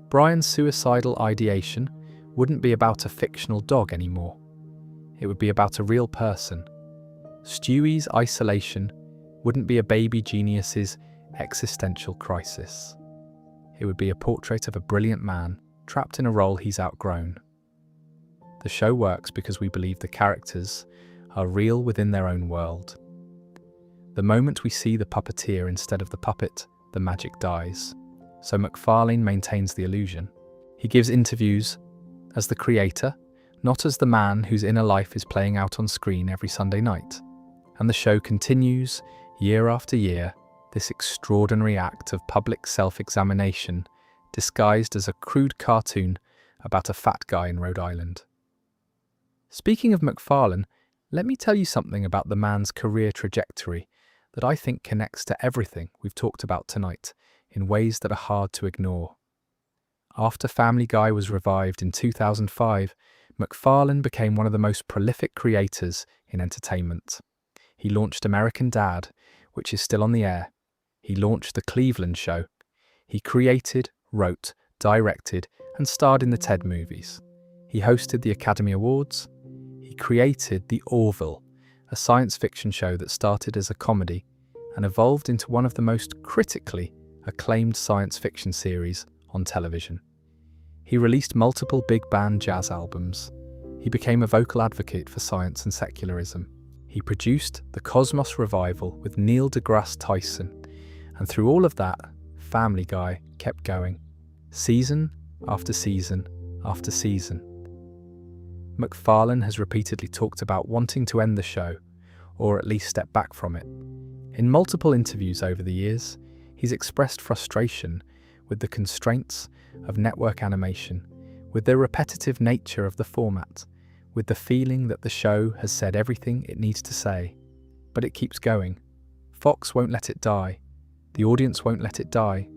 Brian's suicidal ideation wouldn't be about a fictional dog anymore. It would be about a real person. Stewie's isolation wouldn't be a baby genius's existential crisis. It would be a portrait of a brilliant man trapped in a role he's outgrown. The show works because we believe the characters are real within their own world. The moment we see the puppeteer instead of the puppet, the magic dies. So MacFarlane maintains the illusion. He gives interviews as the creator, not as the man whose inner life is playing out on screen every Sunday night. And the show continues, year after year, this extraordinary act of public self-examination disguised as a crude cartoon about a fat guy in Rhode Island. Speaking of MacFarlane, let me tell you something about the man's career trajectory that I think connects to everything we've talked about tonight in ways that are hard to ignore. After Family Guy was revived in 2005, MacFarlane became one of the most prolific creators in entertainment. He launched American Dad, which is still on the air. He launched The Cleveland Show. He created, wrote, directed, and starred in the Ted movies. He hosted the Academy Awards. He created The Orville, a science fiction show that started as a comedy and evolved into one of the most critically acclaimed science fiction series on television. He released multiple big band jazz albums. He became a vocal advocate for science and secularism. He produced the Cosmos Revival with Neil deGrasse Tyson, and through all of that, Family Guy kept going, season after season after season. MacFarlane has repeatedly talked about wanting to end the show, or at least step back from it. In multiple interviews over the years, he's expressed frustration with the constraints of network animation, with the repetitive nature of the format, with the feeling that the show has said everything it needs to say. But it keeps going. Fox won't let it die. The audience won't let it die.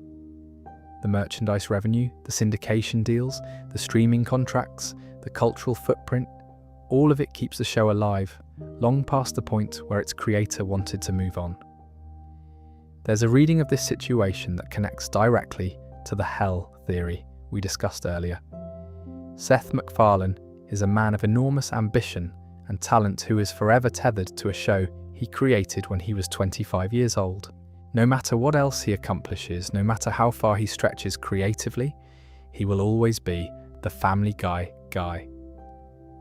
The merchandise revenue, the syndication deals, the streaming contracts, the cultural footprint, all of it keeps the show alive, long past the point where its creator wanted to move on. There's a reading of this situation that connects directly to the hell theory we discussed earlier. Seth MacFarlane is a man of enormous ambition and talent who is forever tethered to a show he created when he was 25 years old. No matter what else he accomplishes, no matter how far he stretches creatively, he will always be the Family Guy guy.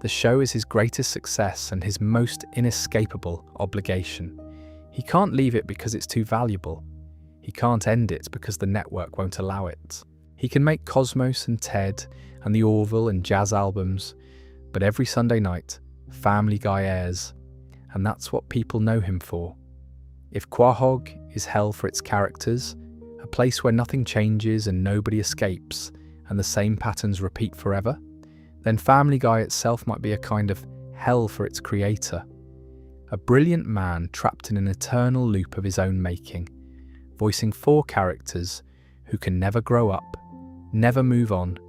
The show is his greatest success and his most inescapable obligation. He can't leave it because it's too valuable. He can't end it because the network won't allow it. He can make Cosmos and Ted and the Orville and jazz albums, but every Sunday night, Family Guy airs, and that's what people know him for. If Quahog is hell for its characters, a place where nothing changes and nobody escapes, and the same patterns repeat forever, then Family Guy itself might be a kind of hell for its creator. A brilliant man trapped in an eternal loop of his own making, voicing 4 characters who can never grow up, never move on,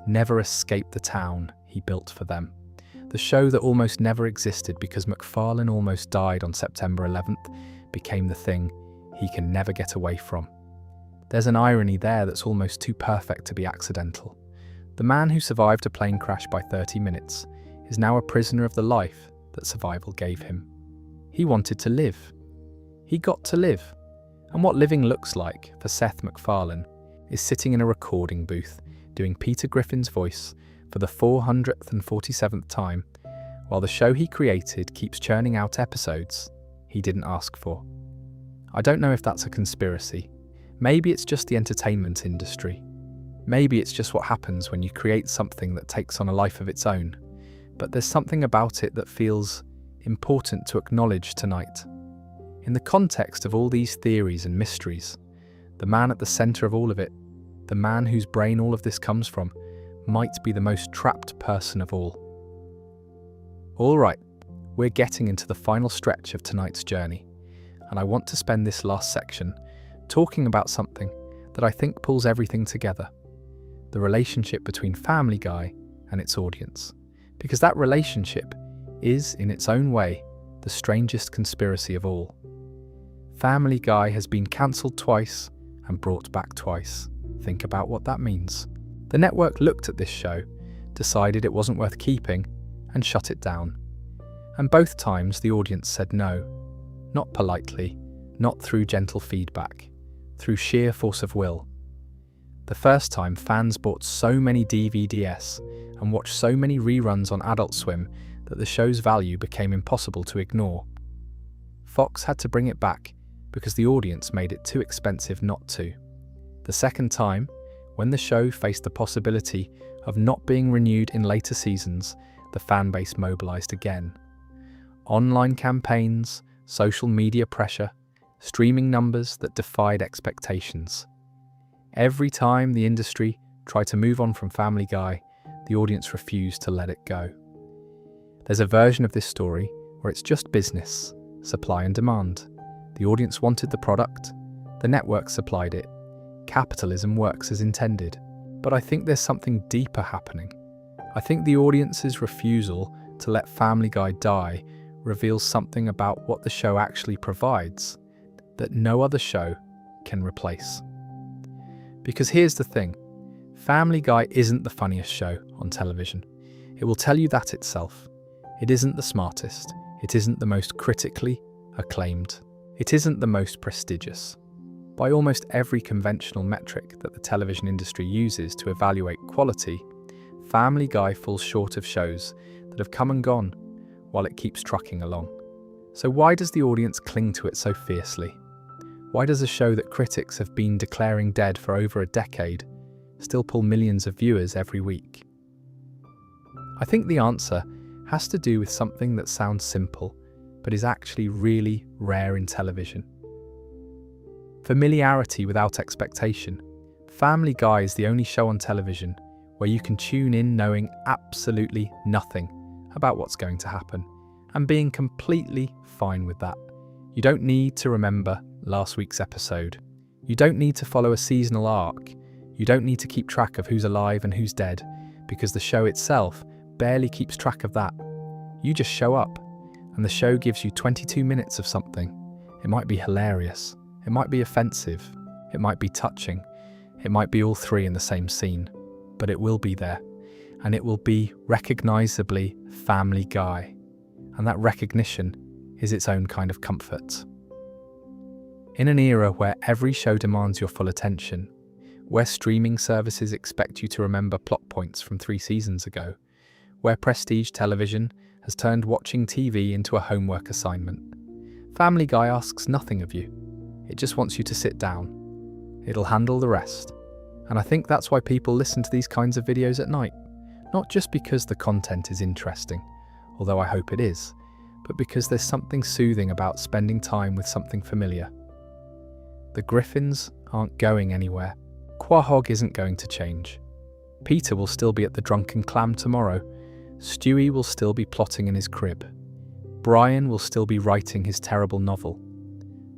never escape the town he built for them. The show that almost never existed because MacFarlane almost died on September 11th became the thing he can never get away from. There's an irony there that's almost too perfect to be accidental. The man who survived a plane crash by 30 minutes is now a prisoner of the life that survival gave him. He wanted to live. He got to live. And what living looks like for Seth MacFarlane is sitting in a recording booth doing Peter Griffin's voice for the 447th time, while the show he created keeps churning out episodes he didn't ask for. I don't know if that's a conspiracy. Maybe it's just the entertainment industry. Maybe it's just what happens when you create something that takes on a life of its own. But there's something about it that feels important to acknowledge tonight. In the context of all these theories and mysteries, the man at the center of all of it, the man whose brain all of this comes from, might be the most trapped person of all. All right, we're getting into the final stretch of tonight's journey, and I want to spend this last section talking about something that I think pulls everything together: the relationship between Family Guy and its audience. Because that relationship is, in its own way, the strangest conspiracy of all. Family Guy has been cancelled twice and brought back twice. Think about what that means. The network looked at this show, decided it wasn't worth keeping, and shut it down. And both times the audience said no. Not politely, not through gentle feedback, through sheer force of will. The first time, fans bought so many DVDs and watched so many reruns on Adult Swim that the show's value became impossible to ignore. Fox had to bring it back because the audience made it too expensive not to. The second time, when the show faced the possibility of not being renewed in later seasons, the fan base mobilized again. Online campaigns, social media pressure, streaming numbers that defied expectations. Every time the industry tried to move on from Family Guy, the audience refused to let it go. There's a version of this story where it's just business, supply and demand. The audience wanted the product, the network supplied it. Capitalism works as intended. But I think there's something deeper happening. I think the audience's refusal to let Family Guy die reveals something about what the show actually provides that no other show can replace. Because here's the thing, Family Guy isn't the funniest show on television. It will tell you that itself. It isn't the smartest. It isn't the most critically acclaimed. It isn't the most prestigious. By almost every conventional metric that the television industry uses to evaluate quality, Family Guy falls short of shows that have come and gone while it keeps trucking along. So why does the audience cling to it so fiercely? Why does a show that critics have been declaring dead for over a decade still pull millions of viewers every week? I think the answer has to do with something that sounds simple, but is actually really rare in television. Familiarity without expectation. Family Guy is the only show on television where you can tune in knowing absolutely nothing about what's going to happen and being completely fine with that. You don't need to remember last week's episode. You don't need to follow a seasonal arc. You don't need to keep track of who's alive and who's dead, because the show itself barely keeps track of that. You just show up, and the show gives you 22 minutes of something. It might be hilarious. It might be offensive. It might be touching. It might be all three in the same scene. But it will be there. And it will be recognisably Family Guy. And that recognition is its own kind of comfort. In an era where every show demands your full attention, where streaming services expect you to remember plot points from 3 seasons ago, where prestige television has turned watching TV into a homework assignment, Family Guy asks nothing of you. It just wants you to sit down. It'll handle the rest. And I think that's why people listen to these kinds of videos at night. Not just because the content is interesting, although I hope it is, but because there's something soothing about spending time with something familiar. The Griffins aren't going anywhere. Quahog isn't going to change. Peter will still be at the Drunken Clam tomorrow. Stewie will still be plotting in his crib. Brian will still be writing his terrible novel.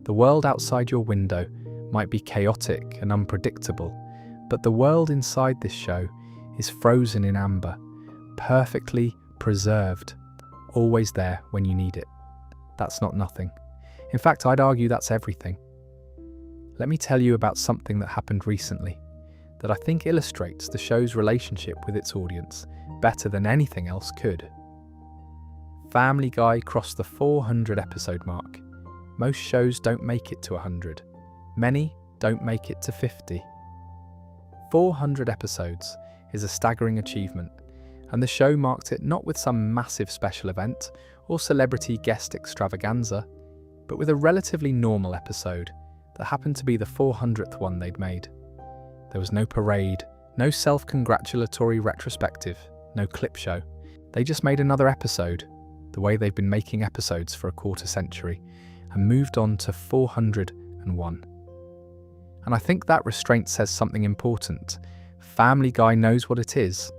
The world outside your window might be chaotic and unpredictable, but the world inside this show is frozen in amber, perfectly preserved, always there when you need it. That's not nothing. In fact, I'd argue that's everything. Let me tell you about something that happened recently that I think illustrates the show's relationship with its audience better than anything else could. Family Guy crossed the 400 episode mark. Most shows don't make it to 100. Many don't make it to 50. 400 episodes is a staggering achievement, and the show marked it not with some massive special event or celebrity guest extravaganza, but with a relatively normal episode that happened to be the 400th one they'd made. There was no parade, no self-congratulatory retrospective, no clip show. They just made another episode, the way they've been making episodes for a quarter century, and moved on to 401. And I think that restraint says something important. Family Guy knows what it is,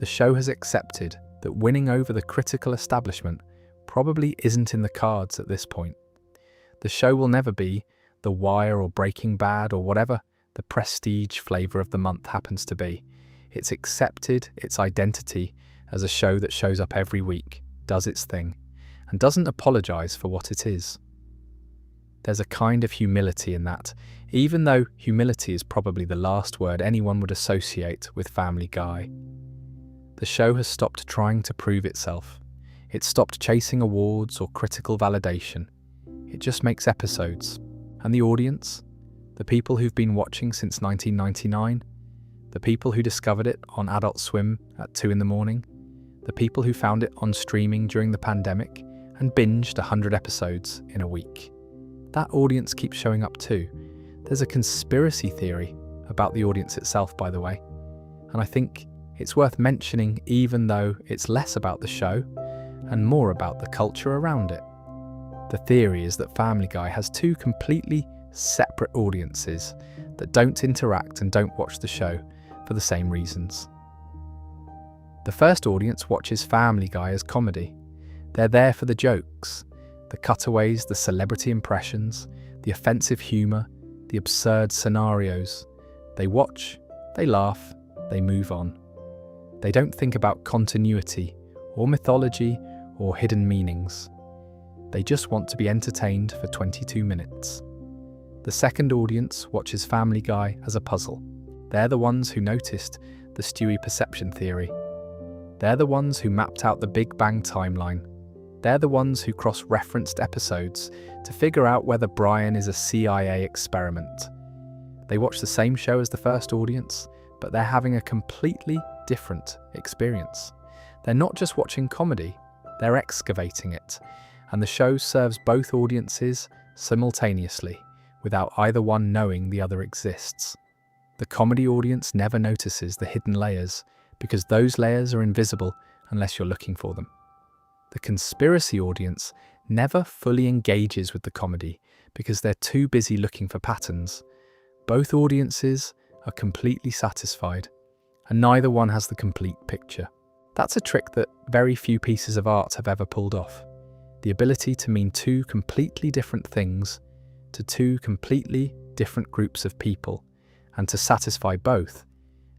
The show has accepted that winning over the critical establishment probably isn't in the cards at this point. The show will never be The Wire or Breaking Bad or whatever the prestige flavour of the month happens to be. It's accepted its identity as a show that shows up every week, does its thing, and doesn't apologise for what it is. There's a kind of humility in that, even though humility is probably the last word anyone would associate with Family Guy. The show has stopped trying to prove itself. It's stopped chasing awards or critical validation. It just makes episodes. And the audience, the people who've been watching since 1999, the people who discovered it on Adult Swim at 2 a.m, the people who found it on streaming during the pandemic and binged 100 episodes in a week. That audience keeps showing up too. There's a conspiracy theory about the audience itself, by the way, and I think it's worth mentioning even though it's less about the show and more about the culture around it. The theory is that Family Guy has two completely separate audiences that don't interact and don't watch the show for the same reasons. The first audience watches Family Guy as comedy. They're there for the jokes, the cutaways, the celebrity impressions, the offensive humour, the absurd scenarios. They watch, they laugh, they move on. They don't think about continuity or mythology or hidden meanings. They just want to be entertained for 22 minutes. The second audience watches Family Guy as a puzzle. They're the ones who noticed the Stewie perception theory. They're the ones who mapped out the Big Bang timeline. They're the ones who cross-referenced episodes to figure out whether Brian is a CIA experiment. They watch the same show as the first audience, but they're having a completely different experience. They're not just watching comedy, they're excavating it, and the show serves both audiences simultaneously, without either one knowing the other exists. The comedy audience never notices the hidden layers, because those layers are invisible unless you're looking for them. The conspiracy audience never fully engages with the comedy because they're too busy looking for patterns. Both audiences are completely satisfied, and neither one has the complete picture. That's a trick that very few pieces of art have ever pulled off. The ability to mean two completely different things to two completely different groups of people, and to satisfy both,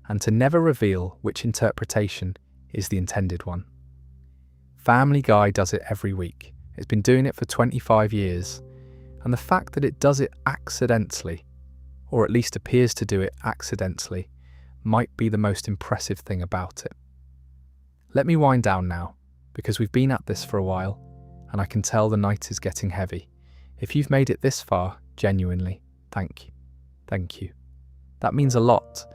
and to never reveal which interpretation is the intended one. Family Guy does it every week. It's been doing it for 25 years, and the fact that it does it accidentally, or at least appears to do it accidentally, might be the most impressive thing about it. Let me wind down now, because we've been at this for a while, and I can tell the night is getting heavy. If you've made it this far, genuinely, thank you. Thank you. That means a lot.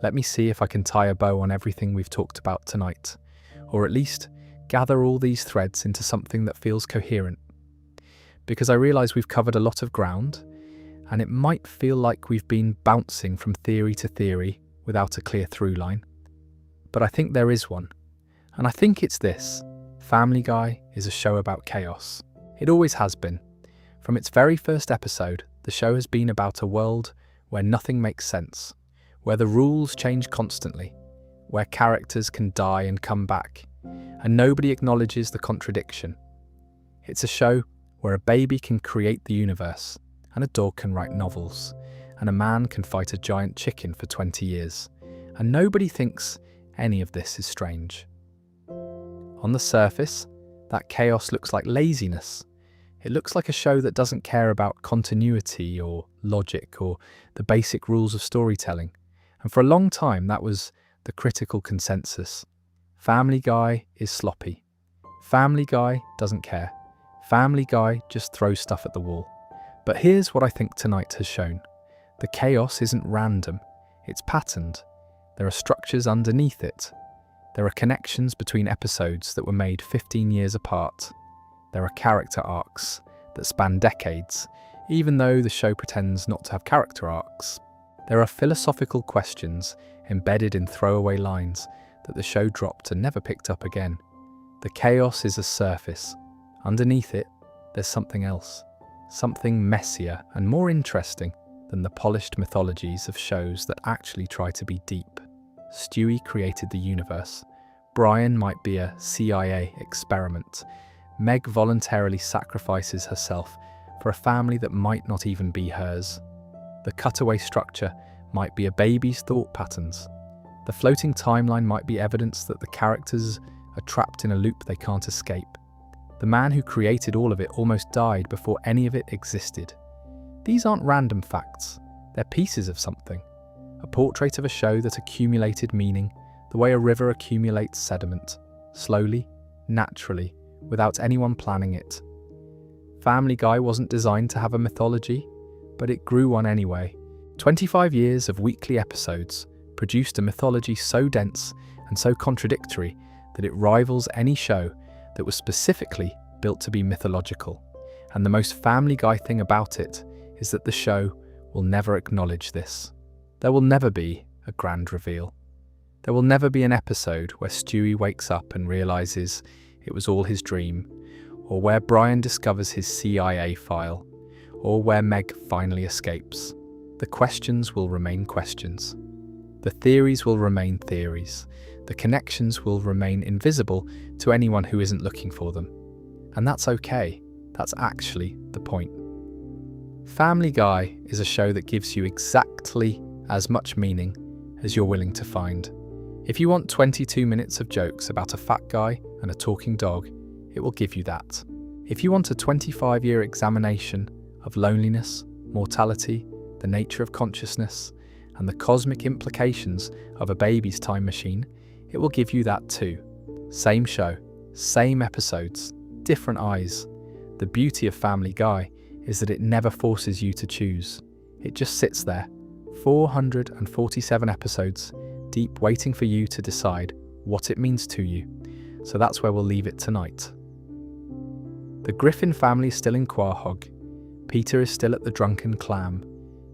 Let me see if I can tie a bow on everything we've talked about tonight, or at least gather all these threads into something that feels coherent. Because I realise we've covered a lot of ground, and it might feel like we've been bouncing from theory to theory without a clear through line. But I think there is one, and I think it's this. Family Guy is a show about chaos. It always has been. From its very first episode, the show has been about a world where nothing makes sense, where the rules change constantly, where characters can die and come back, and nobody acknowledges the contradiction. It's a show where a baby can create the universe, and a dog can write novels, and a man can fight a giant chicken for 20 years, and nobody thinks any of this is strange. On the surface, that chaos looks like laziness. It looks like a show that doesn't care about continuity or logic or the basic rules of storytelling. And for a long time, that was the critical consensus. Family Guy is sloppy. Family Guy doesn't care. Family Guy just throws stuff at the wall. But here's what I think tonight has shown. The chaos isn't random. It's patterned. There are structures underneath it. There are connections between episodes that were made 15 years apart. There are character arcs that span decades, even though the show pretends not to have character arcs. There are philosophical questions embedded in throwaway lines that the show dropped and never picked up again. The chaos is a surface. Underneath it, there's something else. Something messier and more interesting than the polished mythologies of shows that actually try to be deep. Stewie created the universe. Brian might be a CIA experiment, Meg voluntarily sacrifices herself for a family that might not even be hers. The cutaway structure might be a baby's thought patterns. The floating timeline might be evidence that the characters are trapped in a loop they can't escape. The man who created all of it almost died before any of it existed. These aren't random facts, they're pieces of something. A portrait of a show that accumulated meaning, the way a river accumulates sediment, slowly, naturally, without anyone planning it. Family Guy wasn't designed to have a mythology, but it grew one anyway. 25 years of weekly episodes produced a mythology so dense and so contradictory that it rivals any show that was specifically built to be mythological. And the most Family Guy thing about it is that the show will never acknowledge this. There will never be a grand reveal. There will never be an episode where Stewie wakes up and realizes it was all his dream, or where Brian discovers his CIA file, or where Meg finally escapes. The questions will remain questions. The theories will remain theories. The connections will remain invisible to anyone who isn't looking for them. And that's okay. That's actually the point. Family Guy is a show that gives you exactly as much meaning as you're willing to find. If you want 22 minutes of jokes about a fat guy and a talking dog, it will give you that. If you want a 25-year examination of loneliness, mortality, the nature of consciousness, and the cosmic implications of a baby's time machine, it will give you that too. Same show, same episodes, different eyes. The beauty of Family Guy is that it never forces you to choose. It just sits there, 447 episodes, deep, waiting for you to decide what it means to you. So that's where we'll leave it tonight. The Griffin family is still in Quahog. Peter is still at the Drunken Clam.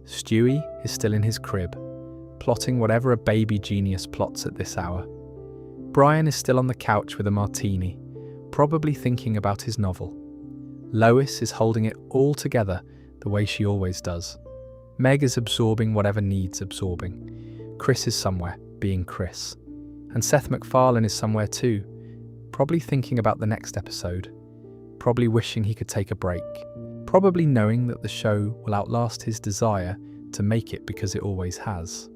Stewie is still in his crib, plotting whatever a baby genius plots at this hour. Brian is still on the couch with a martini, probably thinking about his novel. Lois is holding it all together the way she always does. Meg is absorbing whatever needs absorbing. Chris is somewhere, being Chris. And Seth MacFarlane is somewhere too, probably thinking about the next episode, probably wishing he could take a break, probably knowing that the show will outlast his desire to make it because it always has.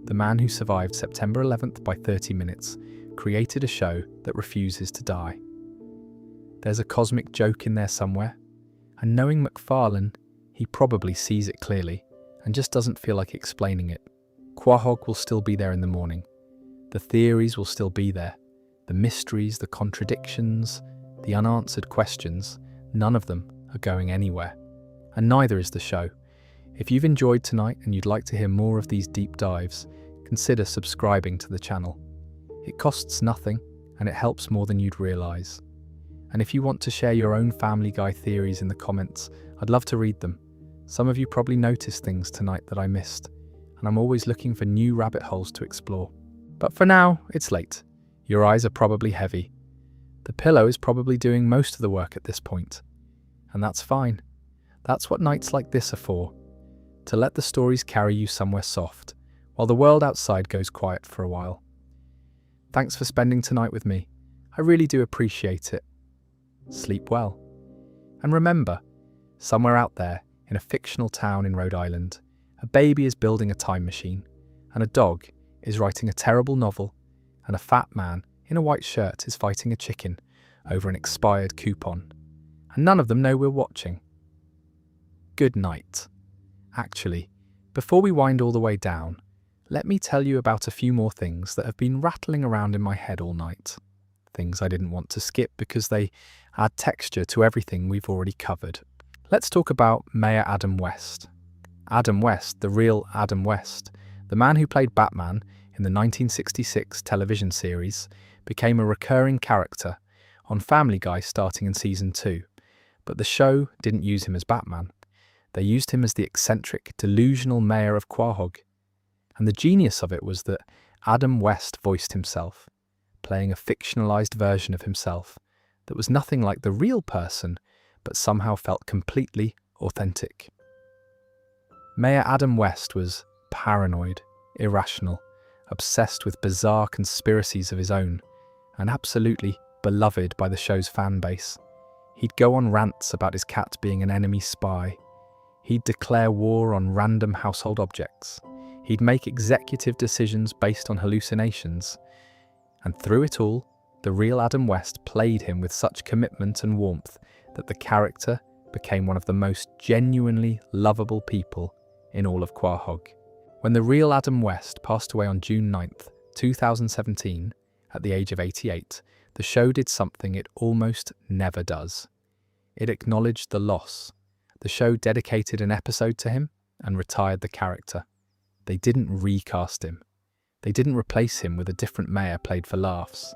The man who survived September 11th by 30 minutes created a show that refuses to die. There's a cosmic joke in there somewhere, and knowing MacFarlane, he probably sees it clearly and just doesn't feel like explaining it. Quahog will still be there in the morning. The theories will still be there. The mysteries, the contradictions, the unanswered questions, none of them are going anywhere. And neither is the show. If you've enjoyed tonight and you'd like to hear more of these deep dives, consider subscribing to the channel. It costs nothing and it helps more than you'd realise. And if you want to share your own Family Guy theories in the comments, I'd love to read them. Some of you probably noticed things tonight that I missed, and I'm always looking for new rabbit holes to explore. But for now, it's late. Your eyes are probably heavy. The pillow is probably doing most of the work at this point. And that's fine. That's what nights like this are for. To let the stories carry you somewhere soft, while the world outside goes quiet for a while. Thanks for spending tonight with me. I really do appreciate it. Sleep well. And remember, somewhere out there, in a fictional town in Rhode Island, a baby is building a time machine, and a dog is writing a terrible novel, and a fat man in a white shirt is fighting a chicken over an expired coupon. And none of them know we're watching. Good night. Actually, before we wind all the way down, let me tell you about a few more things that have been rattling around in my head all night. Things I didn't want to skip because they add texture to everything we've already covered. Let's talk about Mayor Adam West. Adam West, the real Adam West, the man who played Batman in the 1966 television series, became a recurring character on Family Guy starting in season 2. But the show didn't use him as Batman. They used him as the eccentric, delusional mayor of Quahog. And the genius of it was that Adam West voiced himself, playing a fictionalized version of himself that was nothing like the real person, but somehow felt completely authentic. Mayor Adam West was paranoid, irrational, obsessed with bizarre conspiracies of his own, and absolutely beloved by the show's fan base. He'd go on rants about his cat being an enemy spy. He'd declare war on random household objects. He'd make executive decisions based on hallucinations. And through it all, the real Adam West played him with such commitment and warmth that the character became one of the most genuinely lovable people in all of Quahog. When the real Adam West passed away on June 9th, 2017, at the age of 88, the show did something it almost never does. It acknowledged the loss. The show dedicated an episode to him and retired the character. They didn't recast him. They didn't replace him with a different mayor played for laughs.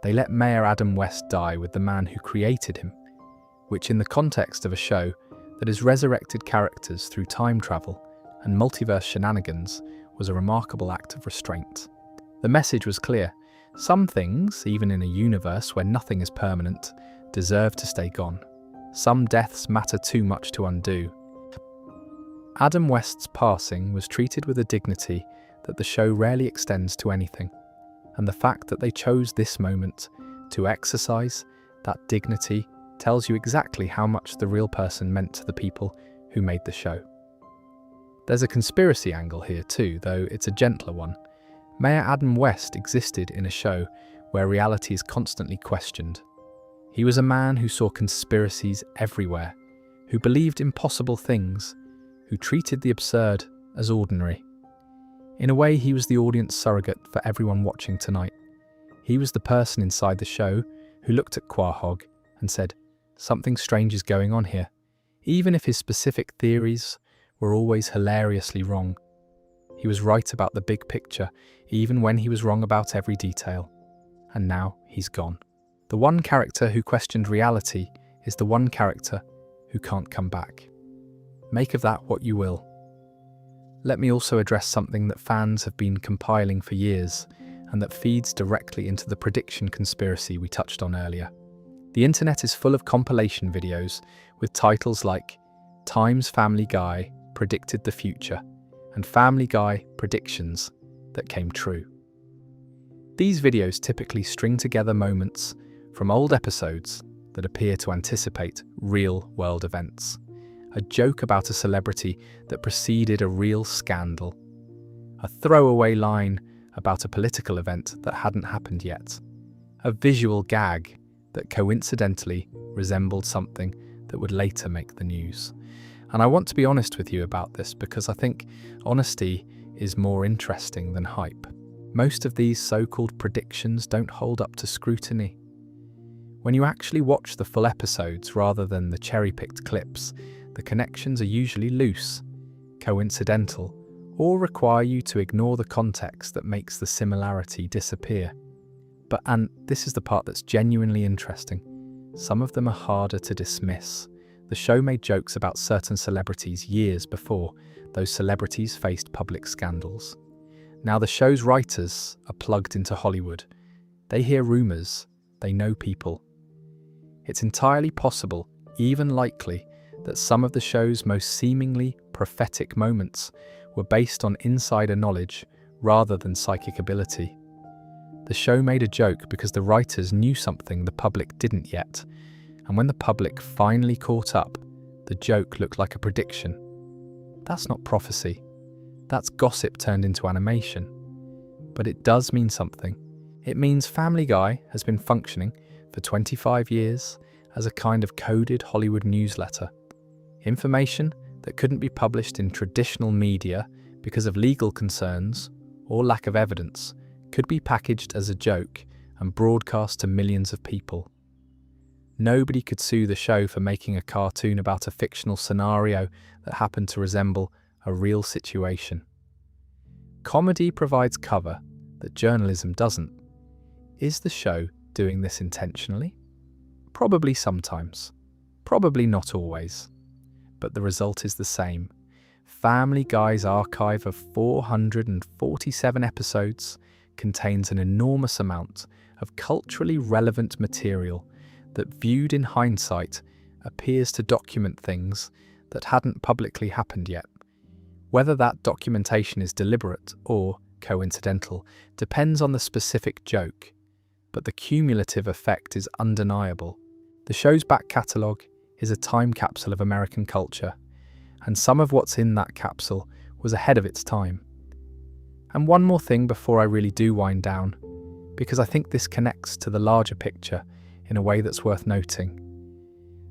They let Mayor Adam West die with the man who created him, which in the context of a show that has resurrected characters through time travel and multiverse shenanigans was a remarkable act of restraint. The message was clear. Some things, even in a universe where nothing is permanent, deserve to stay gone. Some deaths matter too much to undo. Adam West's passing was treated with a dignity that the show rarely extends to anything, and the fact that they chose this moment to exercise that dignity tells you exactly how much the real person meant to the people who made the show. There's a conspiracy angle here too, though it's a gentler one. Mayor Adam West existed in a show where reality is constantly questioned. He was a man who saw conspiracies everywhere, who believed impossible things, who treated the absurd as ordinary. In a way, he was the audience surrogate for everyone watching tonight. He was the person inside the show who looked at Quahog and said, "Something strange is going on here," even if his specific theories were always hilariously wrong. He was right about the big picture, even when he was wrong about every detail. And now he's gone. The one character who questioned reality is the one character who can't come back. Make of that what you will. Let me also address something that fans have been compiling for years and that feeds directly into the prediction conspiracy we touched on earlier. The internet is full of compilation videos with titles like Time's Family Guy predicted the future and Family Guy predictions that came true. These videos typically string together moments from old episodes that appear to anticipate real-world events. A joke about a celebrity that preceded a real scandal. A throwaway line about a political event that hadn't happened yet. A visual gag that coincidentally resembled something that would later make the news. And I want to be honest with you about this because I think honesty is more interesting than hype. Most of these so-called predictions don't hold up to scrutiny. When you actually watch the full episodes rather than the cherry-picked clips, the connections are usually loose, coincidental, or require you to ignore the context that makes the similarity disappear. And this is the part that's genuinely interesting, some of them are harder to dismiss. The show made jokes about certain celebrities years before those celebrities faced public scandals. Now the show's writers are plugged into Hollywood. They hear rumours, they know people. It's entirely possible, even likely, that some of the show's most seemingly prophetic moments were based on insider knowledge rather than psychic ability. The show made a joke because the writers knew something the public didn't yet, and when the public finally caught up, the joke looked like a prediction. That's not prophecy. That's gossip turned into animation. But it does mean something. It means Family Guy has been functioning for 25 years as a kind of coded Hollywood newsletter. Information that couldn't be published in traditional media because of legal concerns or lack of evidence could be packaged as a joke and broadcast to millions of people. Nobody could sue the show for making a cartoon about a fictional scenario that happened to resemble a real situation. Comedy provides cover that journalism doesn't. Is the show doing this intentionally? Probably sometimes. Probably not always. But the result is the same. Family Guy's archive of 447 episodes contains an enormous amount of culturally relevant material that, viewed in hindsight, appears to document things that hadn't publicly happened yet. Whether that documentation is deliberate or coincidental depends on the specific joke, but the cumulative effect is undeniable. The show's back catalogue is a time capsule of American culture, and some of what's in that capsule was ahead of its time. And one more thing before I really do wind down, because I think this connects to the larger picture in a way that's worth noting.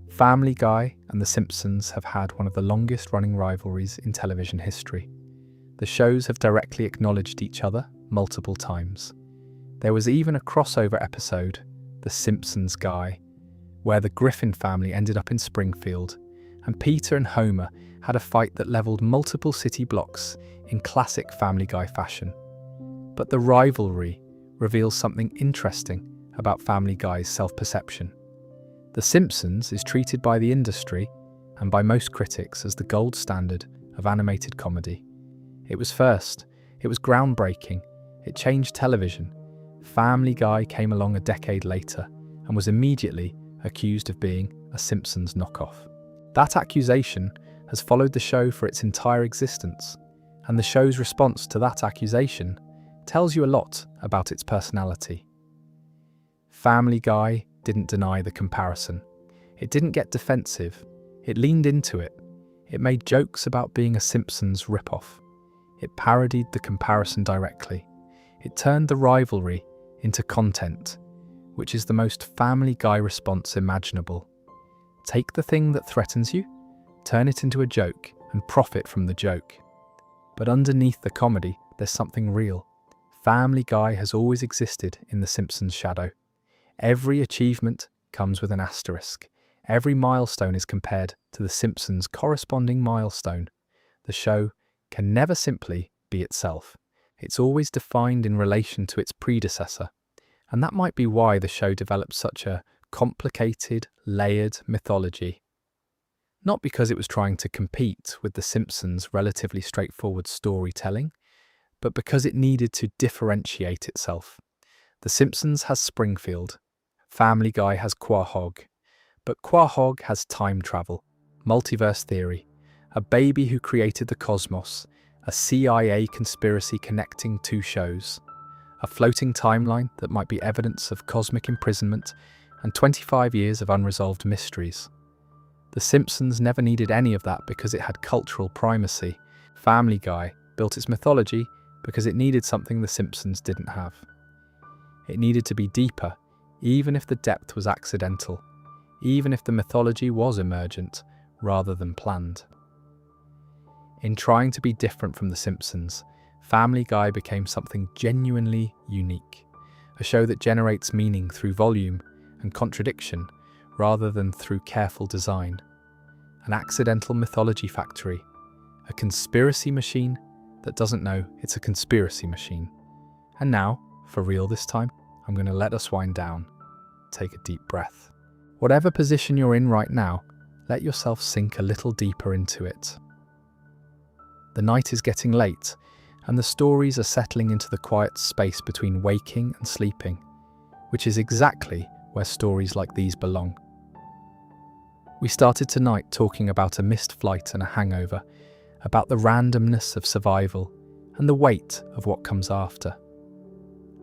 Family Guy and The Simpsons have had one of the longest running rivalries in television history. The shows have directly acknowledged each other multiple times. There was even a crossover episode, The Simpsons Guy, where the Griffin family ended up in Springfield, and Peter and Homer had a fight that leveled multiple city blocks in classic Family Guy fashion. But the rivalry reveals something interesting about Family Guy's self-perception. The Simpsons is treated by the industry and by most critics as the gold standard of animated comedy. It was first, it was groundbreaking, it changed television. Family Guy came along a decade later and was immediately accused of being a Simpsons knockoff. That accusation has followed the show for its entire existence, and the show's response to that accusation tells you a lot about its personality. Family Guy didn't deny the comparison. It didn't get defensive. It leaned into it. It made jokes about being a Simpsons ripoff. It parodied the comparison directly. It turned the rivalry into content, which is the most Family Guy response imaginable. Take the thing that threatens you, turn it into a joke, and profit from the joke. But underneath the comedy, there's something real. Family Guy has always existed in The Simpsons' shadow. Every achievement comes with an asterisk. Every milestone is compared to The Simpsons' corresponding milestone. The show can never simply be itself. It's always defined in relation to its predecessor. And that might be why the show developed such a complicated, layered mythology. Not because it was trying to compete with The Simpsons' relatively straightforward storytelling, but because it needed to differentiate itself. The Simpsons has Springfield. Family Guy has Quahog. But Quahog has time travel, multiverse theory, a baby who created the cosmos, a CIA conspiracy connecting two shows, a floating timeline that might be evidence of cosmic imprisonment, and 25 years of unresolved mysteries. The Simpsons never needed any of that because it had cultural primacy. Family Guy built its mythology because it needed something The Simpsons didn't have. It needed to be deeper, even if the depth was accidental, even if the mythology was emergent rather than planned. In trying to be different from The Simpsons, Family Guy became something genuinely unique, a show that generates meaning through volume and contradiction rather than through careful design. An accidental mythology factory, a conspiracy machine that doesn't know it's a conspiracy machine. And now, for real this time, I'm going to let us wind down. Take a deep breath. Whatever position you're in right now, let yourself sink a little deeper into it. The night is getting late, and the stories are settling into the quiet space between waking and sleeping, which is exactly where stories like these belong. We started tonight talking about a missed flight and a hangover, about the randomness of survival and the weight of what comes after.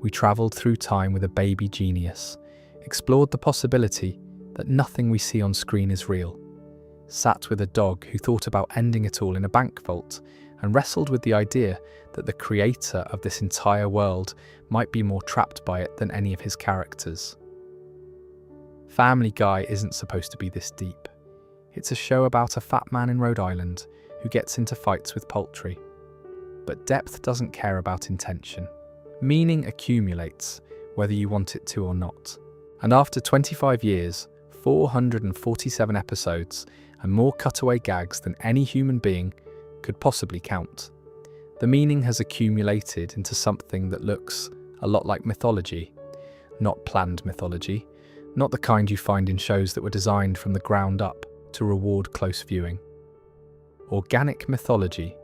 We travelled through time with a baby genius, explored the possibility that nothing we see on screen is real, sat with a dog who thought about ending it all in a bank vault, and wrestled with the idea that the creator of this entire world might be more trapped by it than any of his characters. Family Guy isn't supposed to be this deep. It's a show about a fat man in Rhode Island who gets into fights with poultry. But depth doesn't care about intention. Meaning accumulates, whether you want it to or not. And after 25 years, 447 episodes, and more cutaway gags than any human being could possibly count, the meaning has accumulated into something that looks a lot like mythology. Not planned mythology, not the kind you find in shows that were designed from the ground up to reward close viewing. Organic mythology,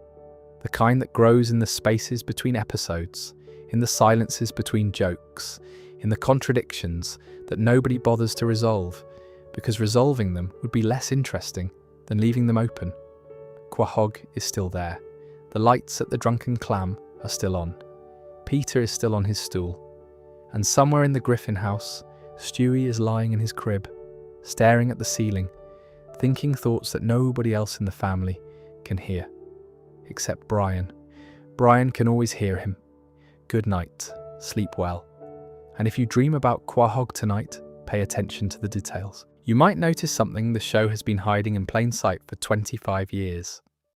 the kind that grows in the spaces between episodes, in the silences between jokes, in the contradictions that nobody bothers to resolve, because resolving them would be less interesting than leaving them open. Quahog is still there. The lights at the Drunken Clam are still on. Peter is still on his stool, and somewhere in the Griffin house, Stewie is lying in his crib, staring at the ceiling, thinking thoughts that nobody else in the family can hear, except Brian. Brian can always hear him. Good night, sleep well. And if you dream about Quahog tonight, pay attention to the details. You might notice something the show has been hiding in plain sight for 25 years.